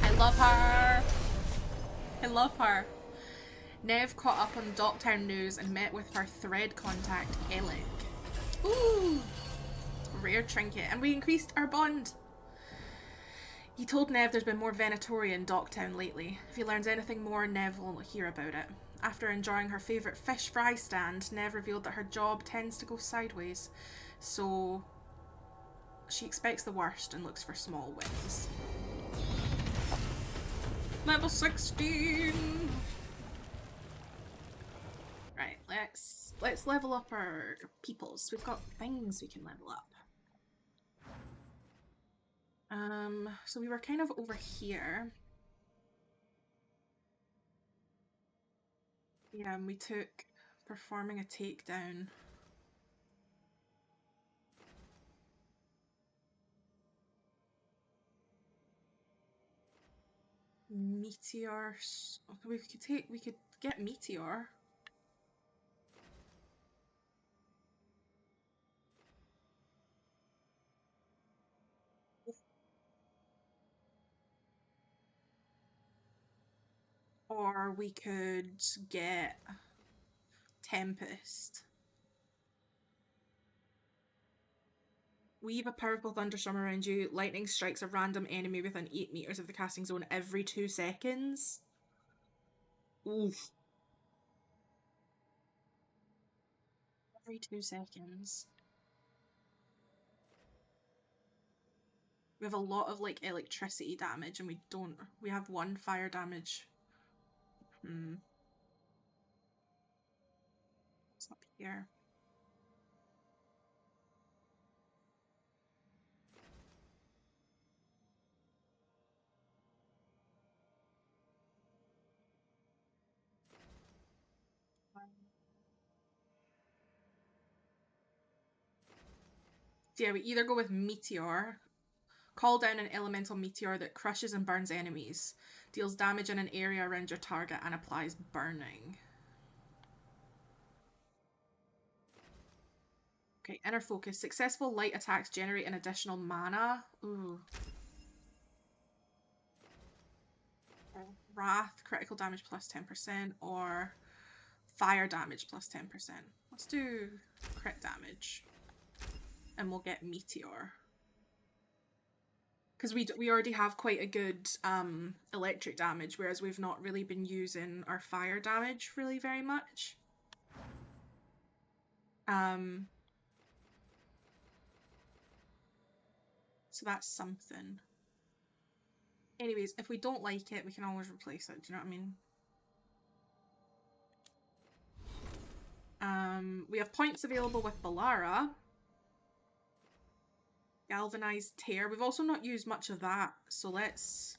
I love her. I love her. Nev caught up on Docktown news and met with her thread contact, Alec. Ooh! Rare trinket. And we increased our bond. He told Nev there's been more Venatoria in Docktown lately. If he learns anything more, Nev will hear about it. After enjoying her favourite fish fry stand, Nev revealed that her job tends to go sideways. So she expects the worst and looks for small wins. Level 16! Right, let's level up our peoples. We've got things we can level up. So we were kind of over here. Yeah, and we took performing a takedown. Meteors. We could get Meteor. Or we could get Tempest. Weave a powerful thunderstorm around you. Lightning strikes a random enemy within 8 meters of the casting zone every 2 seconds. Oof. Every 2 seconds. We have a lot of like electricity damage and we have 1 fire damage. What's up here? So yeah, we either go with Meteor, call down an elemental meteor that crushes and burns enemies, deals damage in an area around your target, and applies burning. Okay, inner focus. Successful light attacks generate an additional mana. Ooh. Wrath, critical damage plus 10%, or fire damage plus 10%. Let's do crit damage. And we'll get Meteor. Because we already have quite a good electric damage, whereas we've not really been using our fire damage really very much. So that's something. Anyways, if we don't like it, we can always replace it. Do you know what I mean? We have points available with Balara. Galvanized Tear. We've also not used much of that, so let's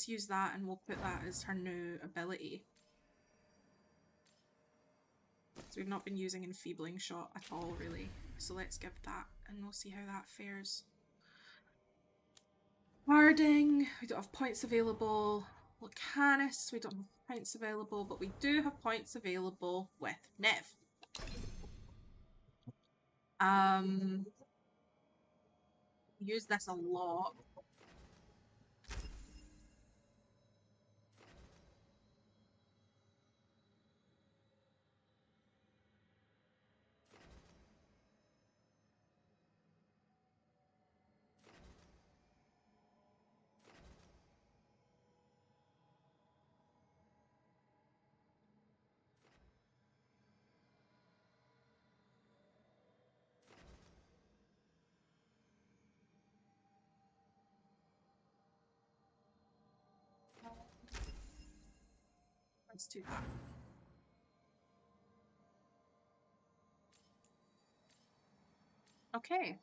use that, and we'll put that as her new ability. So we've not been using Enfeebling Shot at all, really. So let's give that, and we'll see how that fares. Harding, we don't have points available. Lucanus, we don't have points available, but we do have points available with Nev. Use this a lot. Let's do that. Okay.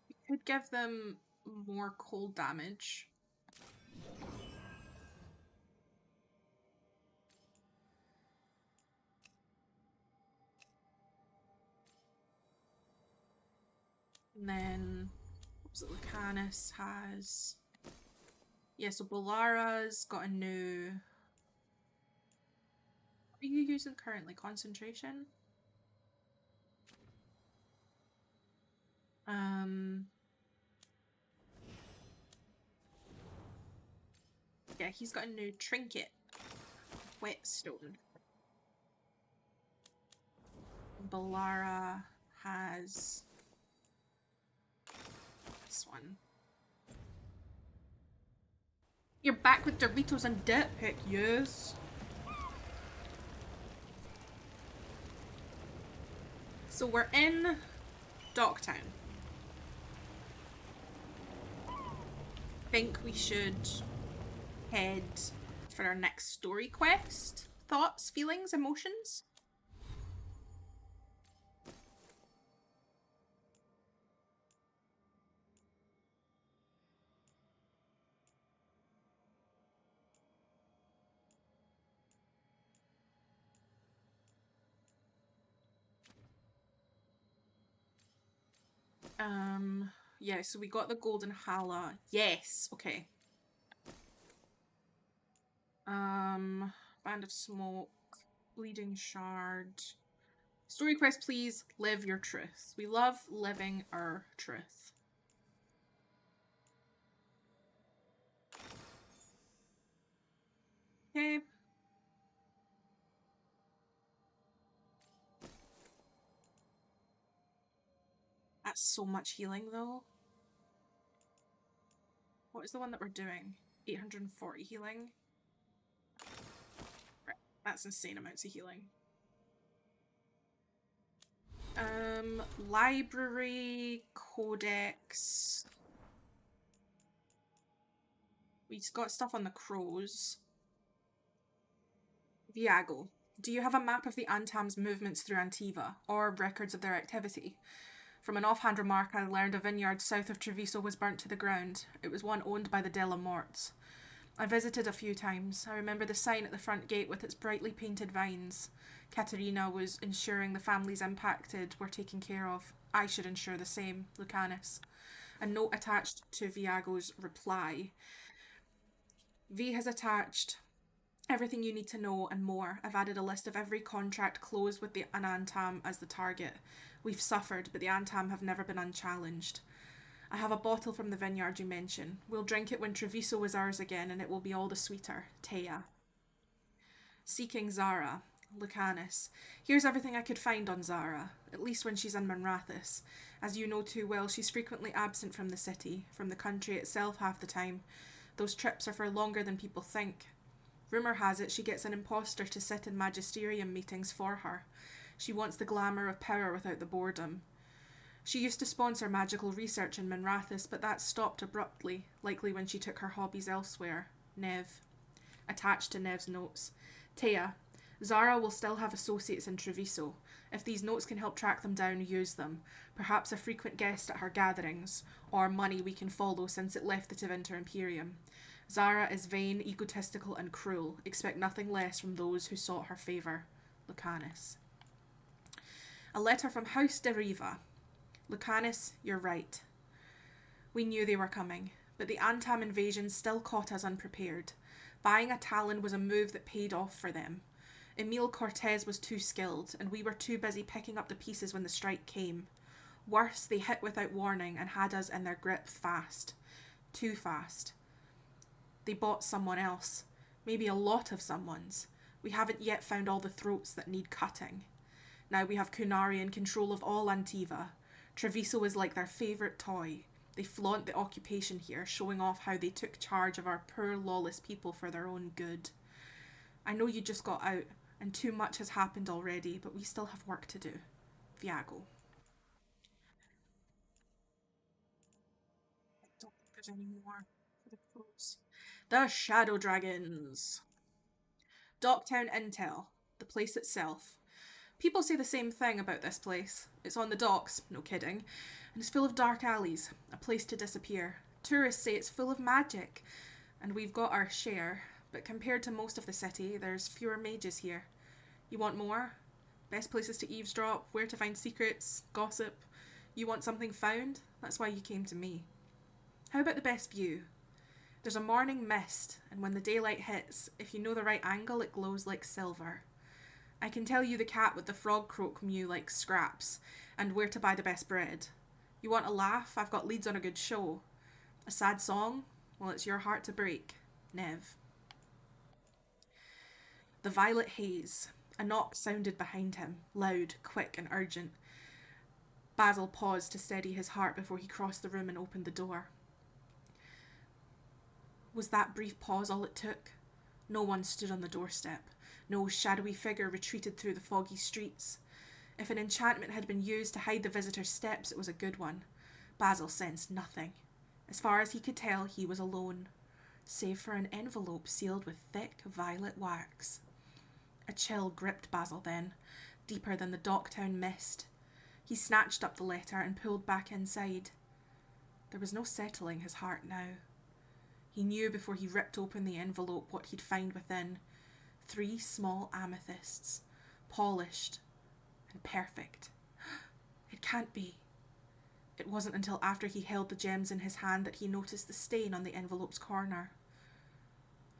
We could give them more cold damage. And then, what was it, Lucanus has... Yeah, so Balara's got a new... What are you using currently? Concentration? Yeah, he's got a new trinket. Whetstone. Balara has... this one. You're back with Doritos and dip? Heck yes. So we're in Docktown. I think we should head for our next story quest. Thoughts, feelings, emotions? Yeah, so we got the Golden Hala. Yes, okay. Band of Smoke, Bleeding Shard. Story quest, please. Live your truth. We love living our truth. Okay. That's so much healing, though. What is the one that we're doing? 840 healing. Right, that's insane amounts of healing. Library, Codex. We've got stuff on the crows. Viago. Do you have a map of the Antam's movements through Antiva, or records of their activity? From an offhand remark, I learned a vineyard south of Treviso was burnt to the ground. It was one owned by the De La Morts. I visited a few times. I remember the sign at the front gate with its brightly painted vines. Katerina was ensuring the families impacted were taken care of. I should ensure the same, Lucanus. A note attached to Viago's reply. V has attached everything you need to know and more. I've added a list of every contract closed with the Anantam as the target. We've suffered, but the Antam have never been unchallenged. I have a bottle from the vineyard you mention. We'll drink it when Treviso is ours again, and it will be all the sweeter. Teia. Seeking Zara. Lucanus. Here's everything I could find on Zara, at least when she's in Manrathus. As you know too well, she's frequently absent from the city, from the country itself half the time. Those trips are for longer than people think. Rumour has it she gets an impostor to sit in magisterium meetings for her. She wants the glamour of power without the boredom. She used to sponsor magical research in Manrathus, but that stopped abruptly, likely when she took her hobbies elsewhere. Nev. Attached to Nev's notes. Teia. Zara will still have associates in Treviso. If these notes can help track them down, use them. Perhaps a frequent guest at her gatherings, or money we can follow since it left the Tevinter Imperium. Zara is vain, egotistical, and cruel. Expect nothing less from those who sought her favour. Lucanus. A letter from House de Riva. Lucanus, you're right. We knew they were coming, but the Antam invasion still caught us unprepared. Buying a Talon was a move that paid off for them. Emil Cortez was too skilled, and we were too busy picking up the pieces when the strike came. Worse, they hit without warning and had us in their grip fast. Too fast. They bought someone else. Maybe a lot of someone's. We haven't yet found all the throats that need cutting. Now we have Kunari in control of all Antiva. Treviso is like their favourite toy. They flaunt the occupation here, showing off how they took charge of our poor lawless people for their own good. I know you just got out, and too much has happened already, but we still have work to do. Viago. I don't think there's any more for the close. The Shadow Dragons. Docktown Intel. The place itself. People say the same thing about this place. It's on the docks, no kidding, and it's full of dark alleys, a place to disappear. Tourists say it's full of magic, and we've got our share, but compared to most of the city, there's fewer mages here. You want more? Best places to eavesdrop, where to find secrets, gossip. You want something found? That's why you came to me. How about the best view? There's a morning mist, and when the daylight hits, if you know the right angle, it glows like silver. I can tell you the cat with the frog croak mew like scraps, and where to buy the best bread. You want a laugh? I've got leads on a good show. A sad song? Well, it's your heart to break. Nev. The Violet Haze. A knock sounded behind him, loud, quick, and urgent. Basil paused to steady his heart before he crossed the room and opened the door. Was that brief pause all it took? No one stood on the doorstep. No shadowy figure retreated through the foggy streets. If an enchantment had been used to hide the visitor's steps, it was a good one. Basil sensed nothing. As far as he could tell, he was alone, save for an envelope sealed with thick violet wax. A chill gripped Basil then, deeper than the Docktown mist. He snatched up the letter and pulled back inside. There was no settling his heart now. He knew before he ripped open the envelope what he'd find within. 3 small amethysts, polished and perfect. It can't be. It wasn't until after he held the gems in his hand that he noticed the stain on the envelope's corner.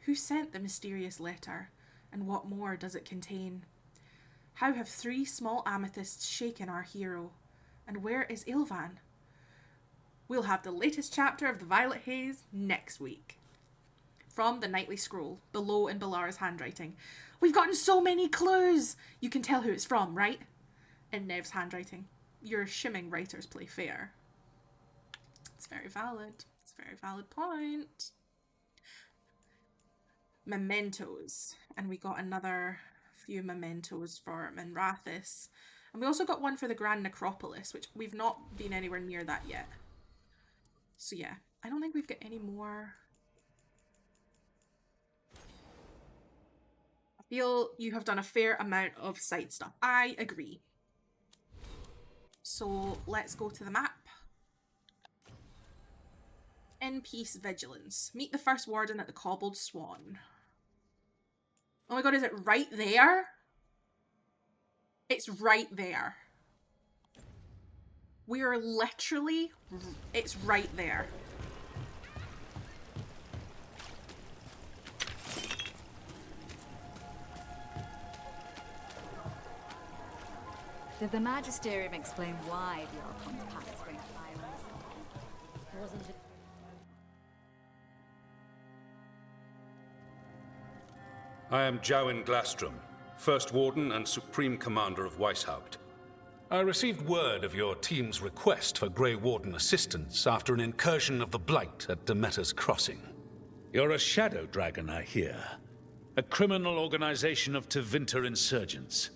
Who sent the mysterious letter, and what more does it contain? How have 3 small amethysts shaken our hero? And where is Ilvan? We'll have the latest chapter of The Violet Haze next week. From the Nightly Scroll, below in Balara's handwriting. We've gotten so many clues! You can tell who it's from, right? In Nev's handwriting. Your shimming writers play fair. It's very valid. It's a very valid point. Mementos. And we got another few mementos for Manrathus. And we also got one for the Grand Necropolis, which we've not been anywhere near that yet. So yeah, I don't think we've got any more. I feel you have done a fair amount of side stuff. I agree. So let's go to the map. In peace, vigilance. Meet the first warden at the Cobbled Swan. Oh my god, is it right there? It's right there. We are literally... It's right there. Did the Magisterium explain why the Archon's palace went islands? Wasn't it? I am Jowin Glastrom, First Warden and Supreme Commander of Weishaupt. I received word of your team's request for Grey Warden assistance after an incursion of the Blight at Demeter's Crossing. You're a Shadow Dragon, I hear. A criminal organization of Tevinter insurgents.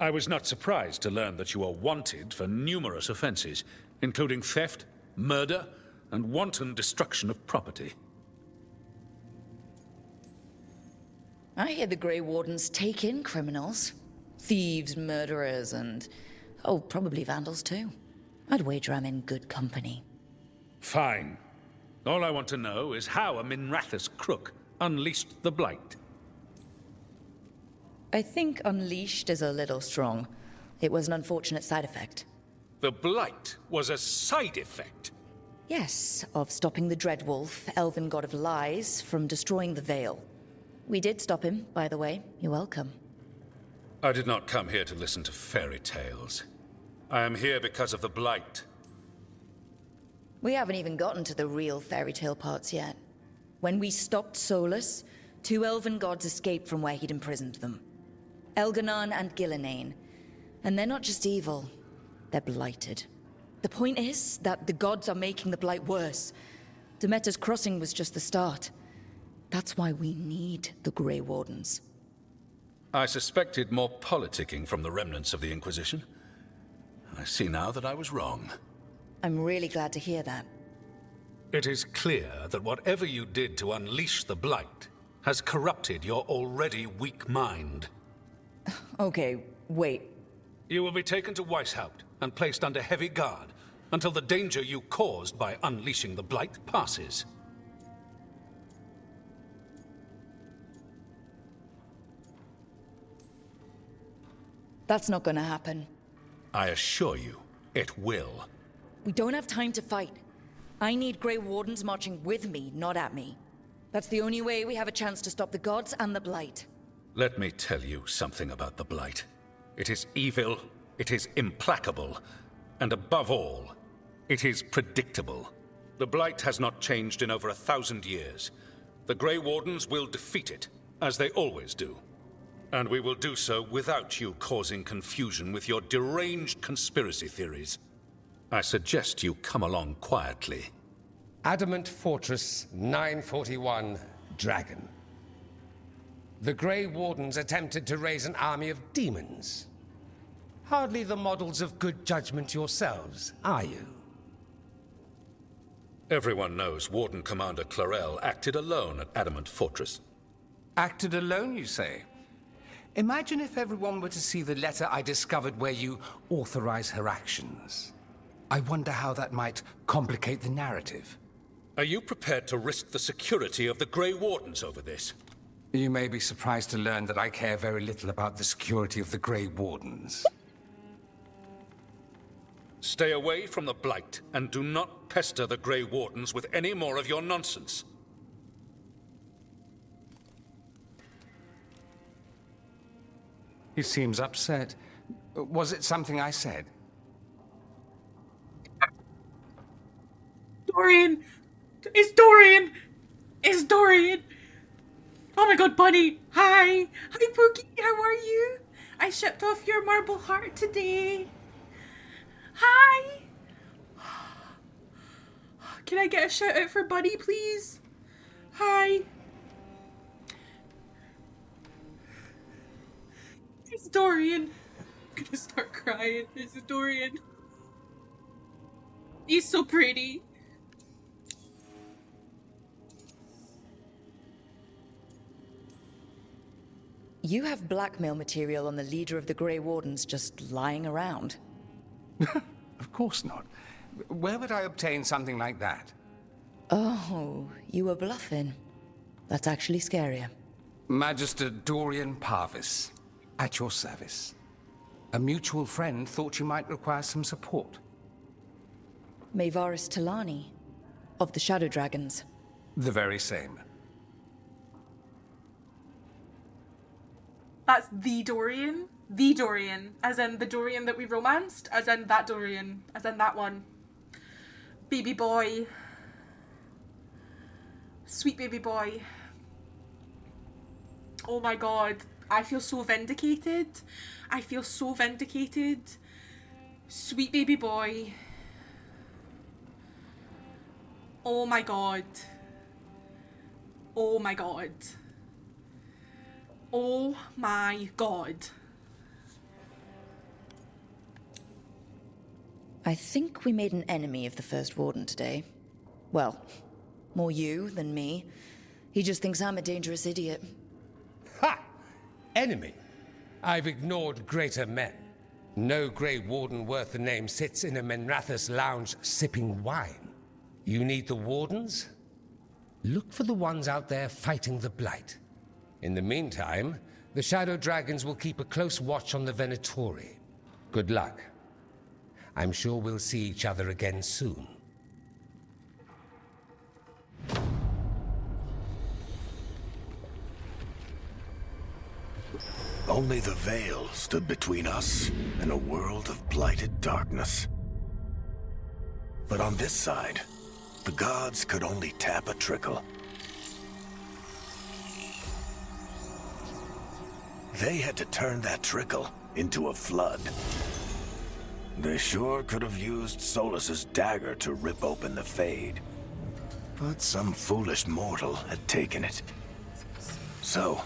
I was not surprised to learn that you are wanted for numerous offenses, including theft, murder, and wanton destruction of property. I hear the Grey Wardens take in criminals. Thieves, murderers, and... oh, probably vandals too. I'd wager I'm in good company. Fine. All I want to know is how a Minrathous crook unleashed the Blight. I think unleashed is a little strong. It was an unfortunate side effect. The Blight was a side effect? Yes, of stopping the Dreadwolf, elven god of lies, from destroying the Veil. We did stop him, by the way. You're welcome. I did not come here to listen to fairy tales. I am here because of the Blight. We haven't even gotten to the real fairy tale parts yet. When we stopped Solus, 2 elven gods escaped from where he'd imprisoned them. Elganon and Gillenane. And they're not just evil, they're blighted. The point is that the gods are making the Blight worse. Demeter's Crossing was just the start. That's why we need the Grey Wardens. I suspected more politicking from the remnants of the Inquisition. I see now that I was wrong. I'm really glad to hear that. It is clear that whatever you did to unleash the Blight has corrupted your already weak mind. Okay, wait. You will be taken to Weishaupt and placed under heavy guard until the danger you caused by unleashing the Blight passes. That's not gonna happen. I assure you, it will. We don't have time to fight. I need Grey Wardens marching with me, not at me. That's the only way we have a chance to stop the gods and the Blight. Let me tell you something about the Blight. It is evil, it is implacable, and above all, it is predictable. The Blight has not changed in over 1,000 years. The Grey Wardens will defeat it, as they always do. And we will do so without you causing confusion with your deranged conspiracy theories. I suggest you come along quietly. Adamant Fortress 941, Dragon. The Grey Wardens attempted to raise an army of demons. Hardly the models of good judgment yourselves, are you? Everyone knows Warden Commander Clarel acted alone at Adamant Fortress. Acted alone, you say? Imagine if everyone were to see the letter I discovered where you authorize her actions. I wonder how that might complicate the narrative. Are you prepared to risk the security of the Grey Wardens over this? You may be surprised to learn that I care very little about the security of the Grey Wardens. Stay away from the Blight, and do not pester the Grey Wardens with any more of your nonsense. He seems upset. Was it something I said? Dorian! It's Dorian! It's Dorian! Oh my god, Bunny! Hi! Hi, Pookie! How are you? I shipped off your marble heart today. Hi! Can I get a shout out for Bunny, please? Hi! It's Dorian. I'm gonna start crying. This is Dorian. He's so pretty. You have blackmail material on the leader of the Grey Wardens just lying around. Of course not. Where would I obtain something like that? Oh, you were bluffing. That's actually scarier. Magister Dorian Parvis, at your service. A mutual friend thought you might require some support. Maevaris Talani, of the Shadow Dragons. The very same. That's the Dorian? The Dorian. As in the Dorian that we romanced? As in that Dorian. As in that one. Baby boy. Sweet baby boy. Oh my god. I feel so vindicated. I feel so vindicated. Sweet baby boy. Oh my god. Oh my god. Oh my god. I think we made an enemy of the First Warden today. Well, more you than me. He just thinks I'm a dangerous idiot. Ha! Enemy? I've ignored greater men. No Grey Warden worth the name sits in a Menrathus lounge sipping wine. You need the Wardens? Look for the ones out there fighting the Blight. In the meantime, the Shadow Dragons will keep a close watch on the Venatori. Good luck. I'm sure we'll see each other again soon. Only the veil stood between us and a world of blighted darkness. But on this side, the gods could only tap a trickle. They had to turn that trickle into a flood. They sure could have used Solus's dagger to rip open the Fade. But some foolish mortal had taken it. So,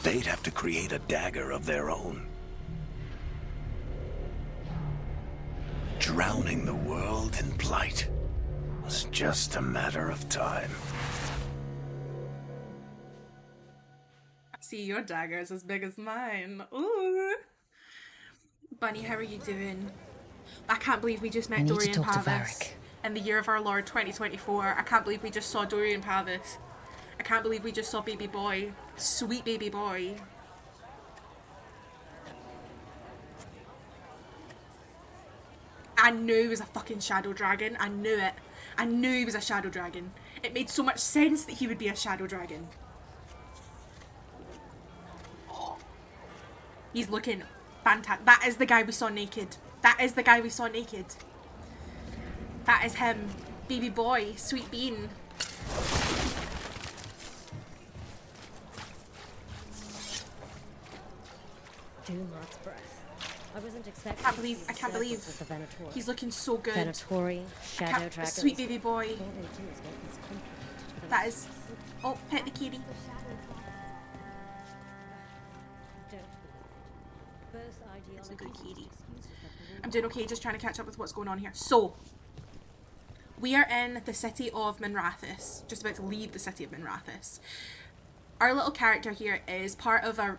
they'd have to create a dagger of their own. Drowning the world in blight was just a matter of time. See, your dagger is as big as mine. Ooh. Bunny, how are you doing? I can't believe we just met Dorian Parvis in the year of our Lord 2024. I can't believe we just saw Dorian Parvis. I can't believe we just saw baby boy. Sweet baby boy. I knew he was a fucking shadow dragon. I knew it. I knew he was a shadow dragon. It made so much sense that he would be a shadow dragon. He's looking fantastic. That is the guy we saw naked. That is the guy we saw naked. That is him. Baby boy. Sweet bean. Doomlord's breath. I wasn't expecting. I can't believe. He's looking so good. Venatori, Shadow Dragons. Sweet baby boy. That is. Oh, pet the kitty. I'm doing okay, just trying to catch up with what's going on here. So, we are in the city of Menrathus, just about to leave the city of Menrathus. Our little character here is part of a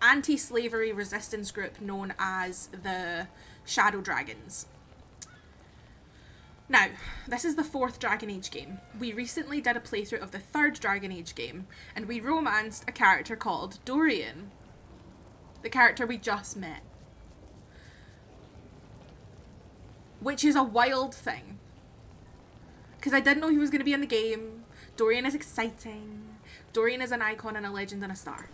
anti-slavery resistance group known as the Shadow Dragons. Now, this is the 4th Dragon Age game. We recently did a playthrough of the 3rd Dragon Age game, and we romanced a character called Dorian. The character we just met. Which is a wild thing. Because I didn't know he was going to be in the game. Dorian is exciting. Dorian is an icon and a legend and a star.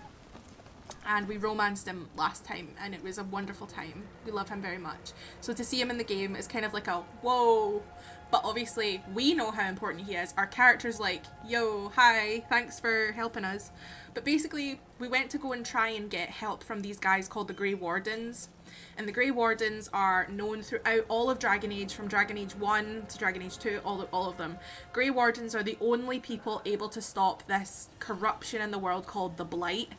And we romanced him last time, and it was a wonderful time. We love him very much. So to see him in the game is kind of like a whoa. But obviously, we know how important he is. Our character's like, yo, hi, thanks for helping us. But basically, we went to go and try and get help from these guys called the Grey Wardens. And the Grey Wardens are known throughout all of Dragon Age, from Dragon Age 1 to Dragon Age 2, all of them. Grey Wardens are the only people able to stop this corruption in the world called the Blight.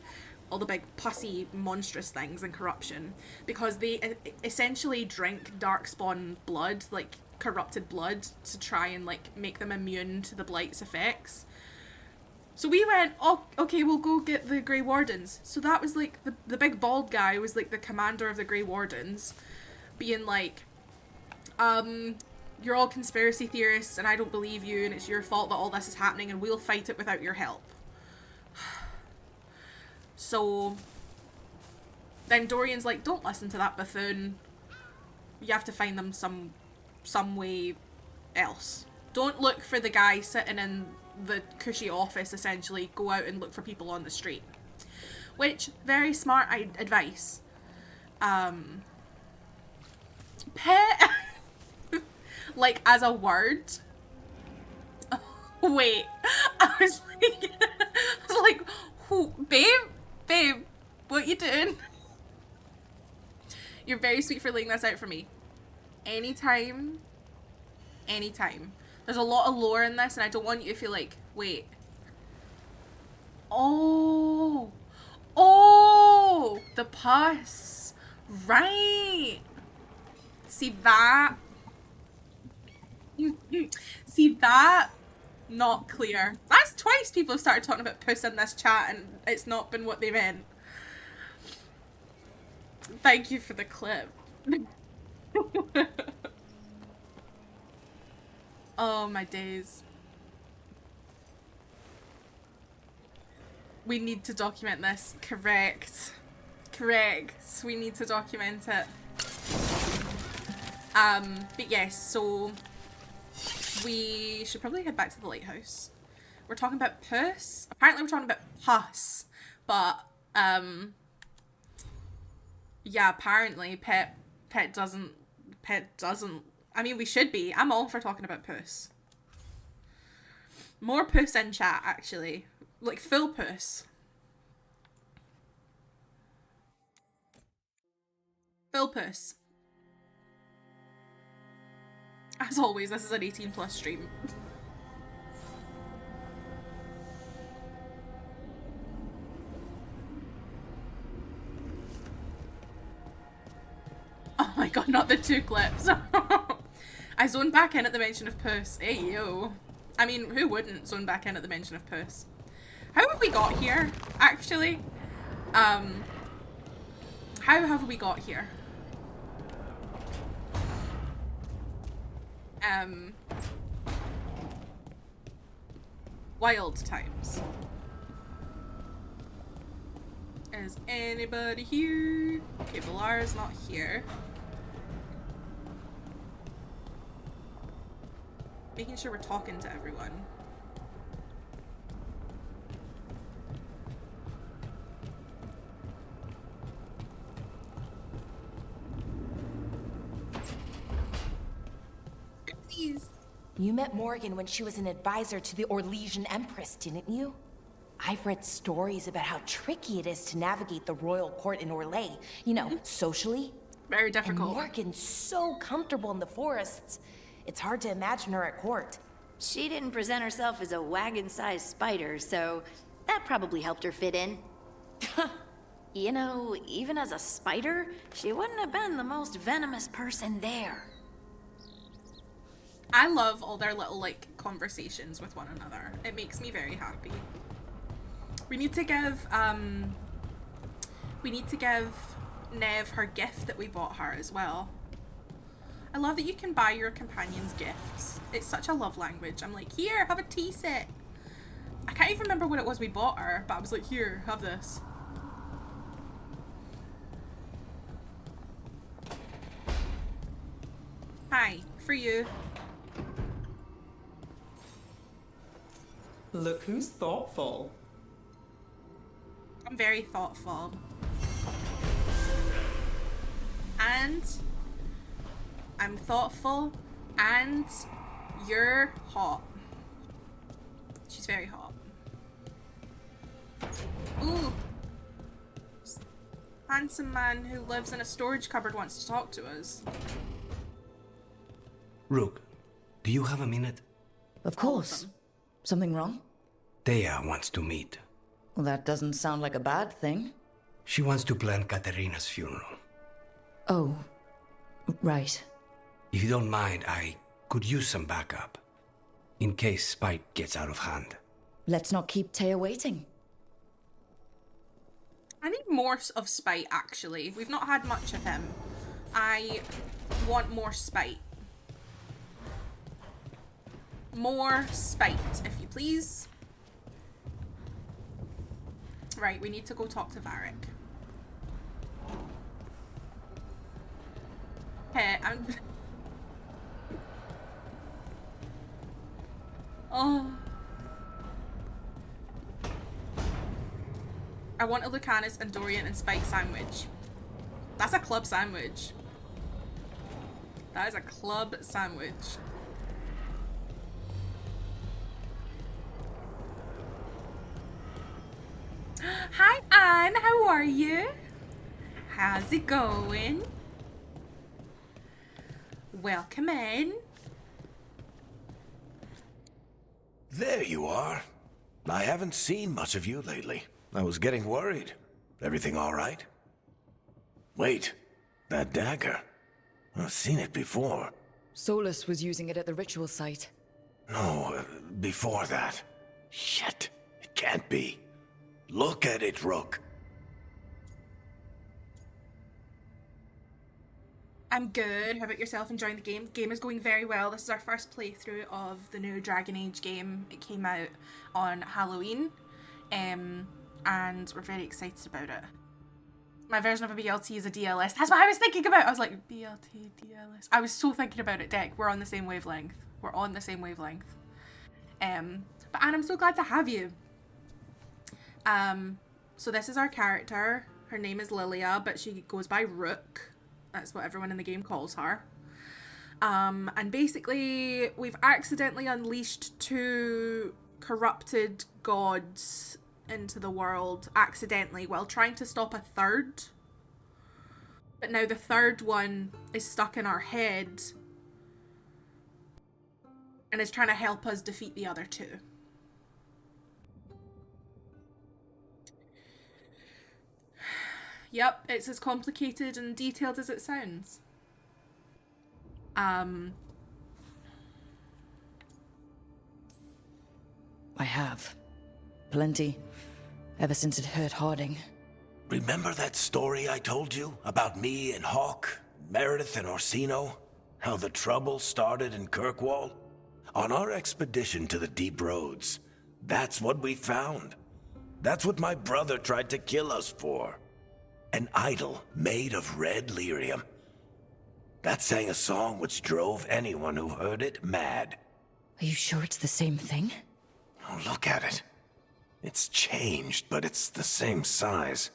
All the big pussy monstrous things and corruption. Because they essentially drink Darkspawn blood, like corrupted blood, to try and like make them immune to the Blight's effects. So we went, oh, okay, we'll go get the Grey Wardens. So that was like, the big bald guy was like the commander of the Grey Wardens, being like, you're all conspiracy theorists and I don't believe you and it's your fault that all this is happening and we'll fight it without your help. So then Dorian's like, don't listen to that buffoon. You have to find them some way else. Don't look for the guy sitting in the cushy office, essentially. Go out and look for people on the street. Which, very smart advice. Pet, like, as a word. Wait, I was like, babe, what you doing? You're very sweet for laying this out for me. Anytime. There's a lot of lore in this and I don't want you to feel like, wait. Oh, the pus. Right. See that? See that? Not clear. That's twice people have started talking about puss in this chat and it's not been what they meant. Thank you for the clip. Oh my days. We need to document this. Correct. We need to document it. But yes, so we should probably head back to the lighthouse. We're talking about puss. Apparently we're talking about pus. But yeah, apparently pet doesn't I mean, we should be. I'm all for talking about puss. More puss in chat, actually. Like, full puss. Full puss. As always, this is an 18+ stream. Oh my god, not the 2 clips. I zoned back in at the mention of puss. Hey, yo. I mean, who wouldn't zone back in at the mention of puss? How have we got here, actually? How have we got here? Wild times. Is anybody here? Okay, Valara's not here. Making sure we're talking to everyone. Please. You met Morgan when she was an advisor to the Orlesian Empress, didn't you? I've read stories about how tricky it is to navigate the royal court in Orlais. You know, socially. Very difficult. And Morgan's so comfortable in the forests. It's hard to imagine her at court. She didn't present herself as a wagon-sized spider, so that probably helped her fit in. You know, even as a spider, she wouldn't have been the most venomous person there. I love all their little, like, conversations with one another. It makes me very happy. We need to give Nev her gift that we bought her as well. I love that you can buy your companions gifts. It's such a love language. I'm like, here, have a tea set. I can't even remember what it was we bought her, but I was like, here, have this. Hi, for you. Look who's thoughtful. I'm very thoughtful. And I'm thoughtful and you're hot. She's very hot. Ooh. Handsome man who lives in a storage cupboard wants to talk to us. Rook, do you have a minute? Of course. Something wrong? Thea wants to meet. Well, that doesn't sound like a bad thing. She wants to plan Katerina's funeral. Oh, right. If you don't mind, I could use some backup. In case Spite gets out of hand. Let's not keep Taya waiting. I need more of Spite, actually. We've not had much of him. I want more Spite. More spite, if you please. Right, we need to go talk to Varric. Hey, I'm... Oh. I want a Lucanus, Andorian, and Spike sandwich. That's a club sandwich. That is a club sandwich. Hi, Anne. How are you? How's it going? Welcome in. There you are. I haven't seen much of you lately. I was getting worried. Everything all right? Wait, that dagger. I've seen it before. Solus was using it at the ritual site. No, before that. Shit, it can't be. Look at it, Rook. I'm good. How about yourself? Enjoying the game? Game is going very well. This is our first playthrough of the new Dragon Age game. It came out on Halloween, and we're very excited about it. My version of a BLT is a DLS. That's what I was thinking about. I was like, BLT, DLS. I was so thinking about it, Deck. We're on the same wavelength. We're on the same wavelength. But Anne, I'm so glad to have you. So this is our character. Her name is Lilia, but she goes by Rook. That's what everyone in the game calls her. And basically, we've accidentally unleashed 2 corrupted gods into the world, accidentally, while trying to stop a 3rd. But now the 3rd one is stuck in our head and is trying to help us defeat the other 2. Yep, it's as complicated and detailed as it sounds. I have. Plenty. Ever since it hurt Harding. Remember that story I told you about me and Hawk, Meredith and Orsino? How the trouble started in Kirkwall? On our expedition to the Deep Roads, that's what we found. That's what my brother tried to kill us for. An idol made of red lyrium. That sang a song which drove anyone who heard it mad. Are you sure it's the same thing? Oh, look at it. It's changed, but it's the same size.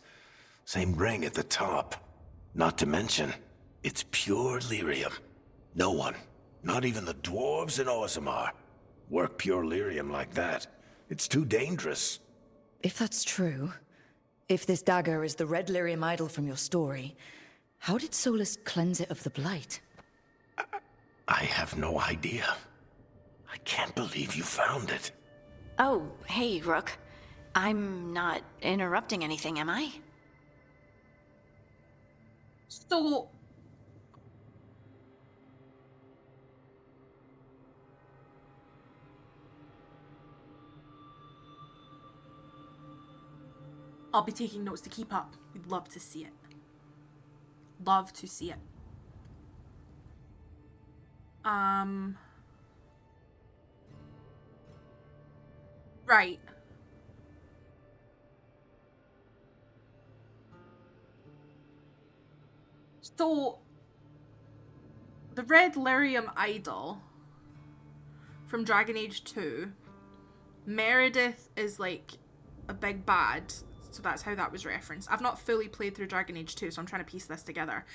Same ring at the top. Not to mention, it's pure lyrium. No one, not even the dwarves in Orzammar, work pure lyrium like that. It's too dangerous. If that's true, if this dagger is the red lyrium idol from your story, how did Solus cleanse it of the blight? I have no idea. I can't believe you found it. Oh, hey, Rook. I'm not interrupting anything, am I? So... I'll be taking notes to keep up. We'd love to see it. Love to see it. Right. So, the red lyrium idol from Dragon Age 2, Meredith is like a big bad, so that's how that was referenced. I've not fully played through Dragon Age 2, so I'm trying to piece this together.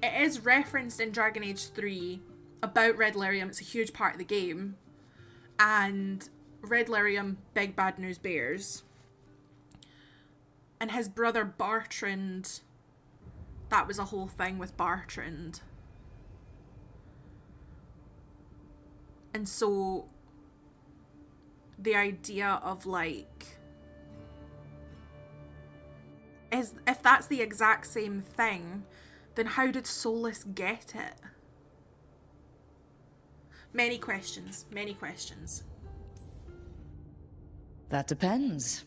It is referenced in Dragon Age 3 about red lyrium. It's a huge part of the game. And red lyrium, big bad news bears. And his brother Bartrand, that was a whole thing with Bartrand. And so the idea of like, is if that's the exact same thing, then how did Solus get it? Many questions, many questions. That depends.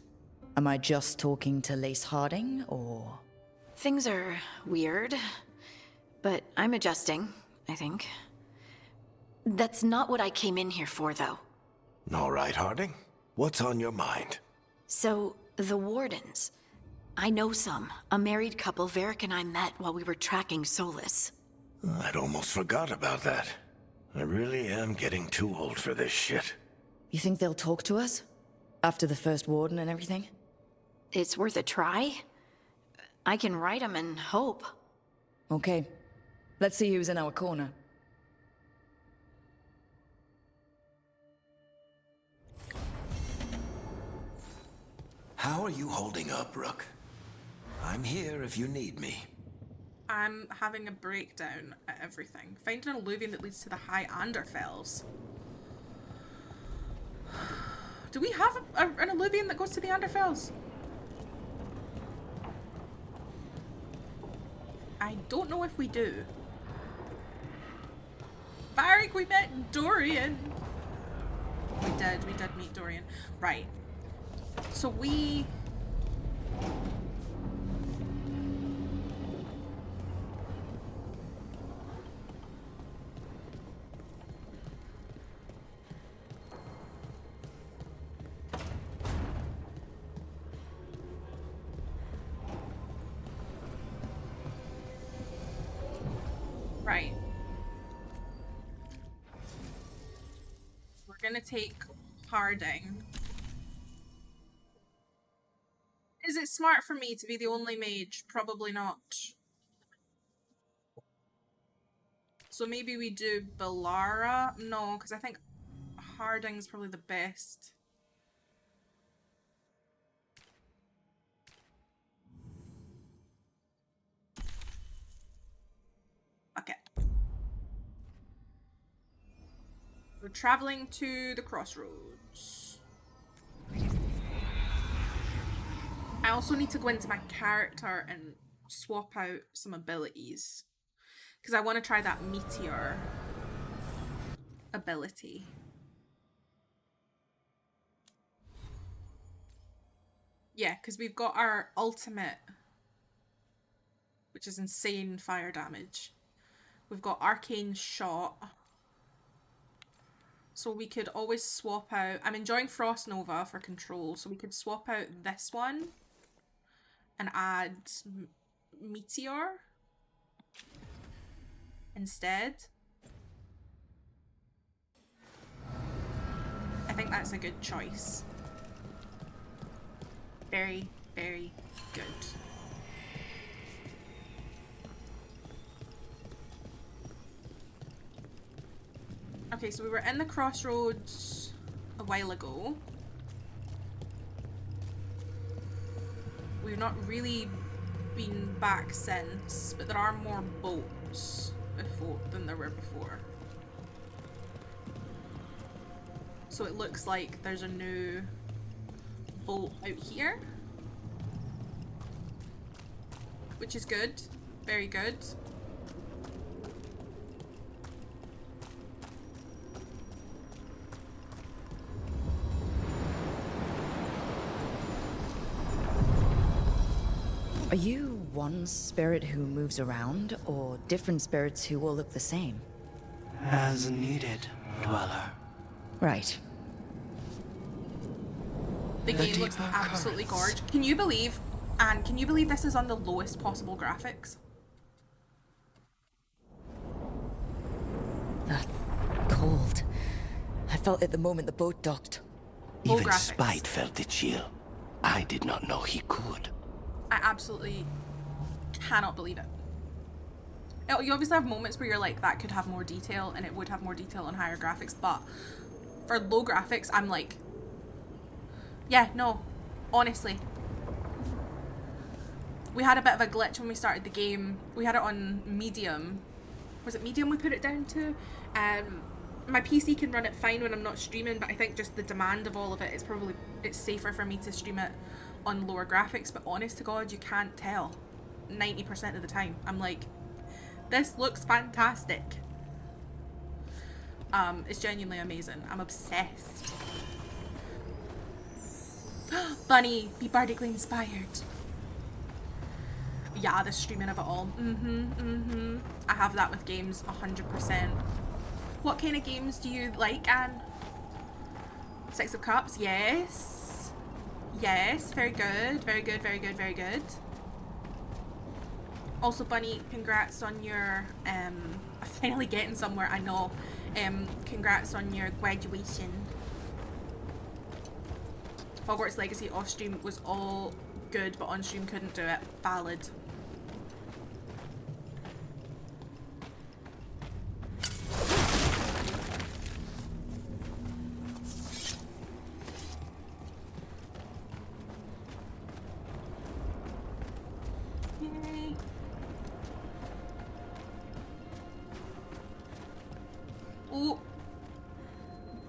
Am I just talking to Lace Harding, or...? Things are weird, but I'm adjusting, I think. That's not what I came in here for, though. All right, Harding. What's on your mind? So, the Wardens. I know some. A married couple Varric and I met while we were tracking Solus. I'd almost forgot about that. I really am getting too old for this shit. You think they'll talk to us? After the first warden and everything? It's worth a try. I can write them and hope. Okay. Let's see who's in our corner. How are you holding up, Rook? I'm here if you need me. I'm having a breakdown at everything. Find an alluvion that leads to the High Anderfells. Do we have an alluvion that goes to the Anderfells? I don't know if we do. Varric, we met Dorian. We did meet Dorian. Right. So we... Right. We're gonna take Harding. Is it smart for me to be the only mage? Probably not. So maybe we do Bellara? No, because I think Harding's probably the best. Okay. We're traveling to the crossroads. I also need to go into my character and swap out some abilities. Because I want to try that meteor ability. Yeah, because we've got our ultimate, which is insane fire damage. We've got arcane shot. So we could always swap out... I'm enjoying Frost Nova for control, so we could swap out this one and add Meteor instead. I think that's a good choice. Very, very good. Okay, so we were in the crossroads a while ago. We've not really been back since, but there are more boats than there were before. So it looks like there's a new boat out here, which is good, very good. Are you one spirit who moves around, or different spirits who all look the same? As needed, Dweller. Right. The game looks absolutely gorgeous. Can you believe, Anne, can you believe this is on the lowest possible graphics? That cold. I felt it the moment the boat docked. Even Spite felt the chill. I did not know he could. I absolutely cannot believe it. You obviously have moments where you're like, that could have more detail, and it would have more detail on higher graphics, but for low graphics, I'm like, yeah, no, honestly. We had a bit of a glitch when we started the game. We had it on medium. Was it medium we put it down to? My PC can run it fine when I'm not streaming, but I think just the demand of all of it, it's safer for me to stream it on lower graphics, but honest to God, you can't tell 90% of the time. I'm like, this looks fantastic. It's genuinely amazing. I'm obsessed. Bunny, be bardically inspired. Yeah, the streaming of it all. I have that with games 100%. What kind of games do you like, Anne? Six of Cups, yes. Yes, very good, very good, very good, very good. Also, Bunny, congrats on your, finally getting somewhere, I know. Congrats on your graduation. Hogwarts Legacy off stream was all good, but on stream couldn't do it. Valid. Yay. Oh,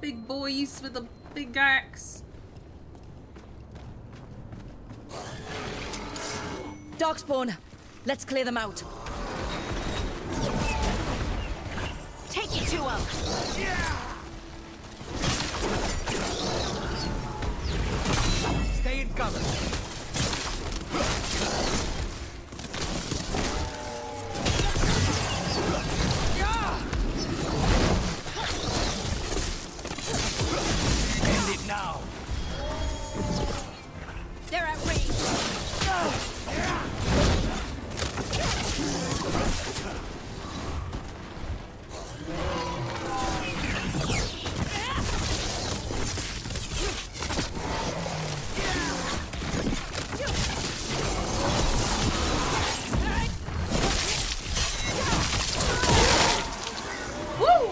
big boys with a big axe. Darkspawn, let's clear them out. Take it to him. Stay in cover. End it now. They're at range. Woo!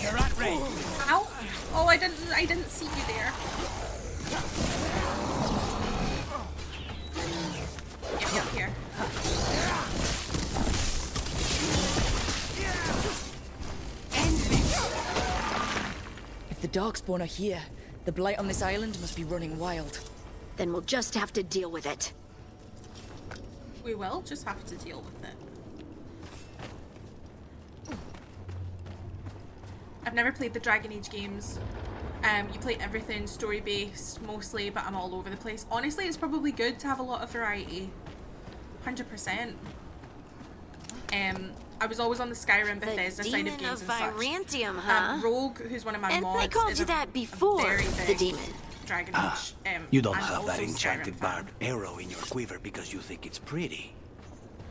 You're at range. Ow! Oh, I didn't see you there. Get up here. If the Darkspawn are here, the blight on this island must be running wild. Then we'll just have to deal with it. We will just have to deal with it. I've never played the Dragon Age games. You play everything story-based mostly, but I'm all over the place. Honestly, it's probably good to have a lot of variety. 100%. I was always on the Skyrim Bethesda side of games and such. Virantium, huh? Rogue, who's one of my And mods, they called is you a that before very the big demon. Dragon Age. You don't and have that also enchanted Skyrim fan. barbed arrow in your quiver because you think it's pretty.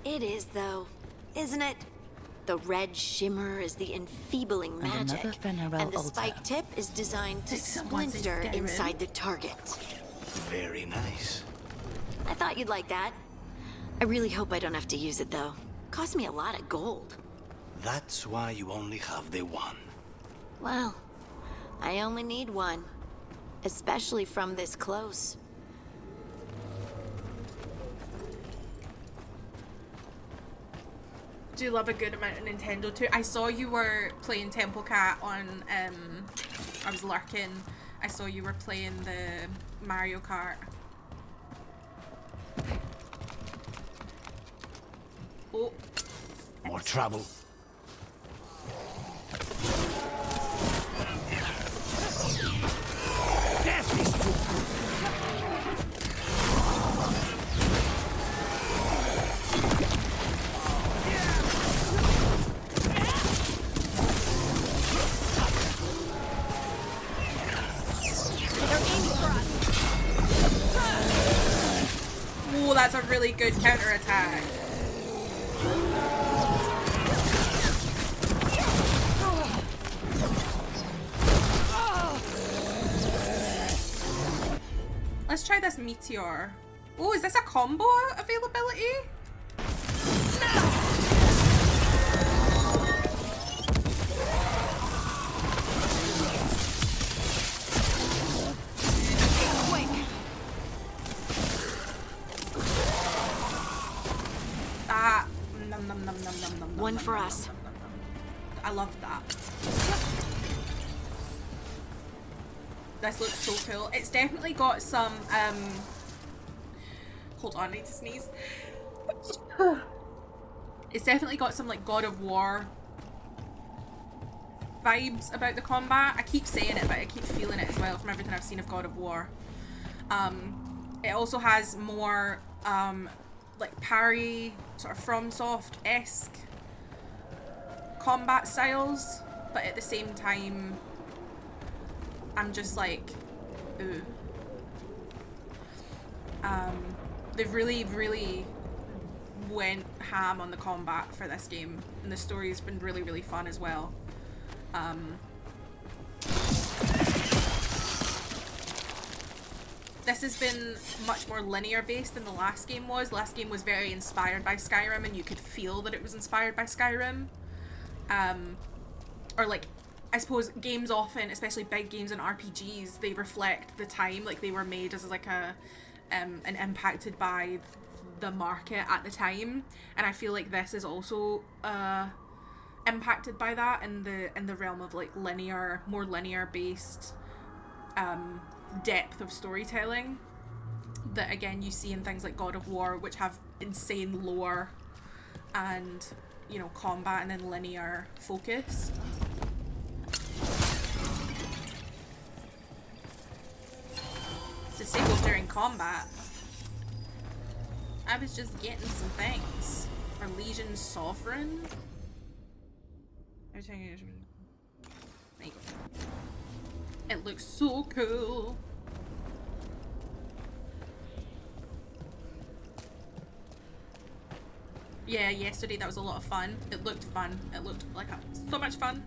It is, though, isn't it? The red shimmer is the enfeebling And magic, another Fenarel and the altar. spike tip is designed to Did someone say splinter Skyrim? inside the target. Very nice. I thought you'd like that. I really hope I don't have to use it, though. Cost me a lot of gold. That's why you only have the one. Well, I only need one. Especially from this close. Do love a good amount of Nintendo too. I saw you were playing Temple Cat on, I was lurking. I saw you were playing the Mario Kart. Oh. More trouble. Death is too Oh, that's a really good counterattack. Let's try this meteor. Oh, is this a combo availability? That. Nom, nom, nom, nom, nom, nom, One nom, for nom, us. nom, nom, nom. I love that. This looks so cool. It's definitely got some, hold on, I need to sneeze. It's definitely got some, like, God of War vibes about the combat. I keep saying it, but I keep feeling it as well from everything I've seen of God of War. It also has more, like, parry, sort of FromSoft-esque combat styles, but at the same time I'm just like, ooh. They've really went ham on the combat for this game, and the story's been really fun as well. This has been much more linear based than the last game was. The last game was very inspired by Skyrim, and you could feel that it was inspired by Skyrim. Or like, I suppose games often, especially big games and RPGs, they reflect the time, like they were made as like and impacted by the market at the time, and I feel like this is also impacted by that in the realm of like more linear based depth of storytelling that again you see in things like God of War, which have insane lore and, you know, combat and then linear focus. It's disabled during combat. I was just getting some things. Our Legion Sovereign. Everything is. There you go. It looks so cool. Yeah, yesterday that was a lot of fun. It looked fun. It looked like so much fun.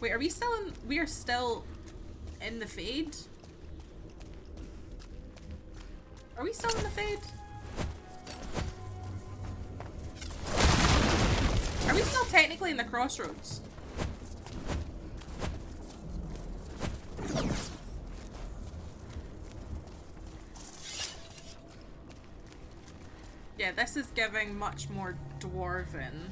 Wait, are we still in? We are still in the Fade? Are we still in the Fade? Are we still technically in the Crossroads? Yeah, this is giving much more dwarven.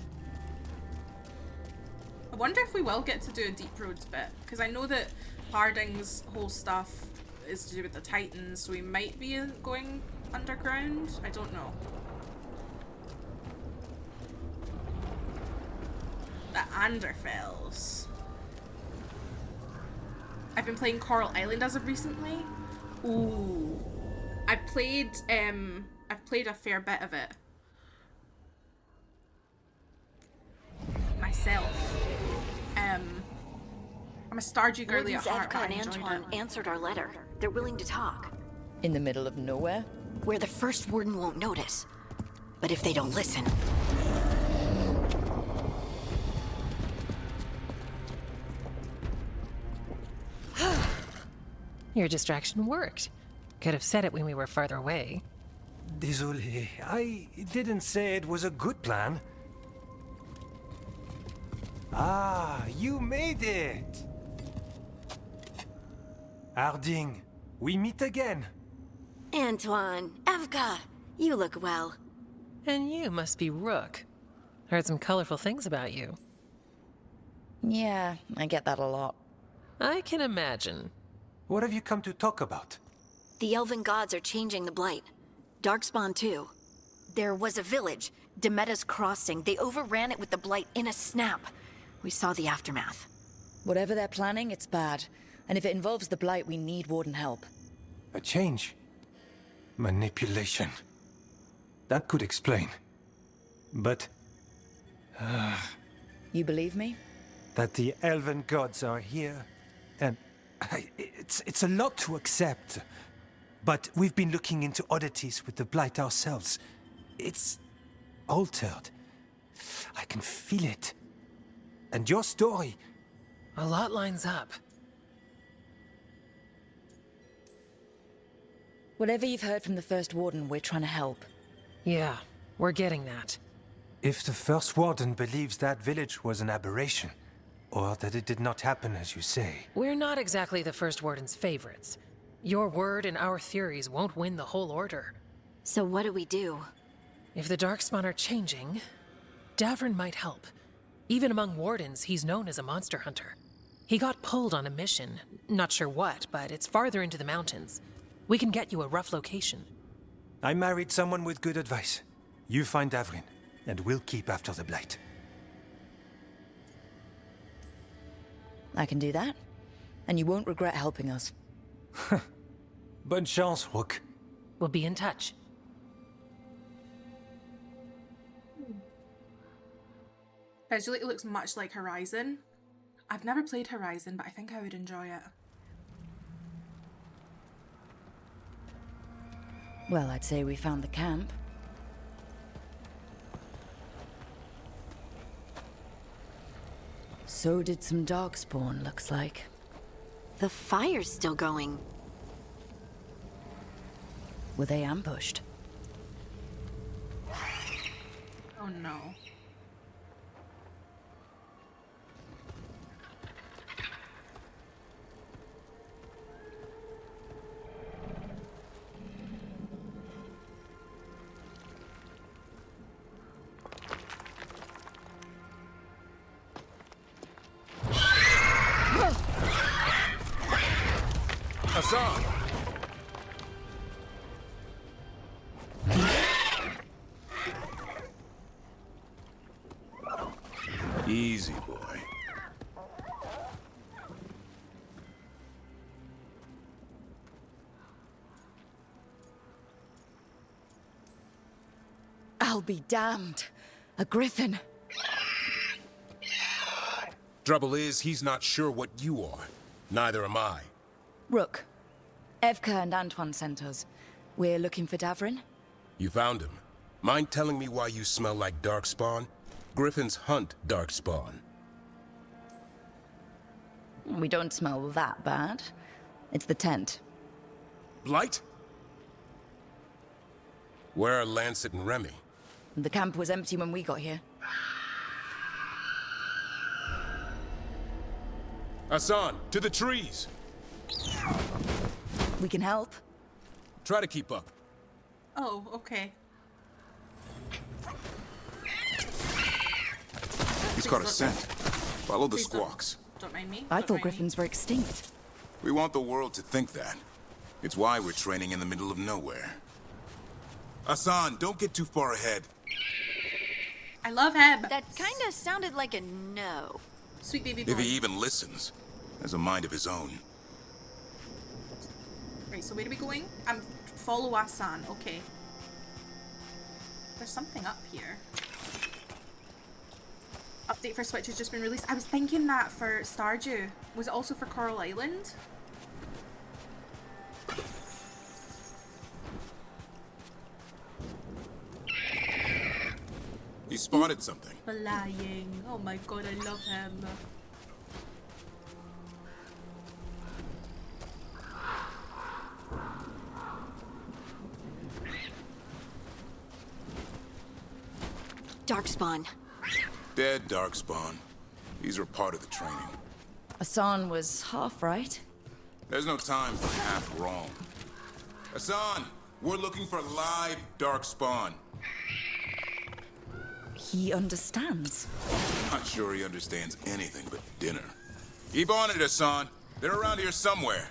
I wonder if we will get to do a Deep Roads bit, because I know that Harding's whole stuff is to do with the Titans, so we might be going underground. I don't know. The Anderfells. I've been playing Coral Island as of recently. Ooh. I've played a fair bit of it myself. I'm a Stardew girly at heart. Evka and Antoine answered our letter. They're willing to talk. In the middle of nowhere? Where the First Warden won't notice. But if they don't listen... Your distraction worked. Could have said it when we were farther away. Désolé, I didn't say it was a good plan. Ah, you made it! Harding, we meet again. Antoine, Evka, you look well. And you must be Rook. Heard some colorful things about you. Yeah, I get that a lot. I can imagine. What have you come to talk about? The Elven gods are changing the Blight. Darkspawn too. There was a village, Demetta's Crossing. They overran it with the Blight in a snap. We saw the aftermath. Whatever they're planning, it's bad. And if it involves the Blight, we need Warden help. A change. Manipulation. That could explain. But... You believe me? that the Elven gods are here, and it's a lot to accept. But we've been looking into oddities with the Blight ourselves. It's altered. I can feel it. And your story... A lot lines up. Whatever you've heard from the First Warden, we're trying to help. Yeah, we're getting that. If the First Warden believes that village was an aberration, or that it did not happen as you say... We're not exactly the First Warden's favorites. Your word and our theories won't win the whole order. So what do we do? If the Darkspawn are changing, Davrin might help. Even among Wardens, he's known as a monster hunter. He got pulled on a mission. Not sure what, but it's farther into the mountains. We can get you a rough location. I married someone with good advice. You find Davrin, and we'll keep after the Blight. I can do that, and you won't regret helping us. Bonne chance, Rook. We'll be in touch. Visually, it looks much like Horizon. I've never played Horizon, but I think I would enjoy it. Well, I'd say we found the camp. So did some darkspawn, looks like. The fire's still going. Were they ambushed? Oh no. Hassan! Easy, boy. I'll be damned. A griffin. Trouble is, he's not sure what you are. Neither am I. Rook. Evka and Antoine sent us. We're looking for Davrin. You found him. Mind telling me why you smell like darkspawn? Griffins hunt darkspawn. We don't smell that bad. It's the tent. Blight? Where are Lancet and Remy? The camp was empty when we got here. Hassan, to the trees! We can help. Try to keep up. Oh, okay. He's caught a scent. Follow the Please squawks. Don't mind me. I Don't thought mind me. griffins were extinct. We want the world to think that. It's why we're training in the middle of nowhere. Hassan, don't get too far ahead. I love him. That kinda sounded like a no. Sweet baby boy. If he even listens, has a mind of his own. Right, so where are we going? Follow Asan. Okay. There's something up here. Update for Switch has just been released. I was thinking that for Stardew. Was it also for Coral Island? He spotted something. Flying. Oh my god, I love him. Darkspawn. Dead darkspawn. These are part of the training. Asan was half right. There's no time for half wrong. Hassan, we're looking for live darkspawn. He understands. Not sure he understands anything but dinner. Keep on it, Hassan. They're around here somewhere.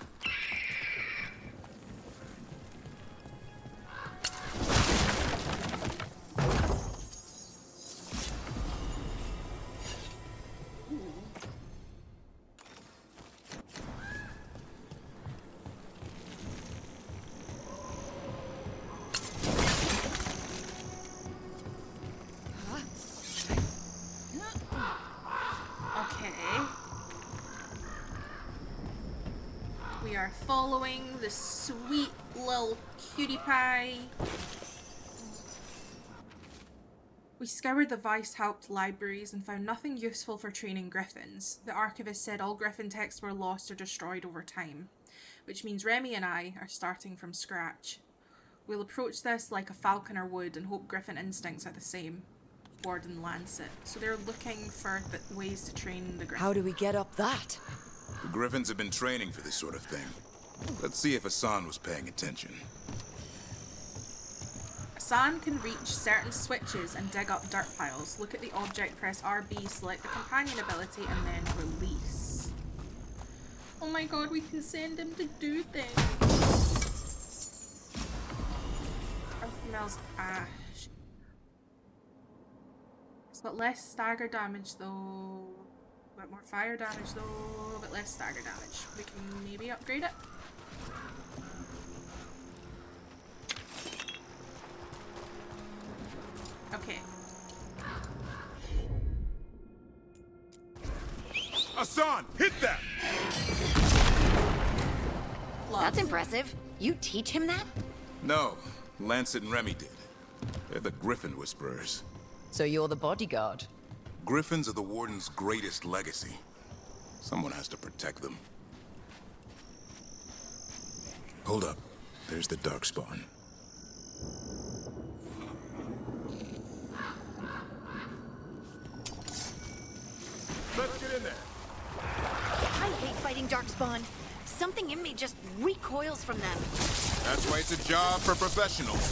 We are following the sweet little cutie pie. We scoured the Weishaupt libraries and found nothing useful for training griffins. The archivist said all griffin texts were lost or destroyed over time, which means Remy and I are starting from scratch. We'll approach this like a falconer would and hope griffin instincts are the same. Warden Lancet. So they're looking for ways to train the griffin. How do we get up that? The Griffins have been training for this sort of thing. Let's see if Hassan was paying attention. Hassan can reach certain switches and dig up dirt piles. Look at the object, press RB, select the companion ability, and then release. Oh my god, we can send him to do things. Earth smells ash. It's got less stagger damage though. A bit more fire damage though, a bit less stagger damage. We can maybe upgrade it. Okay. Hassan, hit that! That's impressive. You teach him that? No, Lancet and Remy did. They're the Griffon Whisperers. So you're the bodyguard? Griffins are the Warden's greatest legacy. Someone has to protect them. Hold up. There's the Darkspawn. Let's get in there. I hate fighting Darkspawn. Something in me just recoils from them. That's why it's a job for professionals.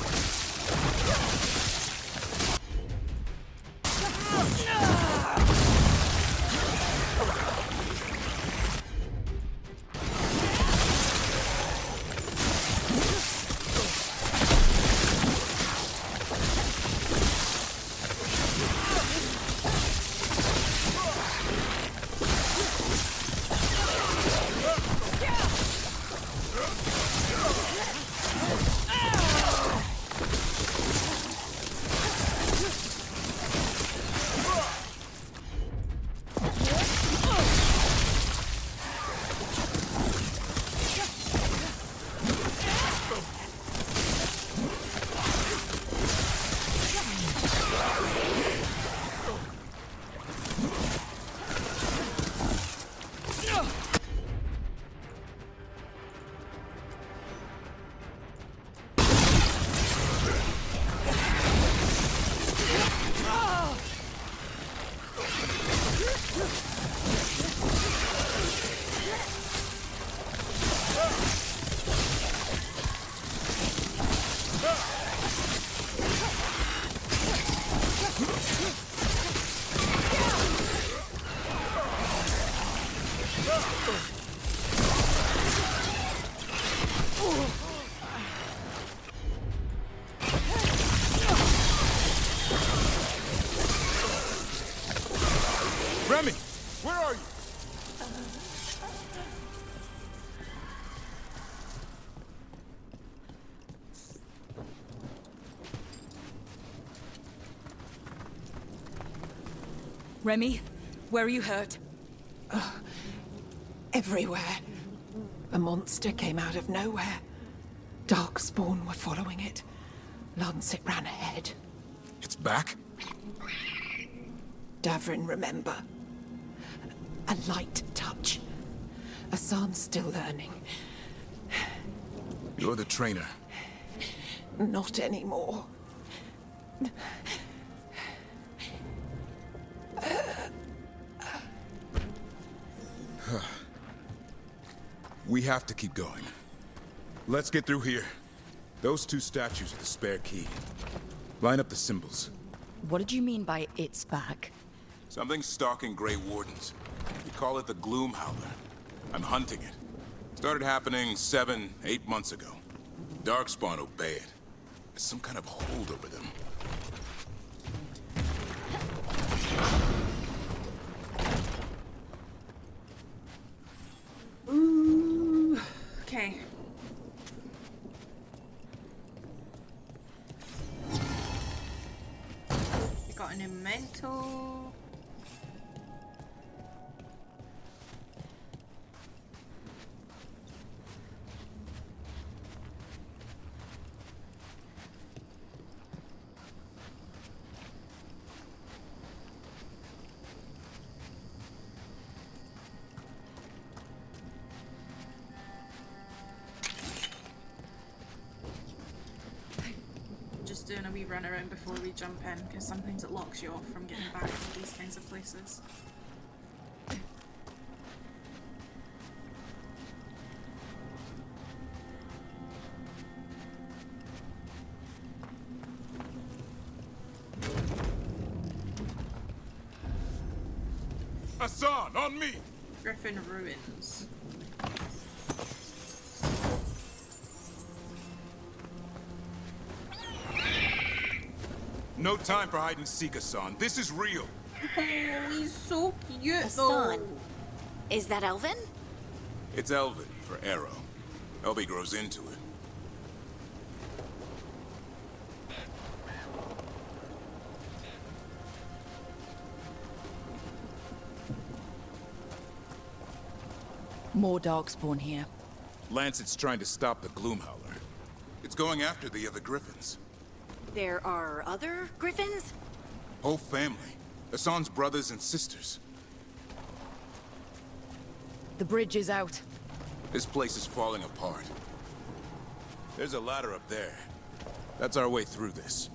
Remy, where are you? Remy, where are you hurt? Everywhere. A monster came out of nowhere. Darkspawn were following it. Lancet ran ahead. It's back? Davrin, remember. A light touch. Asan's still learning. You're the trainer. Not anymore. We have to keep going. Let's get through here. Those two statues are the spare key. Line up the symbols. What did you mean by it's back? Something's stalking Grey Wardens. We call it the Gloom Howler. I'm hunting it. Started happening 7, 8 months ago. Darkspawn obey it. There's some kind of hold over them. Ooh. Okay. We got an Elemental. Just doing a wee run around before we jump in, because sometimes it locks you off from getting back to these kinds of places. Asan, on me! Griffon Ruins. No time for hide and seek, Asan. This is real. Oh, he's so cute, Asan. though. Is that Elvin? It's Elvin for Arrow. Elby grows into it. More Darkspawn here. Lancet's trying to stop the Gloomhowler. It's going after the other Griffins. There are other Griffins? Whole family. Hassan's brothers and sisters. The bridge is out. This place is falling apart. There's a ladder up there. That's our way through this.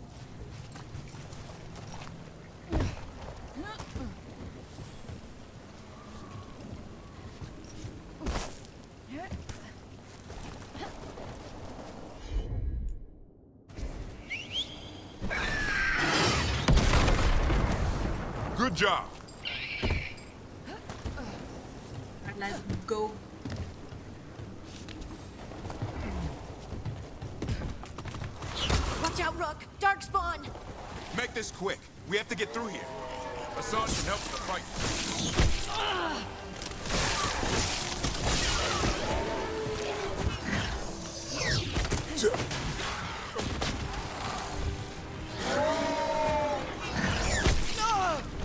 Good job. Let's go. Watch out, Rook! Darkspawn! Make this quick. We have to get through here. Hassan can help with the fight.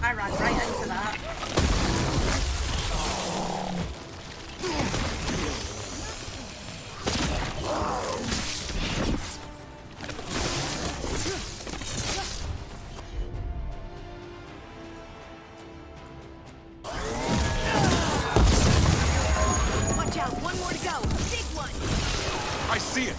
I ran right into that. Watch out, one more to go. Big one! I see it.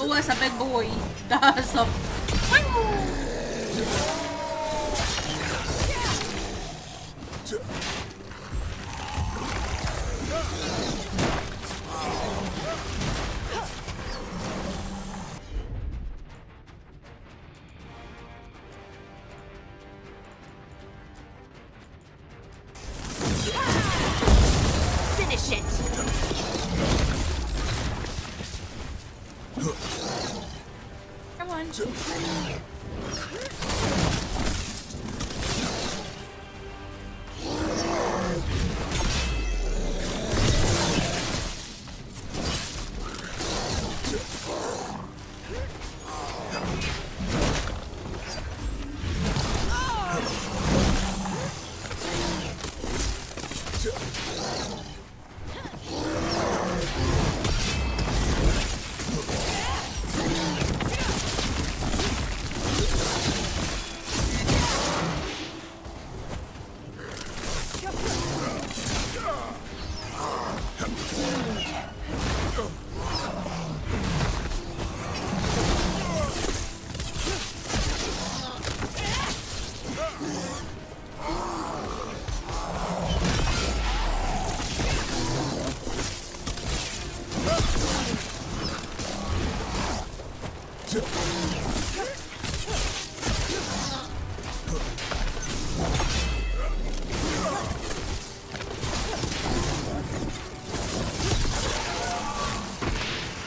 Oh, that's a big boy. That's a... Finish it! Come on.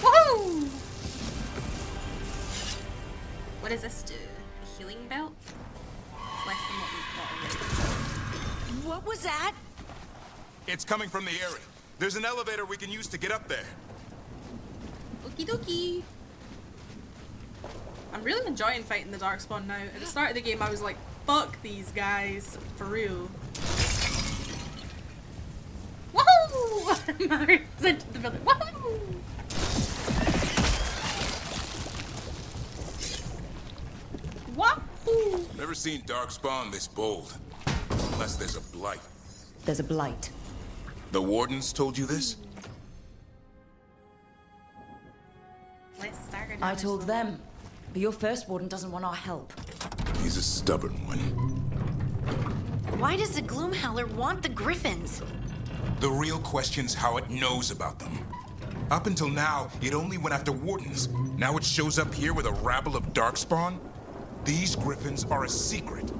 Woohoo! What does this do? A healing belt? It's less than what we've got already. What was that? It's coming from the area. There's an elevator we can use to get up there. Okie dokie. I'm really enjoying fighting the Darkspawn now. At the start of the game I was like, fuck these guys. For real. Woohoo! Mario's into the village. Woohoo! Wahoo! Never seen Darkspawn this bold. Unless there's a blight. There's a blight. The Wardens told you this? Let's stagger down I this told one. them. But your first warden doesn't want our help. He's a stubborn one. Why does the Gloomhowler want the Griffins? The real question's how it knows about them. Up until now, it only went after Wardens. Now it shows up here with a rabble of Darkspawn? These Griffins are a secret.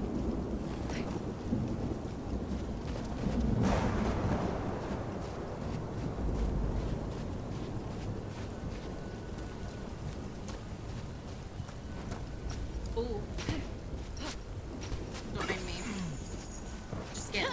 Ooh. Don't mind me. Just getting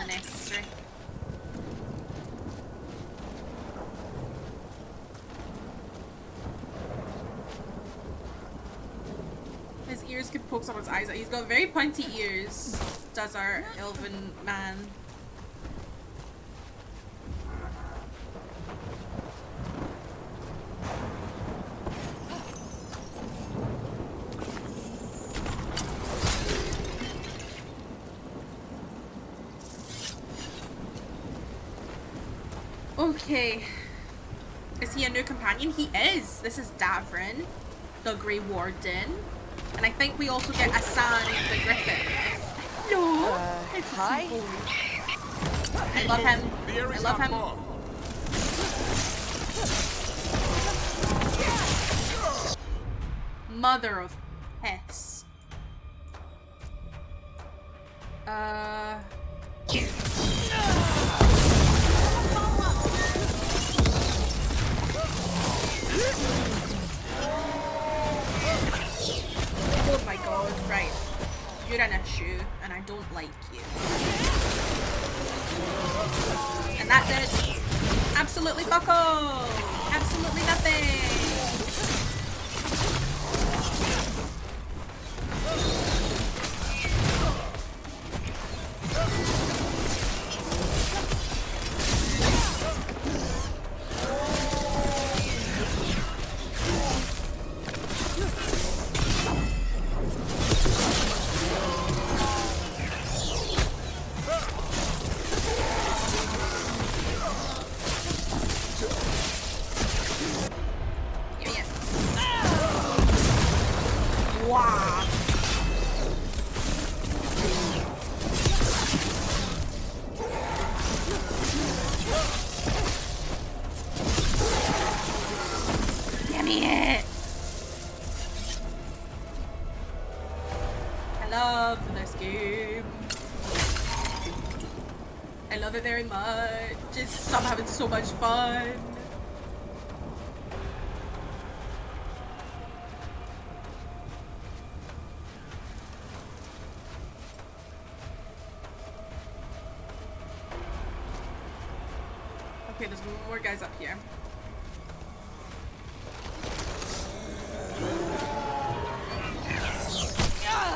ears could poke someone's eyes out. He's got very pointy ears, does our elven man. Okay. Is he a new companion? He is. This is Davrin, the Grey Warden. And I think we also get Asan, the Griffon. No! It's hi. I love him. I love him. Mother of piss. Oh my god, right. You're an issue, and I don't like you. And that did absolutely fuck all! Absolutely nothing! Very much. Just I'm having so much fun. Okay, there's more guys up here.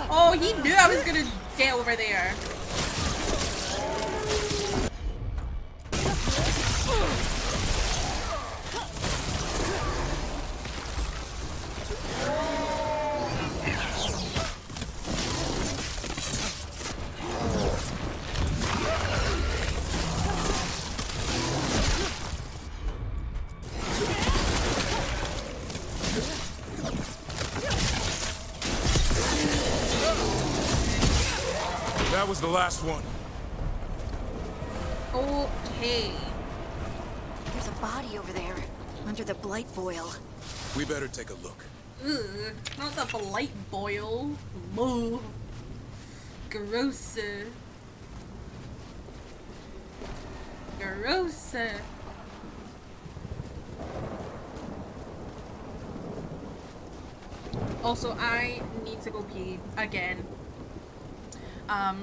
Oh, he knew I was gonna get over there. That was the last one. Okay. There's a body over there, under the blight boil. We better take a look. Ugh, not the blight boil. Moo. Gross. Gross. Also, I need to go pee again.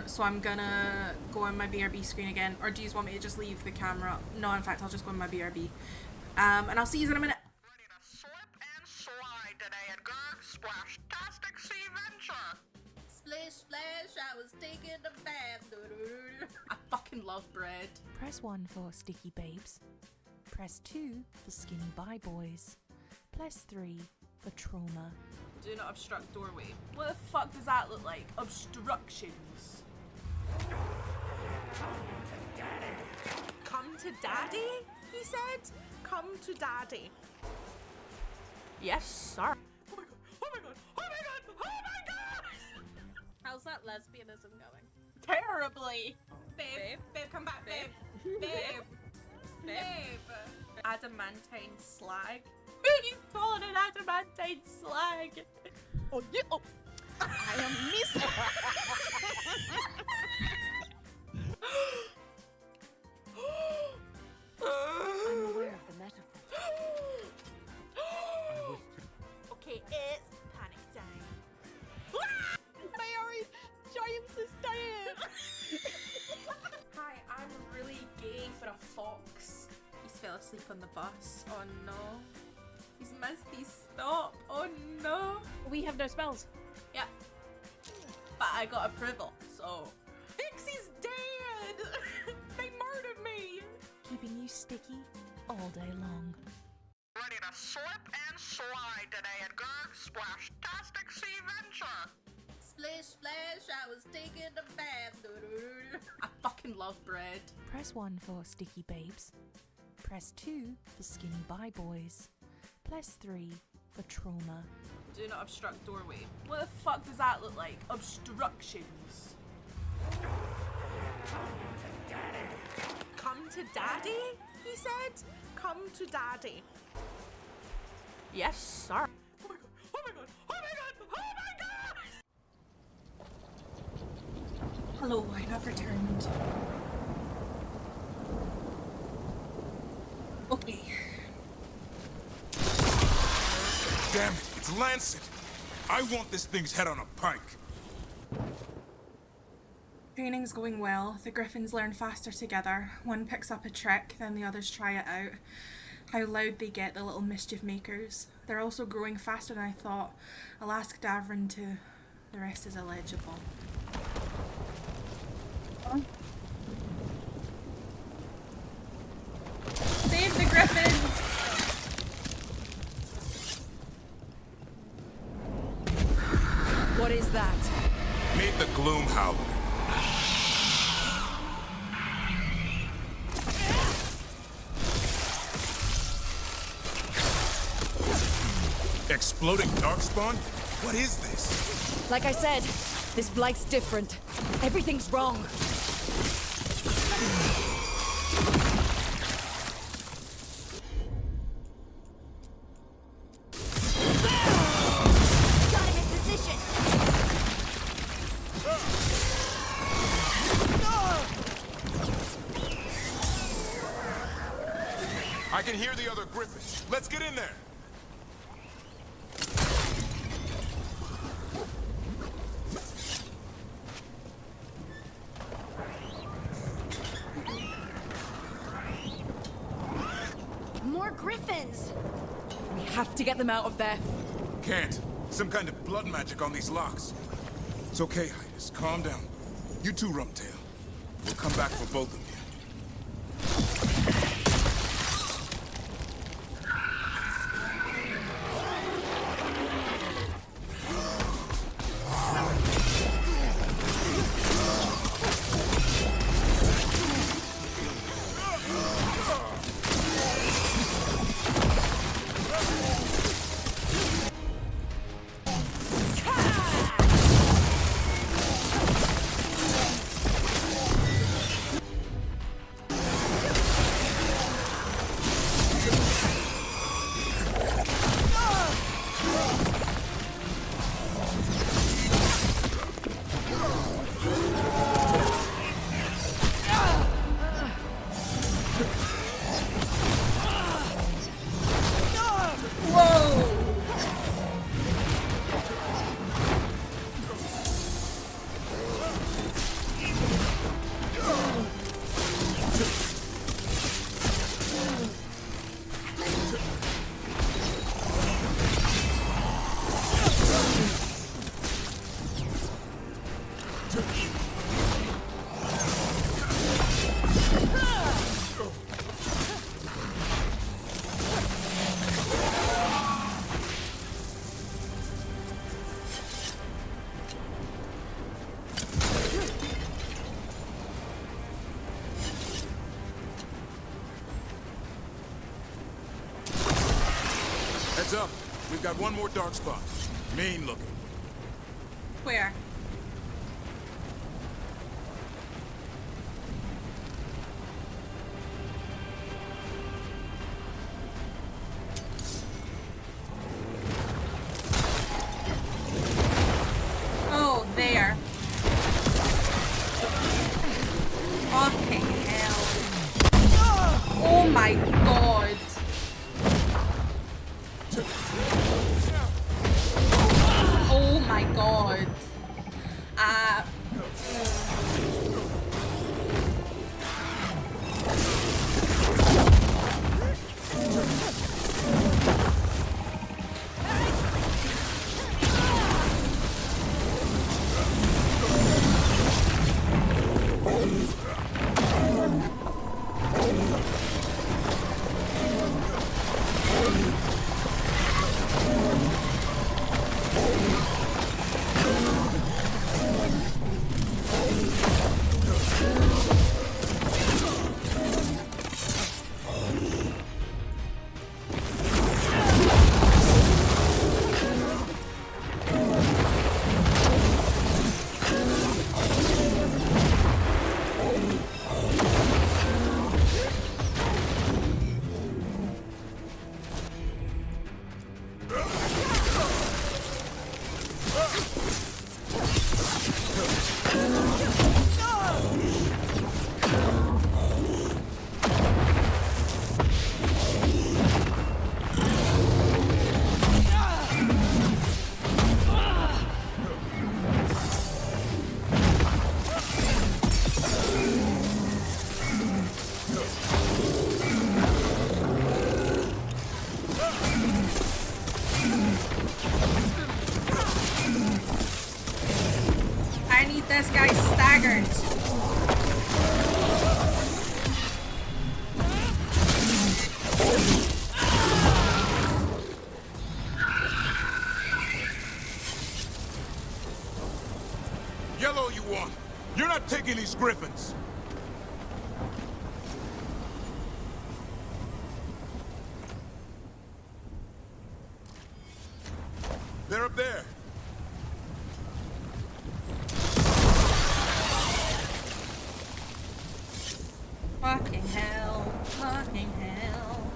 So I'm gonna go on my BRB screen again, or do you want me to just leave the camera? No, in fact, I'll just go on my BRB. And I'll see you in a minute. Ready to slip and slide today at Gurg's Splash-tastic Sea Venture. Splish, splash, I was taking a bath. I fucking love bread. Press 1 for sticky babes. Press 2 for skinny bi boys. Press 3 for trauma. Do not obstruct doorway. What the fuck does that look like? Obstructions. Come to daddy, he said. Come to daddy. Yes, sir. Oh my god, oh my god, oh my god, oh my god! How's that lesbianism going? Terribly. Babe, babe, come back, babe. Babe. Babe. Adamantine slag. You called an adamantine slag. Oh, yeah. Oh. I am Miss. I'm aware of the metaphor. Okay, it's panic time. Mary, James is dead. Hi, I'm really gay for a fox. He's fell asleep on the bus. Oh no. He's missed his stop. Oh no. We have no spells. Yeah. I got approval, so... Ixie's dead! They murdered me! Keeping you sticky all day long. Ready to slip and slide today at Gerg Splash-tastic Sea Venture! Splish splash, I was taking a bath. I fucking love bread. Press 1 for sticky babes. Press 2 for skinny bi boys. Press 3 for trauma. Do not obstruct doorway. What the fuck does that look like? Obstructions. Come to daddy? He said. Come to daddy. Yes, sir. Oh my god! Oh my god! Oh my god! Oh my god! Hello, I have returned. Okay. Damn it, it's Lancet! I want this thing's head on a pike. Training's going well. The Griffins learn faster together. One picks up a trick, then the others try it out. How loud they get, the little mischief makers. They're also growing faster than I thought. I'll ask Davrin to... The rest is illegible. Huh? Save the Griffins! What is that? Meet the Gloom Howler. Exploding Darkspawn? What is this? Like I said, this blight's different. Everything's wrong. I can hear the other Griffins. Let's get in there. More Griffins! We have to get them out of there. Can't. Some kind of blood magic on these locks. It's okay, Highness. Calm down. You too, Rumtail. We'll come back for both of you. Heads up. We've got one more dark spot. Mean looking. Where? Oh, there. Fucking hell. Oh my god. Oh my god. This guy's staggered. Yellow you want. You're not taking these Griffins. They're up there. Fucking hell. Fucking hell.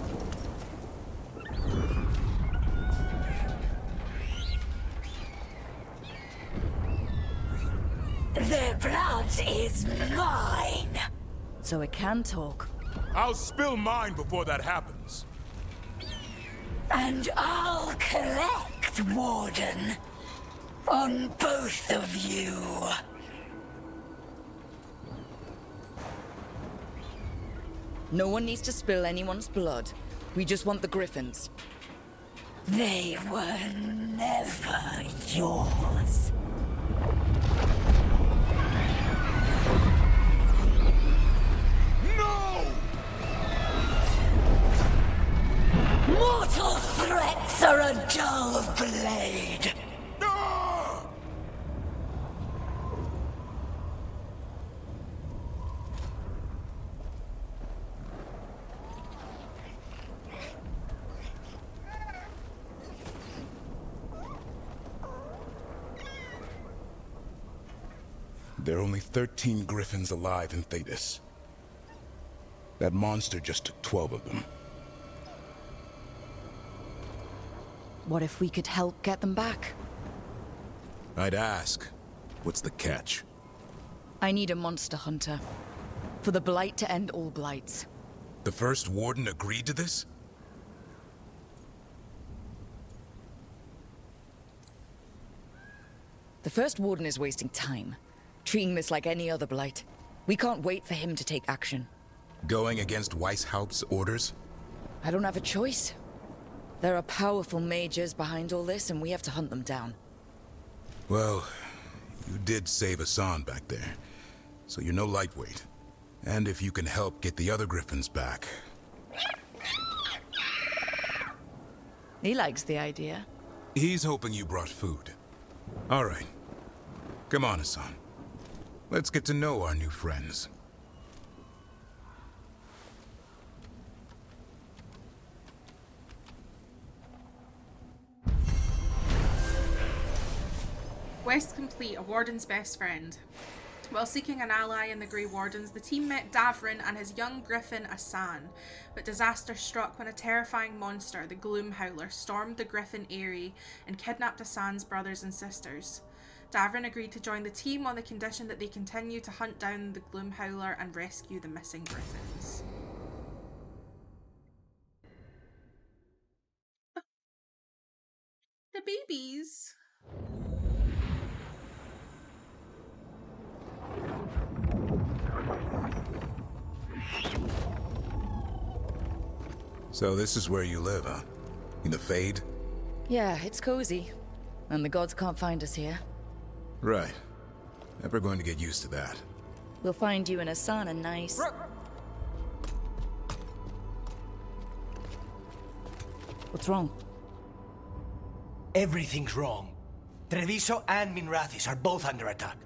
Their blood is mine. So it can talk. I'll spill mine before that happens. And I'll collect, Warden. On both of you. No one needs to spill anyone's blood. We just want the Griffins. They were never yours. No! Mortal threats are a dull blade. There are only 13 Griffins alive in Thetis. That monster just took 12 of them. What if we could help get them back? I'd ask, what's the catch? I need a monster hunter. For the Blight to end all blights. The first Warden agreed to this? The first Warden is wasting time, treating this like any other blight. We can't wait for him to take action. Going against Weishaupt's orders? I don't have a choice. There are powerful mages behind all this, and we have to hunt them down. Well, you did save Hassan back there, so you're no lightweight. And if you can help get the other Griffins back... He likes the idea. He's hoping you brought food. All right. Come on, Hassan. Let's get to know our new friends. Quest complete, a Warden's best friend. While seeking an ally in the Grey Wardens, the team met Davrin and his young Griffin, Hassan. But disaster struck when a terrifying monster, the Gloom Howler, stormed the Griffin Eyrie and kidnapped Hassan's brothers and sisters. Davrin agreed to join the team on the condition that they continue to hunt down the Gloom Howler and rescue the missing Griffins. The babies. So this is where you live, huh? In the Fade? Yeah, it's cozy. And the gods can't find us here. Right. Never going to get used to that. We'll find you in Hassan a nice... What's wrong? Everything's wrong. Treviso and Minrathis are both under attack.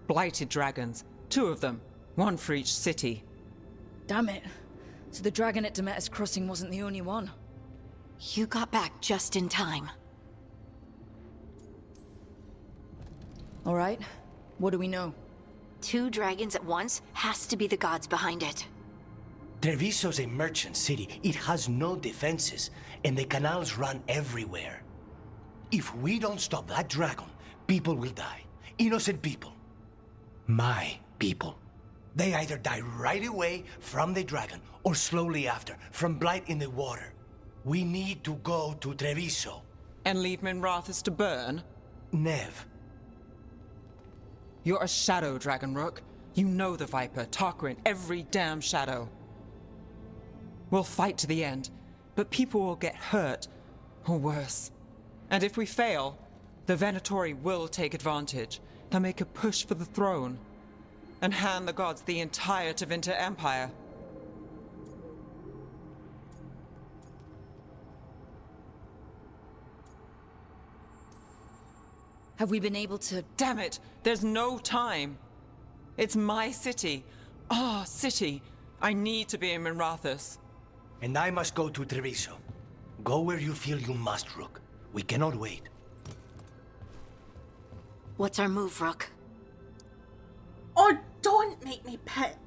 Blighted dragons. 2 of them. 1 for each city. Damn it. So the dragon at Demeter's Crossing wasn't the only one. You got back just in time. All right. What do we know? 2 dragons at once has to be the gods behind it. Treviso's a merchant city. It has no defenses, and the canals run everywhere. If we don't stop that dragon, people will die. Innocent people. My people. They either die right away from the dragon, or slowly after, from blight in the water. We need to go to Treviso. And leave Minrathis to burn? Nev. You're a shadow, Dragon Rook. You know the Viper, Tarquin, every damn shadow. We'll fight to the end, but people will get hurt, or worse. And if we fail, the Venatori will take advantage. can make a push for the throne and hand the gods the entire Tevinter Empire. Have we been able to... Damn it! There's no time! It's my city. Our city. I need to be in Minrathous. And I must go to Treviso. Go where you feel you must, Rook. We cannot wait. What's our move, Rook? Oh, don't make me pick.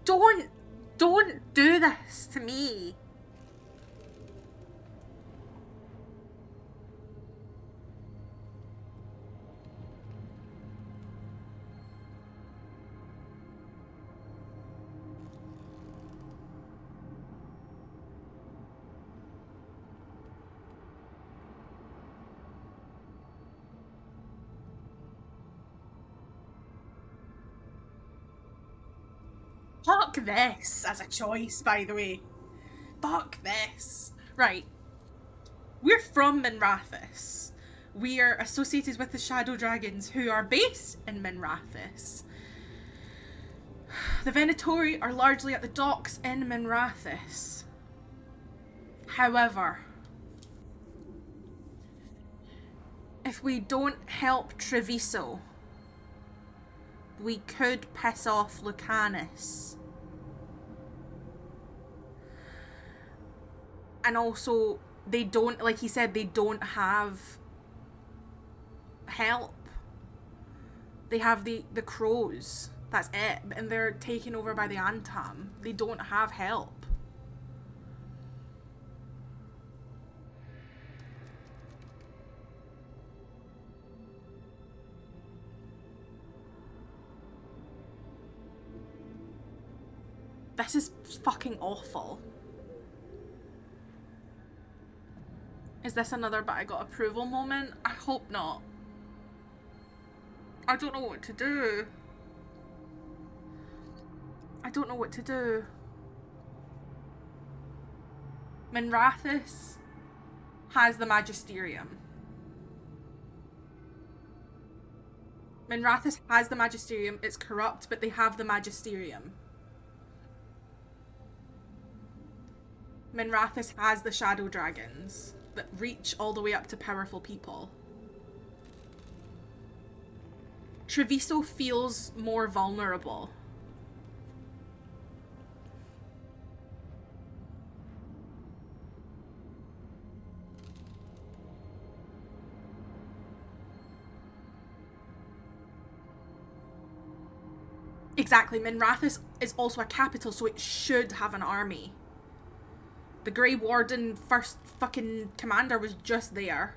Don't do this to me. Fuck this as a choice, by the way. Fuck this. Right. We're from Minrathous. We are associated with the Shadow Dragons, who are based in Minrathous. The Venatori are largely at the docks in Minrathous. However, if we don't help Treviso, we could piss off Lucanus. And also, they don't, like he said, they don't have help. They have the crows. That's it. And they're taken over by the Antam. They don't have help. This is fucking awful. Is this another but I got approval moment? I hope not. I don't know what to do. I don't know what to do. Minrathous has the Magisterium. Minrathous has the Magisterium. It's corrupt, but they have the Magisterium. Minrathous has the Shadow Dragons that reach all the way up to powerful people. Treviso feels more vulnerable. Exactly, Minrathous is also a capital, so it should have an army. The Grey Warden first fucking commander was just there.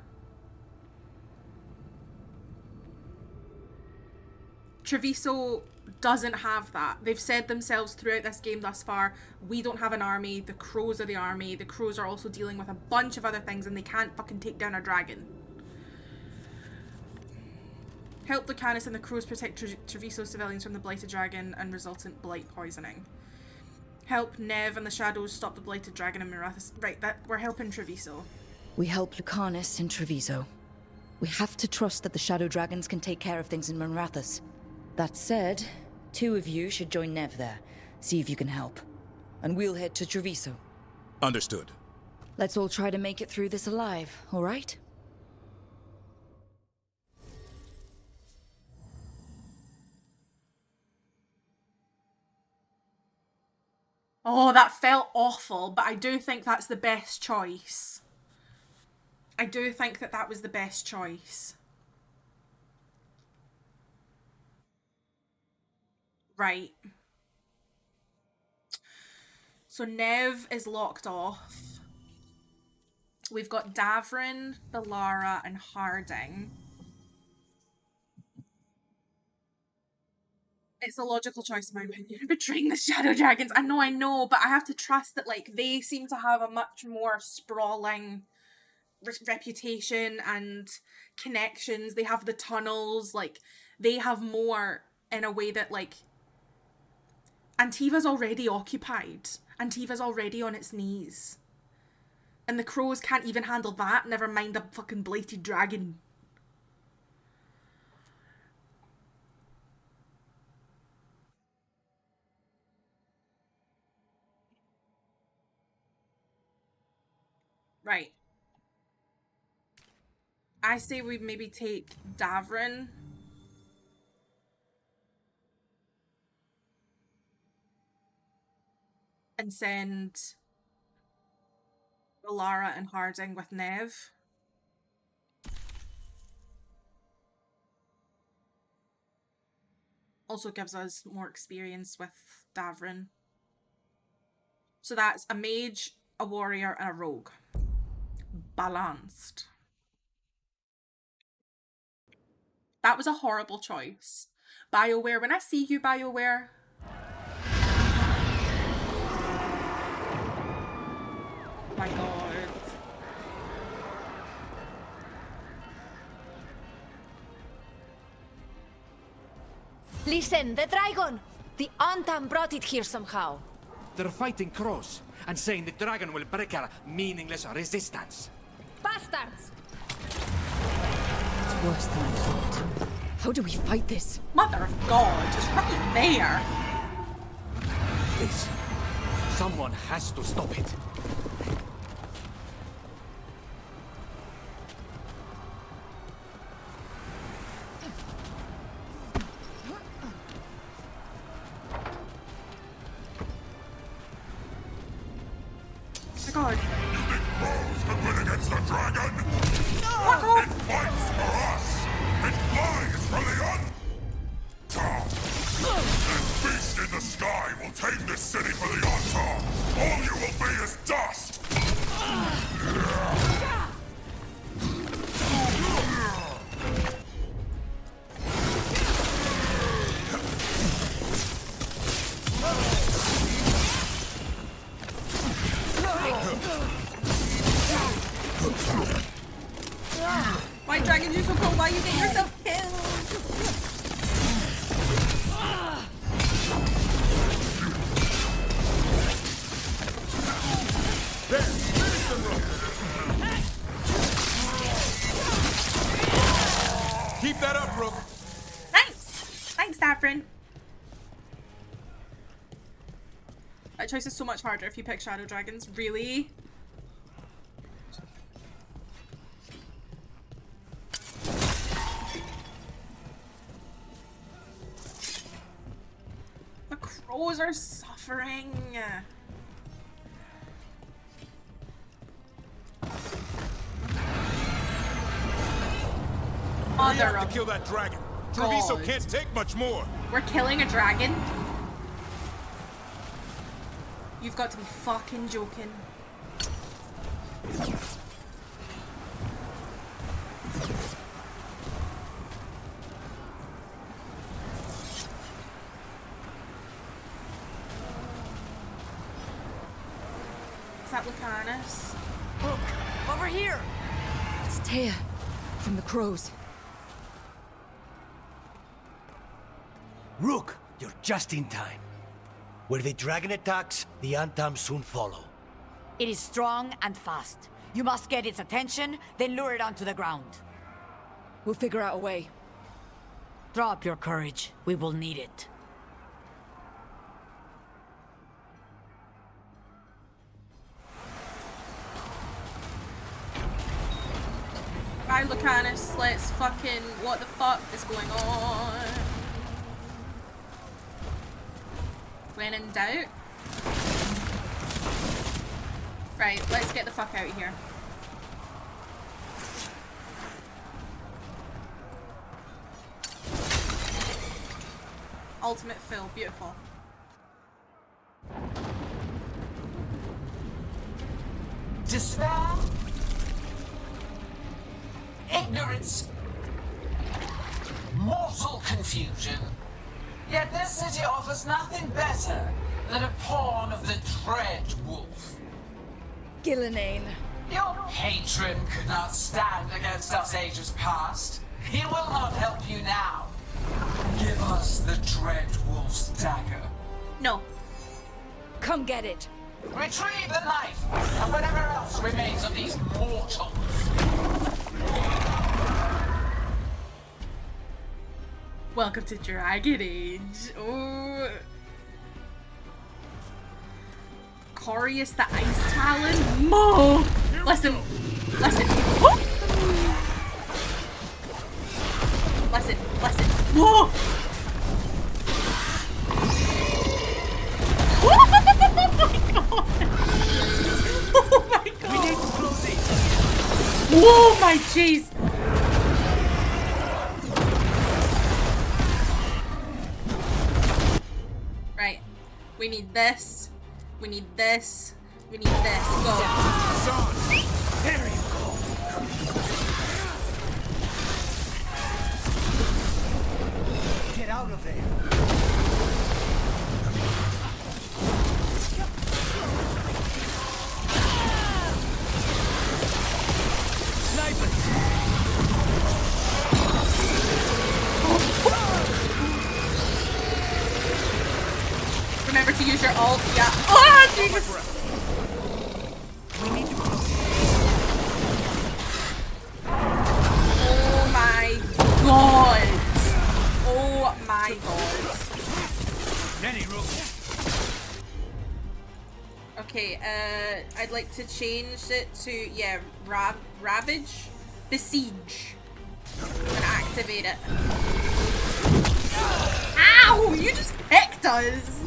Treviso doesn't have that. They've said themselves throughout this game thus far, we don't have an army, the Crows are the army. The Crows are also dealing with a bunch of other things and they can't fucking take down a dragon. Help Lucanus and the Crows protect Treviso civilians from the Blighted Dragon and resultant blight poisoning. Help Nev and the Shadows stop the Blighted Dragon in Minrathous. Right, we're helping Treviso. We help Lucanus and Treviso. We have to trust that the Shadow Dragons can take care of things in Minrathous. That said, 2 of you should join Nev there. See if you can help. And we'll head to Treviso. Understood. Let's all try to make it through this alive, alright? Oh, that felt awful, but I do think that's the best choice. I do think that that was the best choice. Right. So Nev is locked off. We've got Davrin, Bellara, and Harding. It's a logical choice in my opinion. Betraying the Shadow Dragons. I know, but I have to trust that, like, they seem to have a much more sprawling reputation and connections. They have the tunnels, like, they have more in a way that, like, Antiva's already occupied. Antiva's already on its knees. And the Crows can't even handle that, never mind a fucking blighted dragon. Right. I say we maybe take Davrin. And send Lara and Harding with Nev. Also gives us more experience with Davrin. So that's a mage, a warrior, and a rogue. Balanced. That was a horrible choice. BioWare, when I see you, BioWare. Oh my god. Listen, the dragon! The Antam brought it here somehow. They're fighting crows and saying the dragon will break our meaningless resistance. Bastards! It's worse than I thought. How do we fight this? Mother of God, it's right there. Please, someone has to stop it. God. You think crows could win against a dragon? Fuck off! It fights for us! It flies for the Untom! That beast in the sky will tame this city for the Untom! All you will be is dust! Why Dragon, you're so cool? Why you get yourself killed? There! Finish them, Rook! Keep that up, Rook! Thanks! Thanks, Davrin. That choice is so much harder if you pick Shadow Dragons. Really? The crows are suffering. We have to kill that dragon. Treviso can't take much more. We're killing a dragon? You've got to be fucking joking. Is that Lucanus? Look, over here! It's Taya, from the crows. Rook, you're just in time. Where the dragon attacks, the Antam soon follow. It is strong and fast. You must get its attention, then lure it onto the ground. We'll figure out a way. Draw up your courage. We will need it. Right, Lucanus, let's fucking... What the fuck is going on? When in doubt. Right, let's get the fuck out of here. Ultimate fill, beautiful. Despair? Ignorance? Mortal confusion? Yet this city offers nothing better than a pawn of the Dread Wolf. Gillenane. Your patron could not stand against us ages past. He will not help you now. Give us the Dread Wolf's dagger. No. Come get it. Retrieve the knife and whatever else remains of these mortals. Welcome to Dragon Age. Oh. Corius the Ice Talon. Mo! Here Listen. Listen. Listen. Listen. Whoa! Oh my god! Oh my god! We need explosives. Whoa, my jeez! Right. We need this. We need this. We need this. Go. There you go. Get out of there. Remember to use your ult. Yeah. Oh, Jesus. Oh my god. Oh my god. Okay, I'd like to change it to, yeah, Ravage? Besiege. I'm gonna activate it. Ow! You just picked us!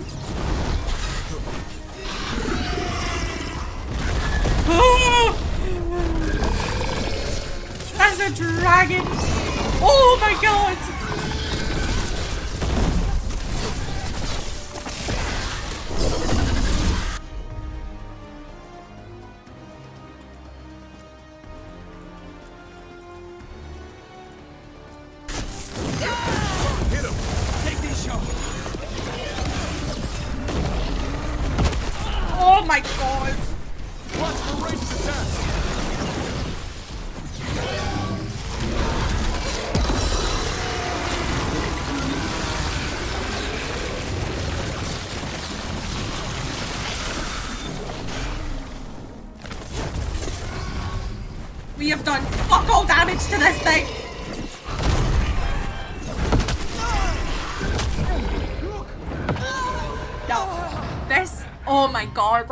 That's a dragon! Oh my god! Hit him. Take these shots. Oh my god! Watch for ranged attack. We have done fuck all damage to this thing! No. This, oh my god.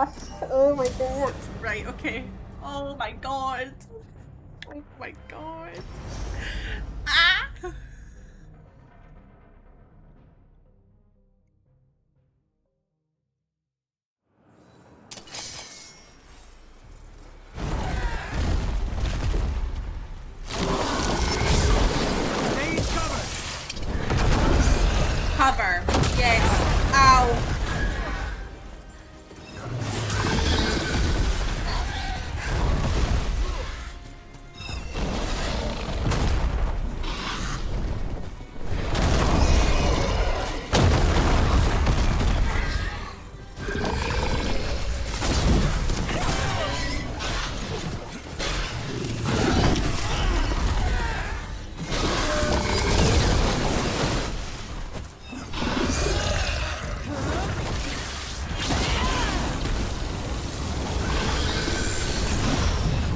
Oh my god. Right, okay. Oh my god. Oh my god. Ah! Cover. Yes. Ow.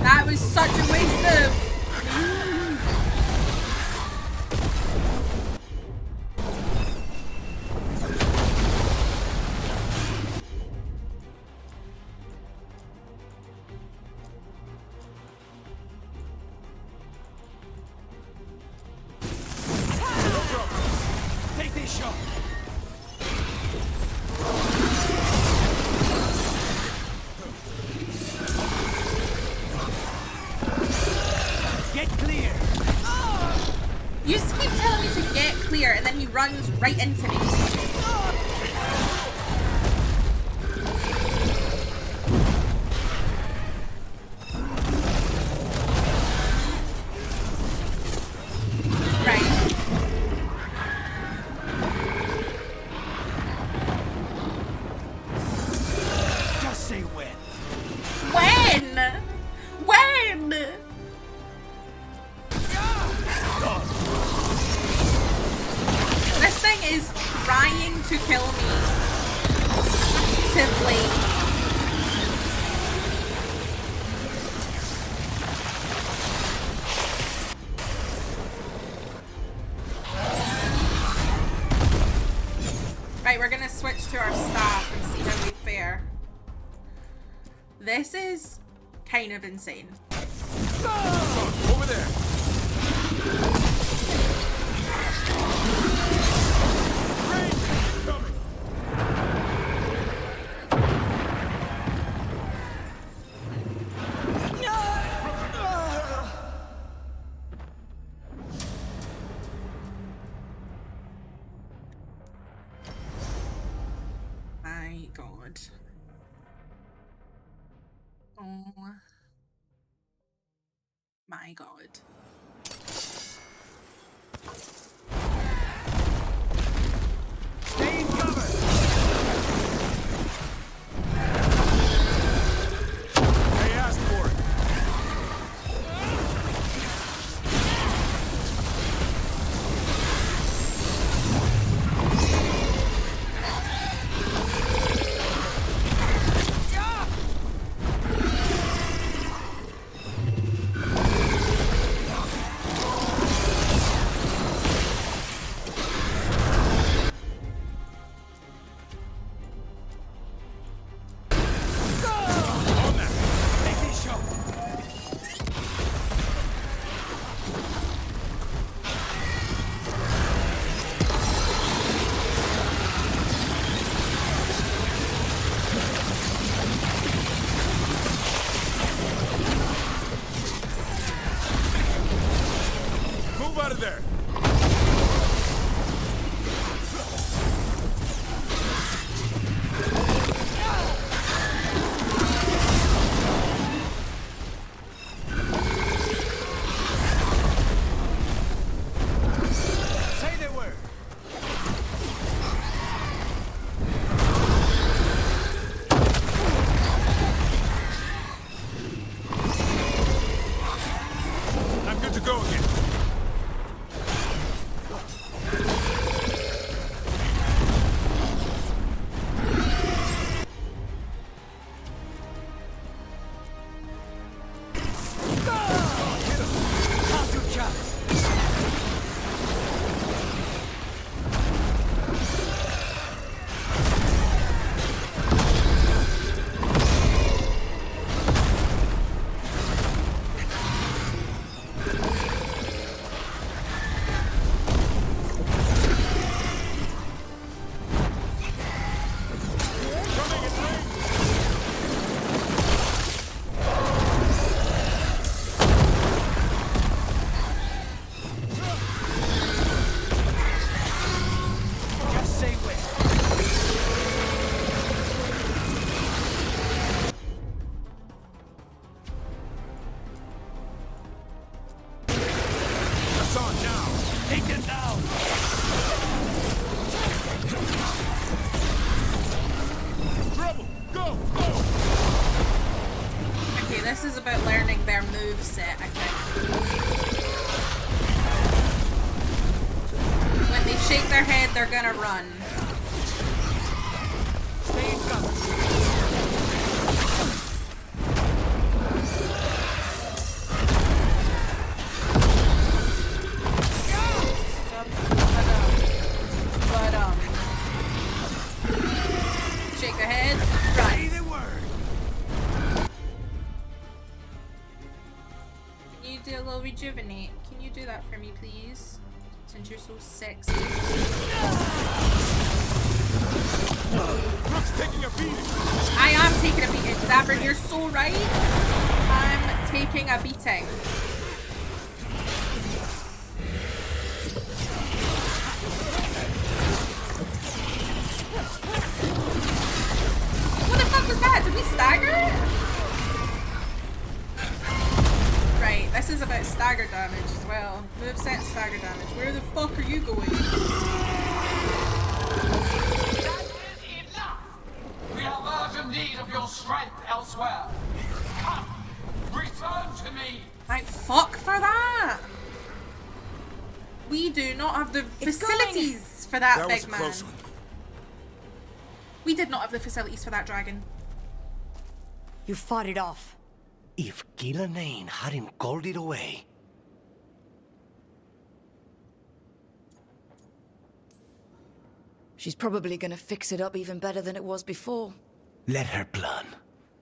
That was such a waste of... Take these shots. Get clear. You just keep telling me to get clear and then he runs right into me. Right. Just say when. When? When? This thing is trying to kill me. Actively. Right, we're gonna switch to our staff and see how we fare. This is kind of insane. Over there. My God. Oh my God. Stay in cover! They asked for it. Move out of there! Say the word! I'm good to go again. Just say when. That's on now. Take it down. Trouble. Go. Go. Okay, this is about learning their moveset, I think. When they shake their head, they're gonna run. Stay in cover. Shake their head, run. Say the word. Can you do a little rejuvenate? Can you do that for me, please? Since you're so sexy. Brooke's taking a beating. I am taking a beating. Dapper, you're so right. I'm taking a beating. What the fuck was that? Did we stagger it? Right, this is about stagger damage as well. Moveset and stagger damage. Where the fuck are you going? We have urgent need of your strength elsewhere. Come, return to me. Like, fuck for that. We do not have the facilities for that, big man. Close one. We did not have the facilities for that dragon. You fought it off. If Gillanane hadn't called it away. She's probably gonna fix it up even better than it was before. Let her plan.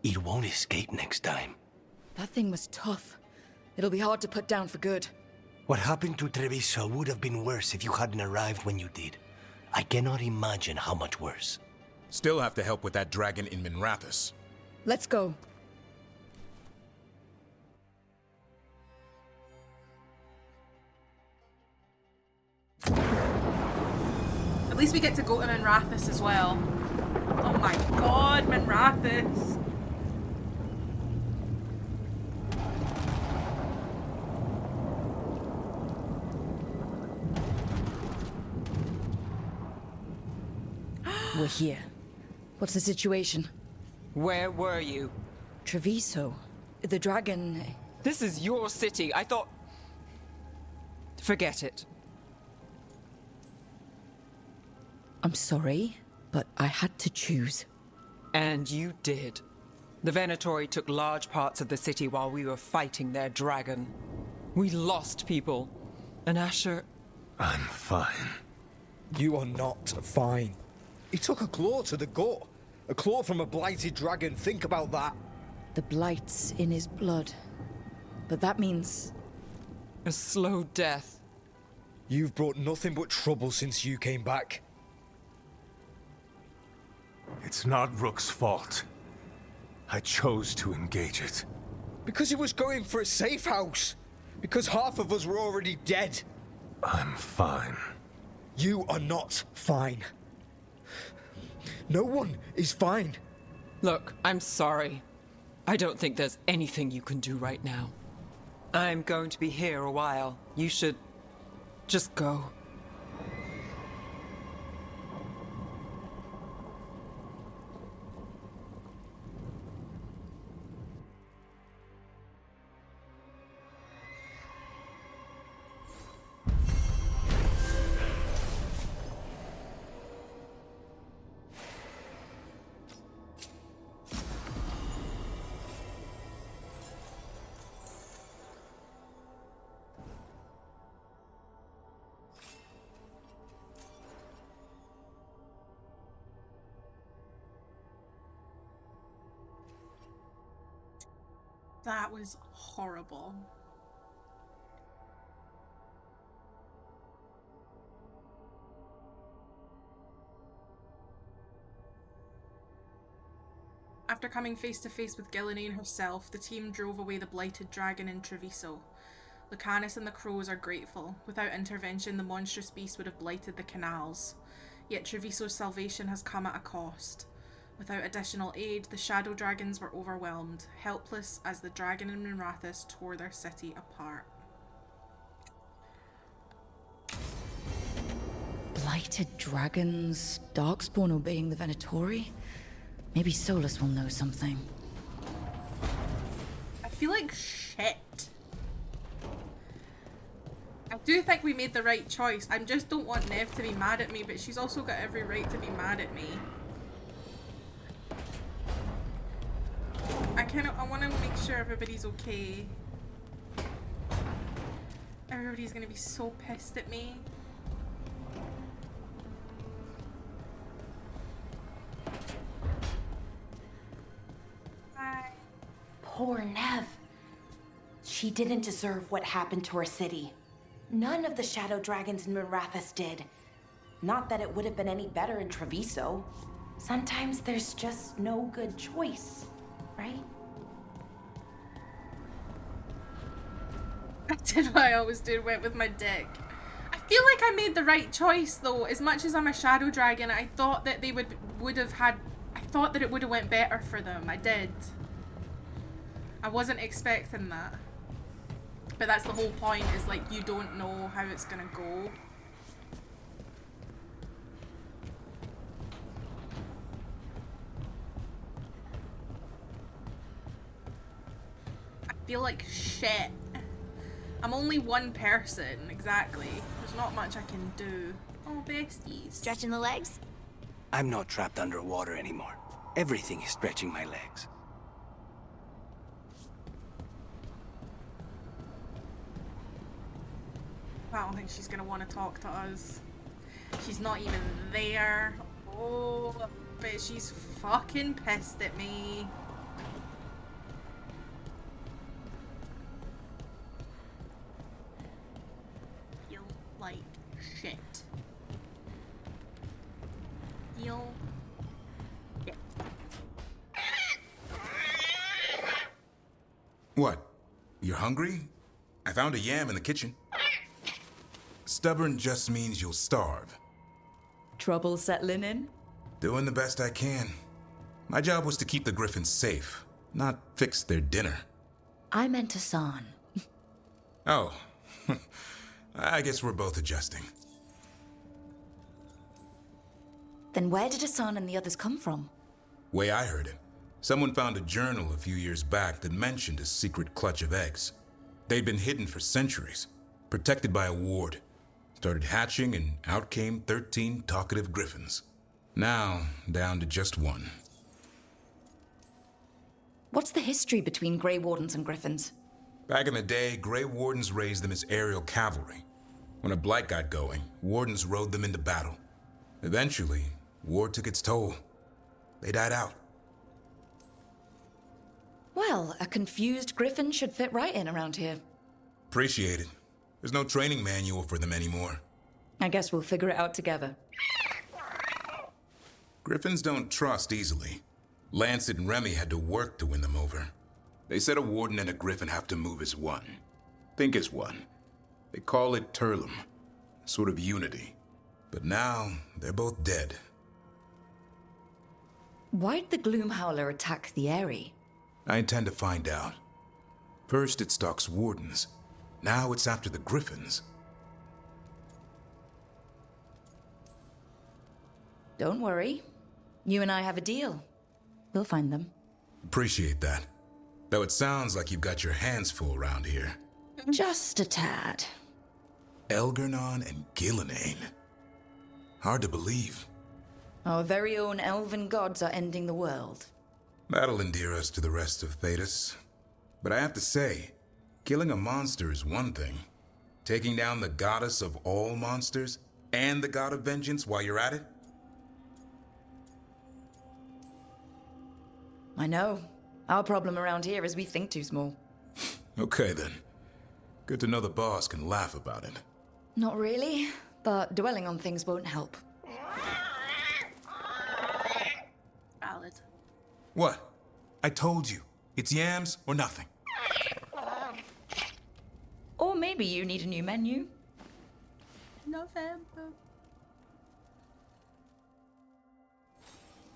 It won't escape next time. That thing was tough. It'll be hard to put down for good. What happened to Treviso would have been worse if you hadn't arrived when you did. I cannot imagine how much worse. Still have to help with that dragon in Minrathous. Let's go. At least we get to go to Minrathous as well. Oh my god, Minrathous! We're here. What's the situation? Where were you? Treviso. The dragon... This is your city. I thought... Forget it. I'm sorry, but I had to choose. And you did. The Venatori took large parts of the city while we were fighting their dragon. We lost people. And Asher... I'm fine. You are not fine. He took a claw to the gut. A claw from a blighted dragon. Think about that. The blight's in his blood. But that means... a slow death. You've brought nothing but trouble since you came back. It's not Rook's fault. I chose to engage it. Because he was going for a safe house. Because half of us were already dead. I'm fine. You are not fine. No one is fine. Look, I'm sorry. I don't think there's anything you can do right now. I'm going to be here a while. You should just go. That was horrible. After coming face to face with Gillenane herself, the team drove away the blighted dragon in Treviso. Lucanus and the crows are grateful. Without intervention, the monstrous beast would have blighted the canals. Yet Treviso's salvation has come at a cost. Without additional aid, the shadow dragons were overwhelmed, helpless as the dragon in Minrathous tore their city apart. Blighted dragons, Darkspawn obeying the Venatori? Maybe Solus will know something. I feel like shit. I do think we made the right choice. I just don't want Nev to be mad at me, but she's also got every right to be mad at me. I want to make sure everybody's okay. Everybody's gonna be so pissed at me. Hi. Poor Nev. She didn't deserve what happened to her city. None of the shadow dragons in Minrathous did. Not that it would have been any better in Treviso. Sometimes there's just no good choice, right? I did what I always do, went with my dick. I feel like I made the right choice though. As much as I'm a shadow dragon, I thought that they would have had, I thought that it would have went better for them. I did. I wasn't expecting that. But that's the whole point, is like you don't know how it's gonna go. I feel like shit. I'm only one person, exactly. There's not much I can do. Oh, besties. Stretching the legs? I'm not trapped underwater anymore. Everything is stretching my legs. I don't think she's gonna want to talk to us. She's not even there. Oh, but she's fucking pissed at me. like shit. Feel shit. What? You're hungry? I found a yam in the kitchen. Stubborn just means you'll starve. Trouble settling in? Doing the best I can. My job was to keep the Griffins safe, not fix their dinner. I meant Hassan. Oh. I guess we're both adjusting. Then where did Hassan and the others come from? Way I heard it, someone found a journal a few years back that mentioned a secret clutch of eggs. They'd been hidden for centuries, protected by a ward. Started hatching and out came 13 talkative Griffins. Now, down to just one. What's the history between Grey Wardens and Griffins? Back in the day, Grey Wardens raised them as aerial cavalry. When a blight got going, Wardens rode them into battle. Eventually, war took its toll. They died out. Well, a confused Griffin should fit right in around here. Appreciate it. There's no training manual for them anymore. I guess we'll figure it out together. Griffins don't trust easily. Lancet and Remy had to work to win them over. They said a Warden and a Griffin have to move as one. Think as one. They call it Turlum. Sort of unity. But now, they're both dead. Why'd the Gloom Howler attack the Eyrie? I intend to find out. First it stalks Wardens. Now it's after the Griffins. Don't worry. You and I have a deal. We'll find them. Appreciate that. Though it sounds like you've got your hands full around here. Just a tad. Elgernon and Gillenane. Hard to believe. Our very own elven gods are ending the world. That'll endear us to the rest of Thedas. But I have to say, killing a monster is one thing. Taking down the goddess of all monsters and the god of vengeance while you're at it? I know. Our problem around here is we think too small. Okay then. Good to know the boss can laugh about it. Not really, but dwelling on things won't help. Valid. What? I told you. It's yams or nothing. Or maybe you need a new menu. November.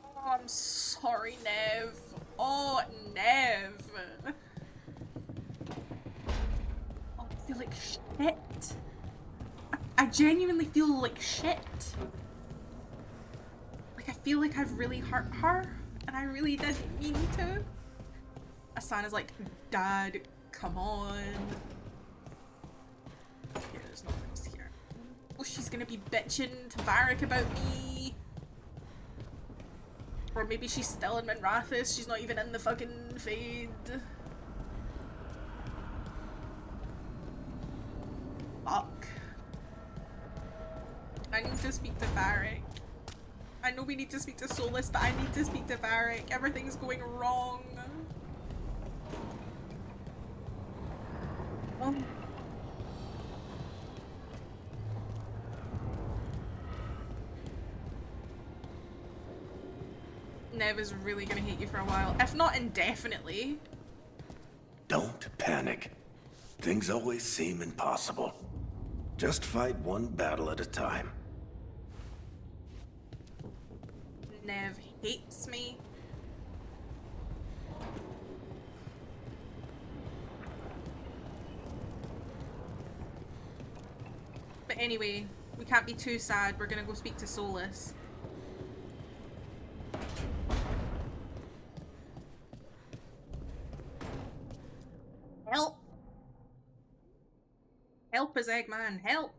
Oh, I'm sorry, Nev. Oh, Nev. Oh, I feel like shit. I genuinely feel like shit. Like, I feel like I've really hurt her, and I really didn't mean to. Asana's like, Dad, come on. Yeah, there's no place here. Oh, she's gonna be bitching to Varric about me. Or maybe she's still in Minrathous, she's not even in the fucking Fade. Fuck. I need to speak to Varric. I know we need to speak to Solus, but I need to speak to Varric. Everything's going wrong. Oh. Nev is really gonna hate you for a while, if not indefinitely. Don't panic. Things always seem impossible. Just fight one battle at a time. Nev hates me. But anyway, we can't be too sad. We're gonna go speak to Solus. Help! Help us, Eggman, help!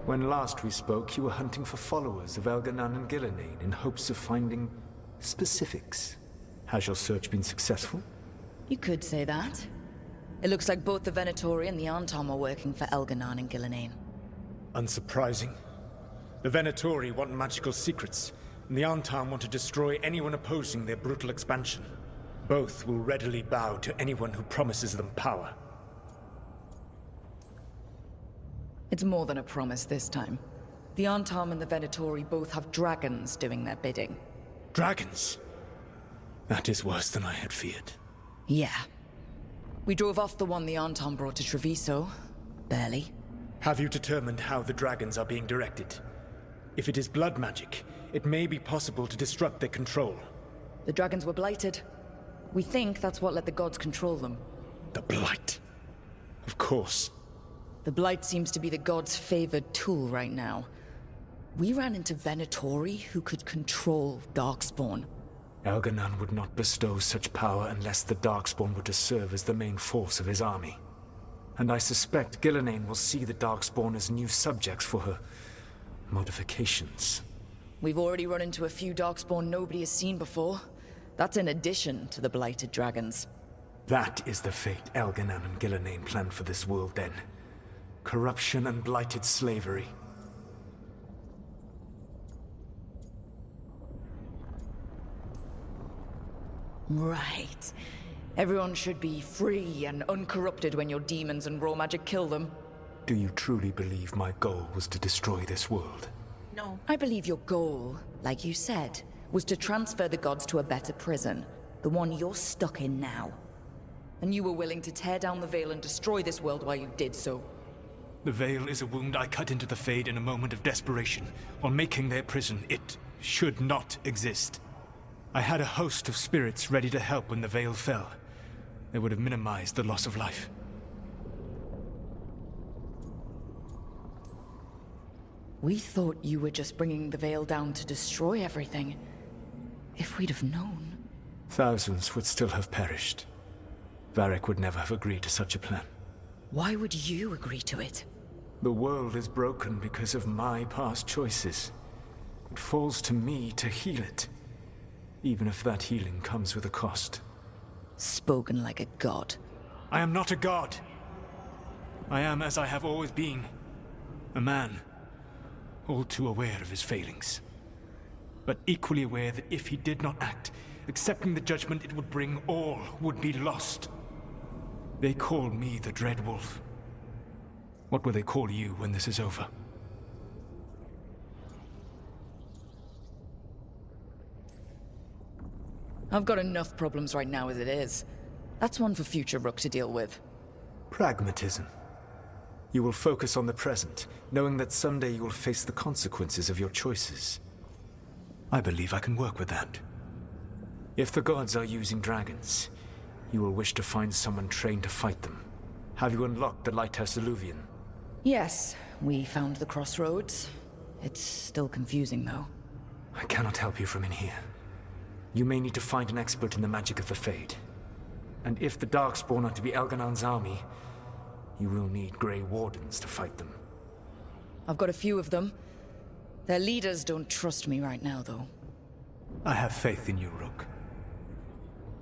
When last we spoke, you were hunting for followers of Elgernon and Gillenane in hopes of finding specifics. Has your search been successful? You could say that. It looks like both the Venatori and the Antom are working for Elgernon and Gillenane. Unsurprising. The Venatori want magical secrets. and the Antam want to destroy anyone opposing their brutal expansion. Both will readily bow to anyone who promises them power. It's more than a promise this time. The Antam and the Venatori both have dragons doing their bidding. Dragons? That is worse than I had feared. Yeah. We drove off the one the Antam brought to Treviso. Barely. Have you determined how the dragons are being directed? If it is blood magic, it may be possible to disrupt their control. The dragons were blighted. We think that's what let the gods control them. The Blight. Of course. The Blight seems to be the gods' favored tool right now. We ran into Venatori who could control Darkspawn. Elganon would not bestow such power unless the Darkspawn were to serve as the main force of his army. And I suspect Gillenane will see the Darkspawn as new subjects for her modifications. We've already run into a few Darkspawn nobody has seen before. That's in addition to the blighted dragons. That is the fate Elganon and Gillenane planned for this world then. Corruption and blighted slavery. Right. Everyone should be free and uncorrupted when your demons and raw magic kill them. Do you truly believe my goal was to destroy this world? No. I believe your goal, like you said, was to transfer the gods to a better prison. The one you're stuck in now. And you were willing to tear down the Veil and destroy this world while you did so. The Veil is a wound I cut into the Fade in a moment of desperation, while making their prison. It should not exist. I had a host of spirits ready to help when the Veil fell. They would have minimized the loss of life. We thought you were just bringing the Veil down to destroy everything. If we'd have known... Thousands would still have perished. Varric would never have agreed to such a plan. Why would you agree to it? The world is broken because of my past choices. It falls to me to heal it. Even if that healing comes with a cost. Spoken like a god. I am not a god. I am as I have always been. A man. All too aware of his failings. But equally aware that if he did not act, accepting the judgment it would bring, all would be lost. They call me the Dread Wolf. What will they call you when this is over? I've got enough problems right now as it is. That's one for future Rook to deal with. Pragmatism. You will focus on the present, knowing that someday you will face the consequences of your choices. I believe I can work with that. If the gods are using dragons, you will wish to find someone trained to fight them. Have you unlocked the Lighthouse Illuvian? Yes, we found the crossroads. It's still confusing, though. I cannot help you from in here. You may need to find an expert in the magic of the Fade. And if the Darkspawn are to be Elganon's army, you will need Grey Wardens to fight them. I've got a few of them. Their leaders don't trust me right now, though. I have faith in you, Rook.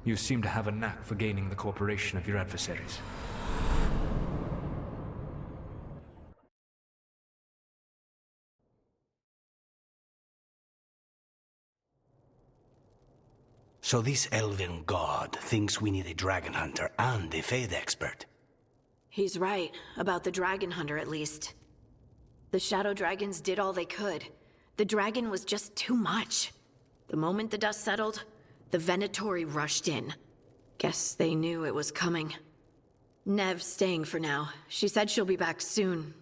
You seem to have a knack for gaining the cooperation of your adversaries. So this elven god thinks we need a dragon hunter and a Fade expert. He's right, about the dragon hunter at least. The shadow dragons did all they could. The dragon was just too much. The moment the dust settled, the Venatori rushed in. Guess they knew it was coming. Nev's staying for now. She said she'll be back soon.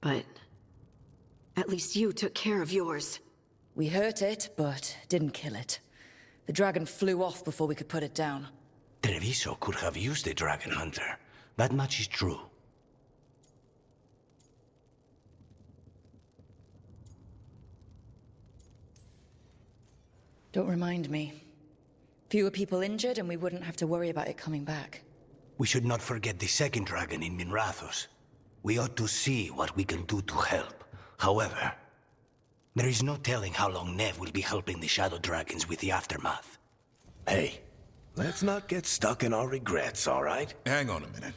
But at least you took care of yours. We hurt it, but didn't kill it. The dragon flew off before we could put it down. Treviso could have used a dragon hunter. That much is true. Don't remind me. Fewer people injured and we wouldn't have to worry about it coming back. We should not forget the second dragon in Minrathos. We ought to see what we can do to help. However, there is no telling how long Nev will be helping the Shadow Dragons with the aftermath. Hey, let's not get stuck in our regrets, all right? Hang on a minute.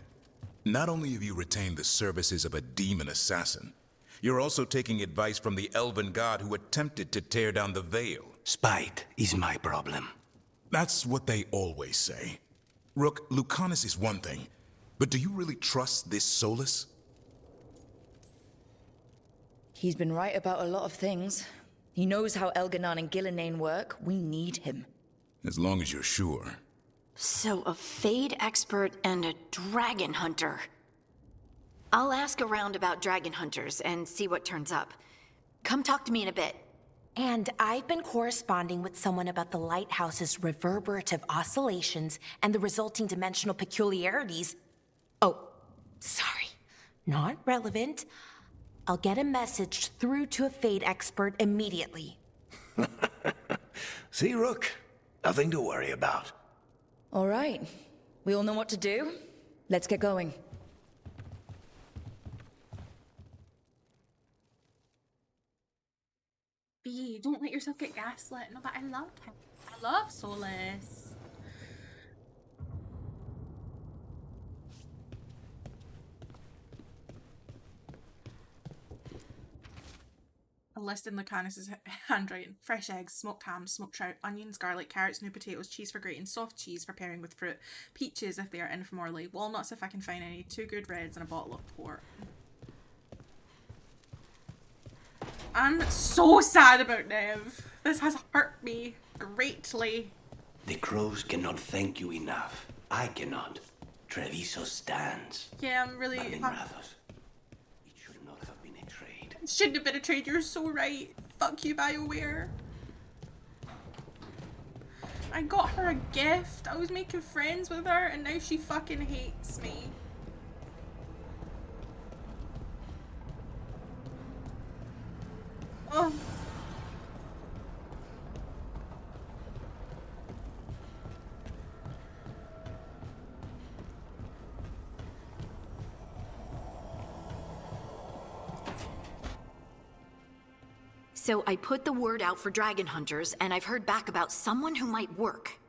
Not only have you retained the services of a demon assassin, you're also taking advice from the elven god who attempted to tear down the Veil. Spite is my problem. That's what they always say. Rook, Lucanus is one thing, but do you really trust this Solus? He's been right about a lot of things. He knows how Elganon and Gillenane work. We need him. As long as you're sure. So, a Fade expert and a dragon hunter. I'll ask around about dragon hunters and see what turns up. Come talk to me in a bit. And I've been corresponding with someone about the lighthouse's reverberative oscillations and the resulting dimensional peculiarities. Oh, sorry. Not relevant. I'll get a message through to a Fade expert immediately. See, Rook? Nothing to worry about. All right. We all know what to do. Let's get going. B, don't let yourself get gaslit. No, but I love him. I love Solus. A list in Lucanus's handwriting. Fresh eggs, smoked ham, smoked trout, onions, garlic, carrots, new potatoes, cheese for grating, soft cheese for pairing with fruit, peaches if they are informally, walnuts if I can find any, 2 good reds and a bottle of port. I'm so sad about Nev. This has hurt me greatly. The crows cannot thank you enough. I cannot. Treviso stands. Yeah, I'm really... Rathos. It should not have been a trade. It shouldn't have been a trade, you're so right. Fuck you, BioWare. I got her a gift. I was making friends with her and now she fucking hates me. Oh. So I put the word out for dragon hunters, and I've heard back about someone who might work.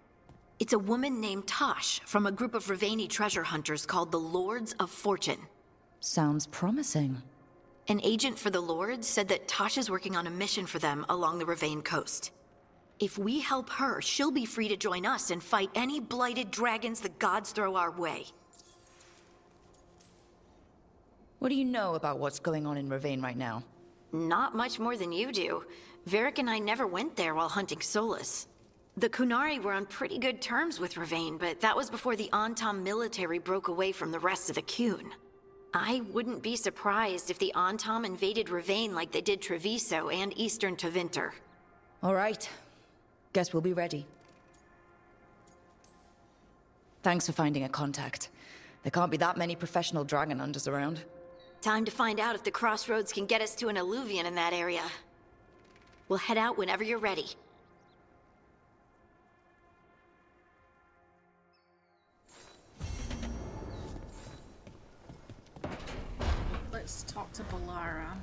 It's a woman named Tosh from a group of Ravani treasure hunters called the Lords of Fortune. Sounds promising. An agent for the Lords said that Tosh is working on a mission for them along the Ravane coast. If we help her, she'll be free to join us and fight any blighted dragons the gods throw our way. What do you know about what's going on in Ravane right now? Not much more than you do. Varric and I never went there while hunting Solus. The Kunari were on pretty good terms with Ravane, but that was before the Antam military broke away from the rest of the Qun. I wouldn't be surprised if the Antam invaded Ravane like they did Treviso and Eastern Tevinter. All right. Guess we'll be ready. Thanks for finding a contact. There can't be that many professional dragon hunters around. Time to find out if the crossroads can get us to an alluvion in that area. We'll head out whenever you're ready. Let's talk to Balara.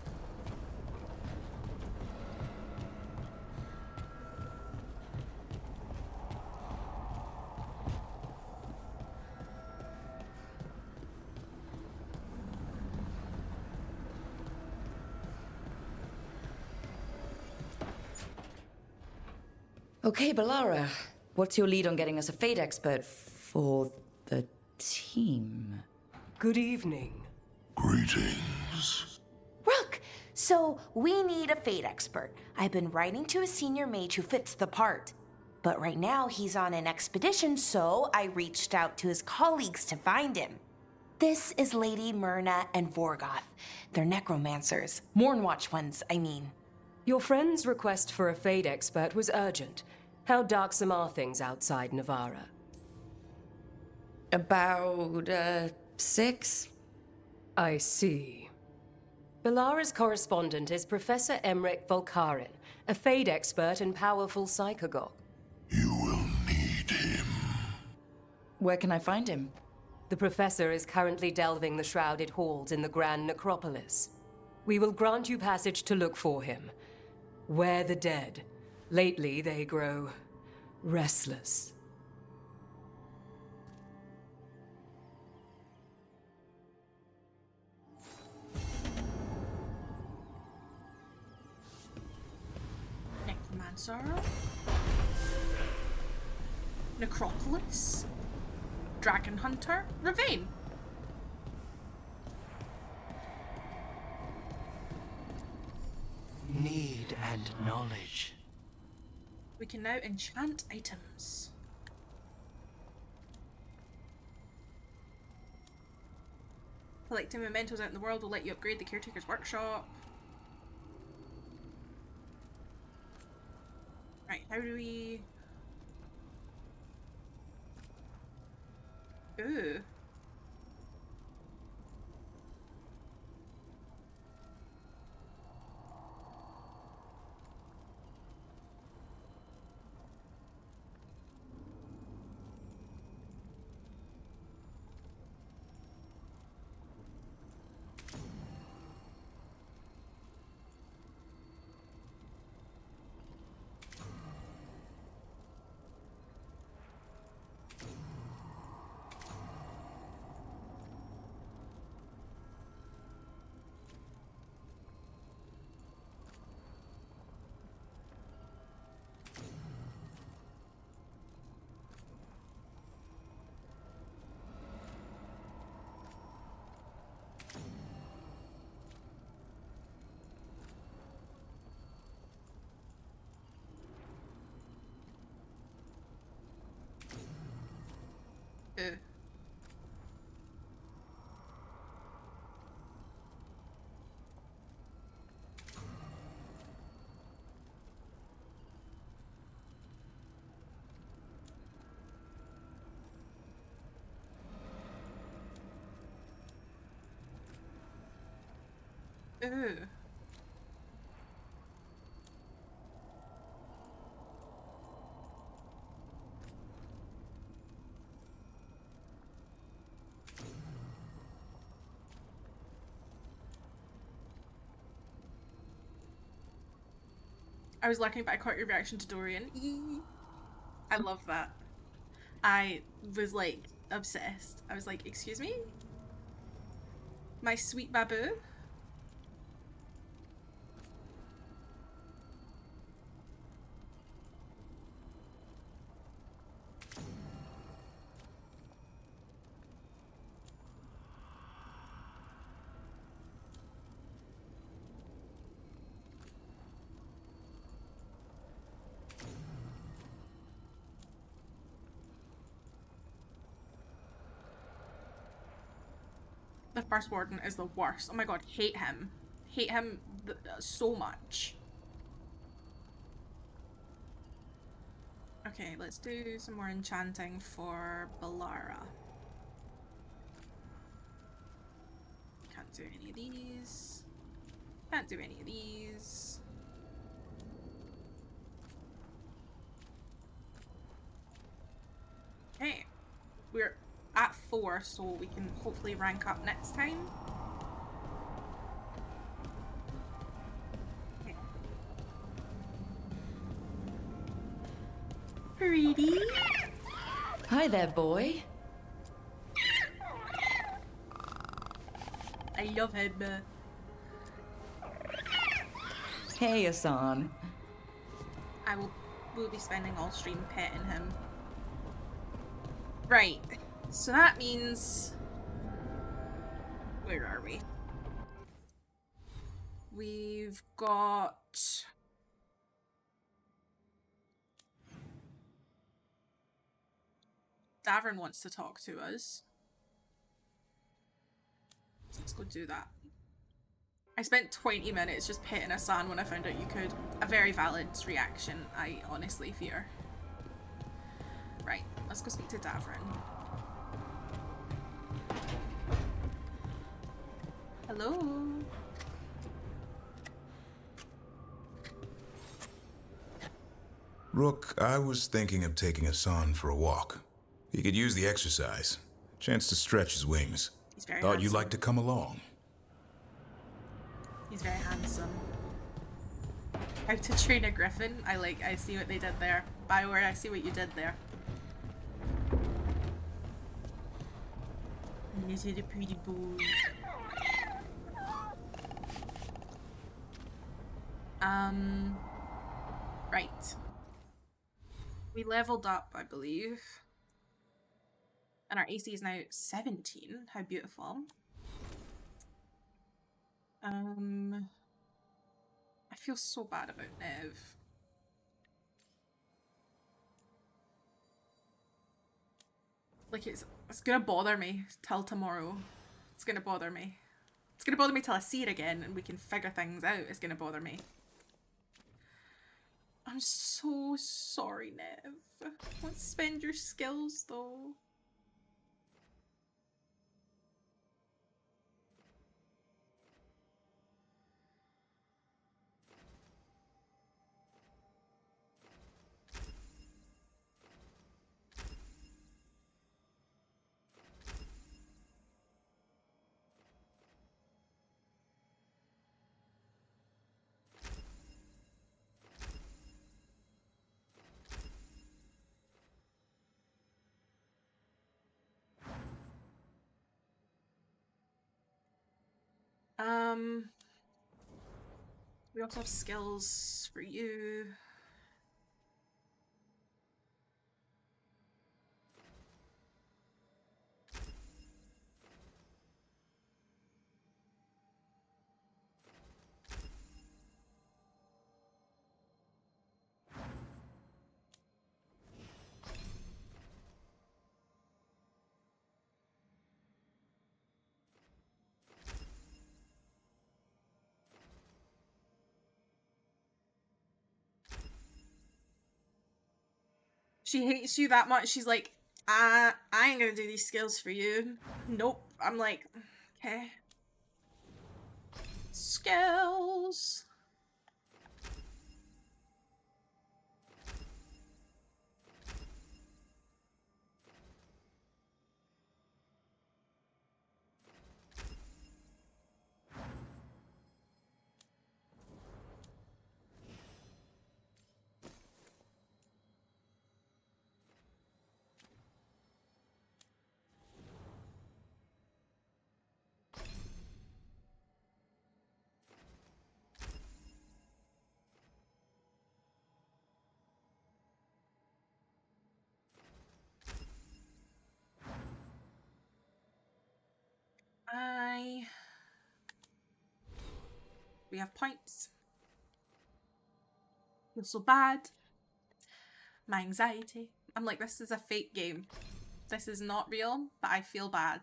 Okay, Balara. What's your lead on getting us a Fade expert for the team? Good evening. Greetings. Rook! So, we need a Fade expert. I've been writing to a senior mage who fits the part. But right now, he's on an expedition, so I reached out to his colleagues to find him. This is Lady Myrna and Vorgoth. They're necromancers. Mournwatch ones, I mean. Your friend's request for a Fade expert was urgent. How darksome are things outside Navarra? About, 6? I see. Balara's correspondent is Professor Emmerich Volkarin, a Fade expert and powerful psychagogue. Where can I find him? The professor is currently delving the shrouded halls in the Grand Necropolis. We will grant you passage to look for him. Where the dead. Lately, they grow restless. Dancer. Necropolis. Dragon Hunter. Ravine. Need and knowledge. We can now enchant items. Collecting mementos out in the world will let you upgrade the caretaker's workshop. Right, how do we... Ooh. Ooh. I was lurking, but I caught your reaction to Dorian. Eee. I love that. I was like obsessed. I was like, excuse me? My sweet babu? The first warden is the worst. Oh my god, hate him. Hate him so much. Okay, let's do some more enchanting for Balara. Can't do any of these. Can't do any of these. Okay, we're at 4, so we can hopefully rank up next time. Okay. Pretty. Hi there, boy. I love him. Hey, Asan. I will be spending all stream petting him. Right. So that means... Where are we? We've got... Davern wants to talk to us. So let's go do that. I spent 20 minutes just petting Asan when I found out you could. A very valid reaction, I honestly fear. Right, let's go speak to Davern. Hello. Rook, I was thinking of taking Asan for a walk. He could use the exercise. Chance to stretch his wings. He's very Thought handsome. you'd like to come along. He's very handsome. How to train a Griffon? I see what they did there. Bioware, I see what you did there. Little pretty boy. Right. We leveled up, I believe. And our AC is now 17. How beautiful. I feel so bad about Nev. Like, it's gonna bother me till tomorrow. It's gonna bother me. It's gonna bother me till I see it again and we can figure things out. It's gonna bother me. I'm so sorry, Nev. Let's spend your skills, though. We also have skills for you. She hates you that much, she's like, I ain't gonna do these skills for you. Nope. I'm like, okay. Skills. We have points. Feel so bad. My anxiety. I'm like, this is a fake game. This is not real, but I feel bad.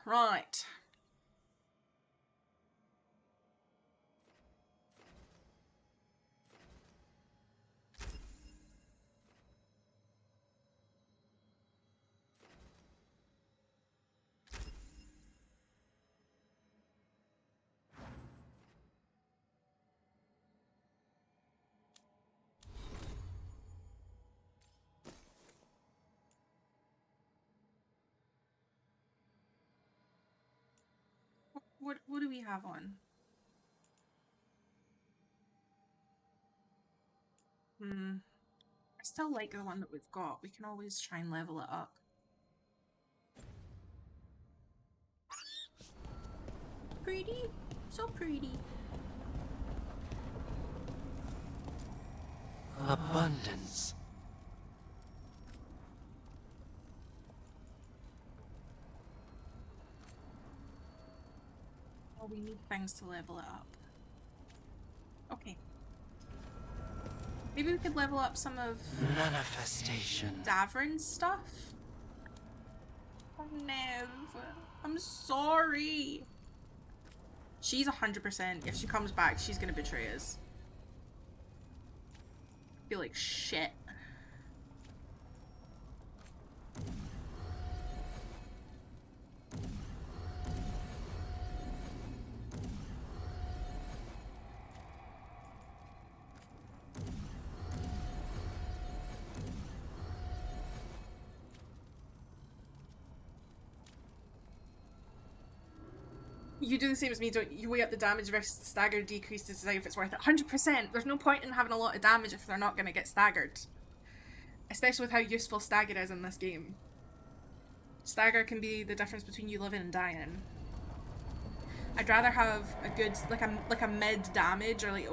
Right. What do we have on? I still like the one that we've got. We can always try and level it up. Pretty. So pretty. Abundance. Oh, we need things to level it up. Okay. Maybe we could level up some of Manifestation. Davrin's stuff. Oh, Nev. I'm sorry. She's 100%. If she comes back, she's gonna betray us. I feel like shit. You do the same as me, don't you? Weigh up the damage versus the stagger decrease to decide if it's worth it. 100%. There's no point in having a lot of damage if they're not going to get staggered. Especially with how useful stagger is in this game. Stagger can be the difference between you living and dying. I'd rather have a good, like a mid damage or like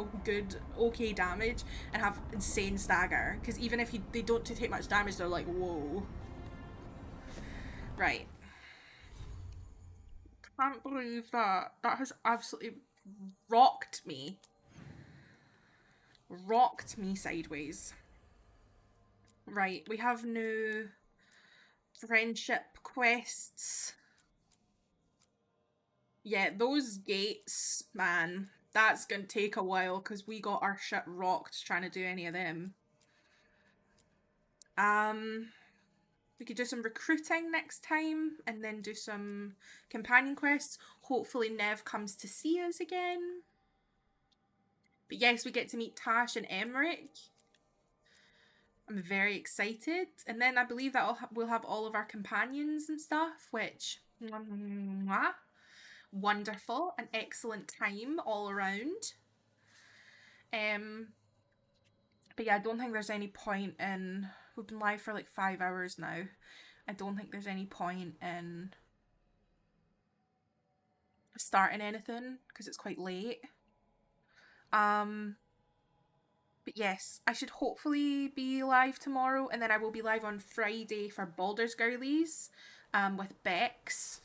okay damage and have insane stagger. Because even if they don't take much damage, they're like, whoa. Right. Can't believe that. That has absolutely rocked me. Rocked me sideways. Right, we have new friendship quests. Yeah, those gates, man, that's gonna take a while because we got our shit rocked trying to do any of them. We could do some recruiting next time and then do some companion quests. Hopefully Nev comes to see us again. But yes, we get to meet Tash and Emmerich. I'm very excited. And then I believe that we'll have all of our companions and stuff, which... wonderful. An excellent time all around. But yeah, I don't think there's any point in... We've been live for like 5 hours now. I don't think there's any point in starting anything because it's quite late. But yes, I should hopefully be live tomorrow, and then I will be live on Friday for Baldur's Girlies with Bex.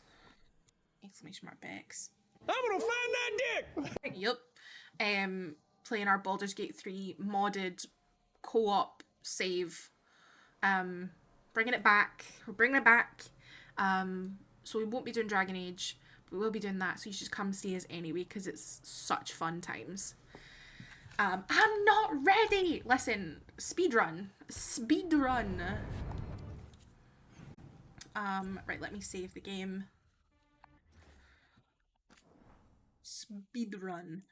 Exclamation mark Bex. I'm gonna find that dick! Yep. Playing our Baldur's Gate 3 modded co-op save. Bringing it back. We're bringing it back. So we won't be doing Dragon Age, but we will be doing that, so you should come see us anyway, because it's such fun times. I'm not ready! Listen, speedrun. Speedrun. Right, let me save the game. Speedrun.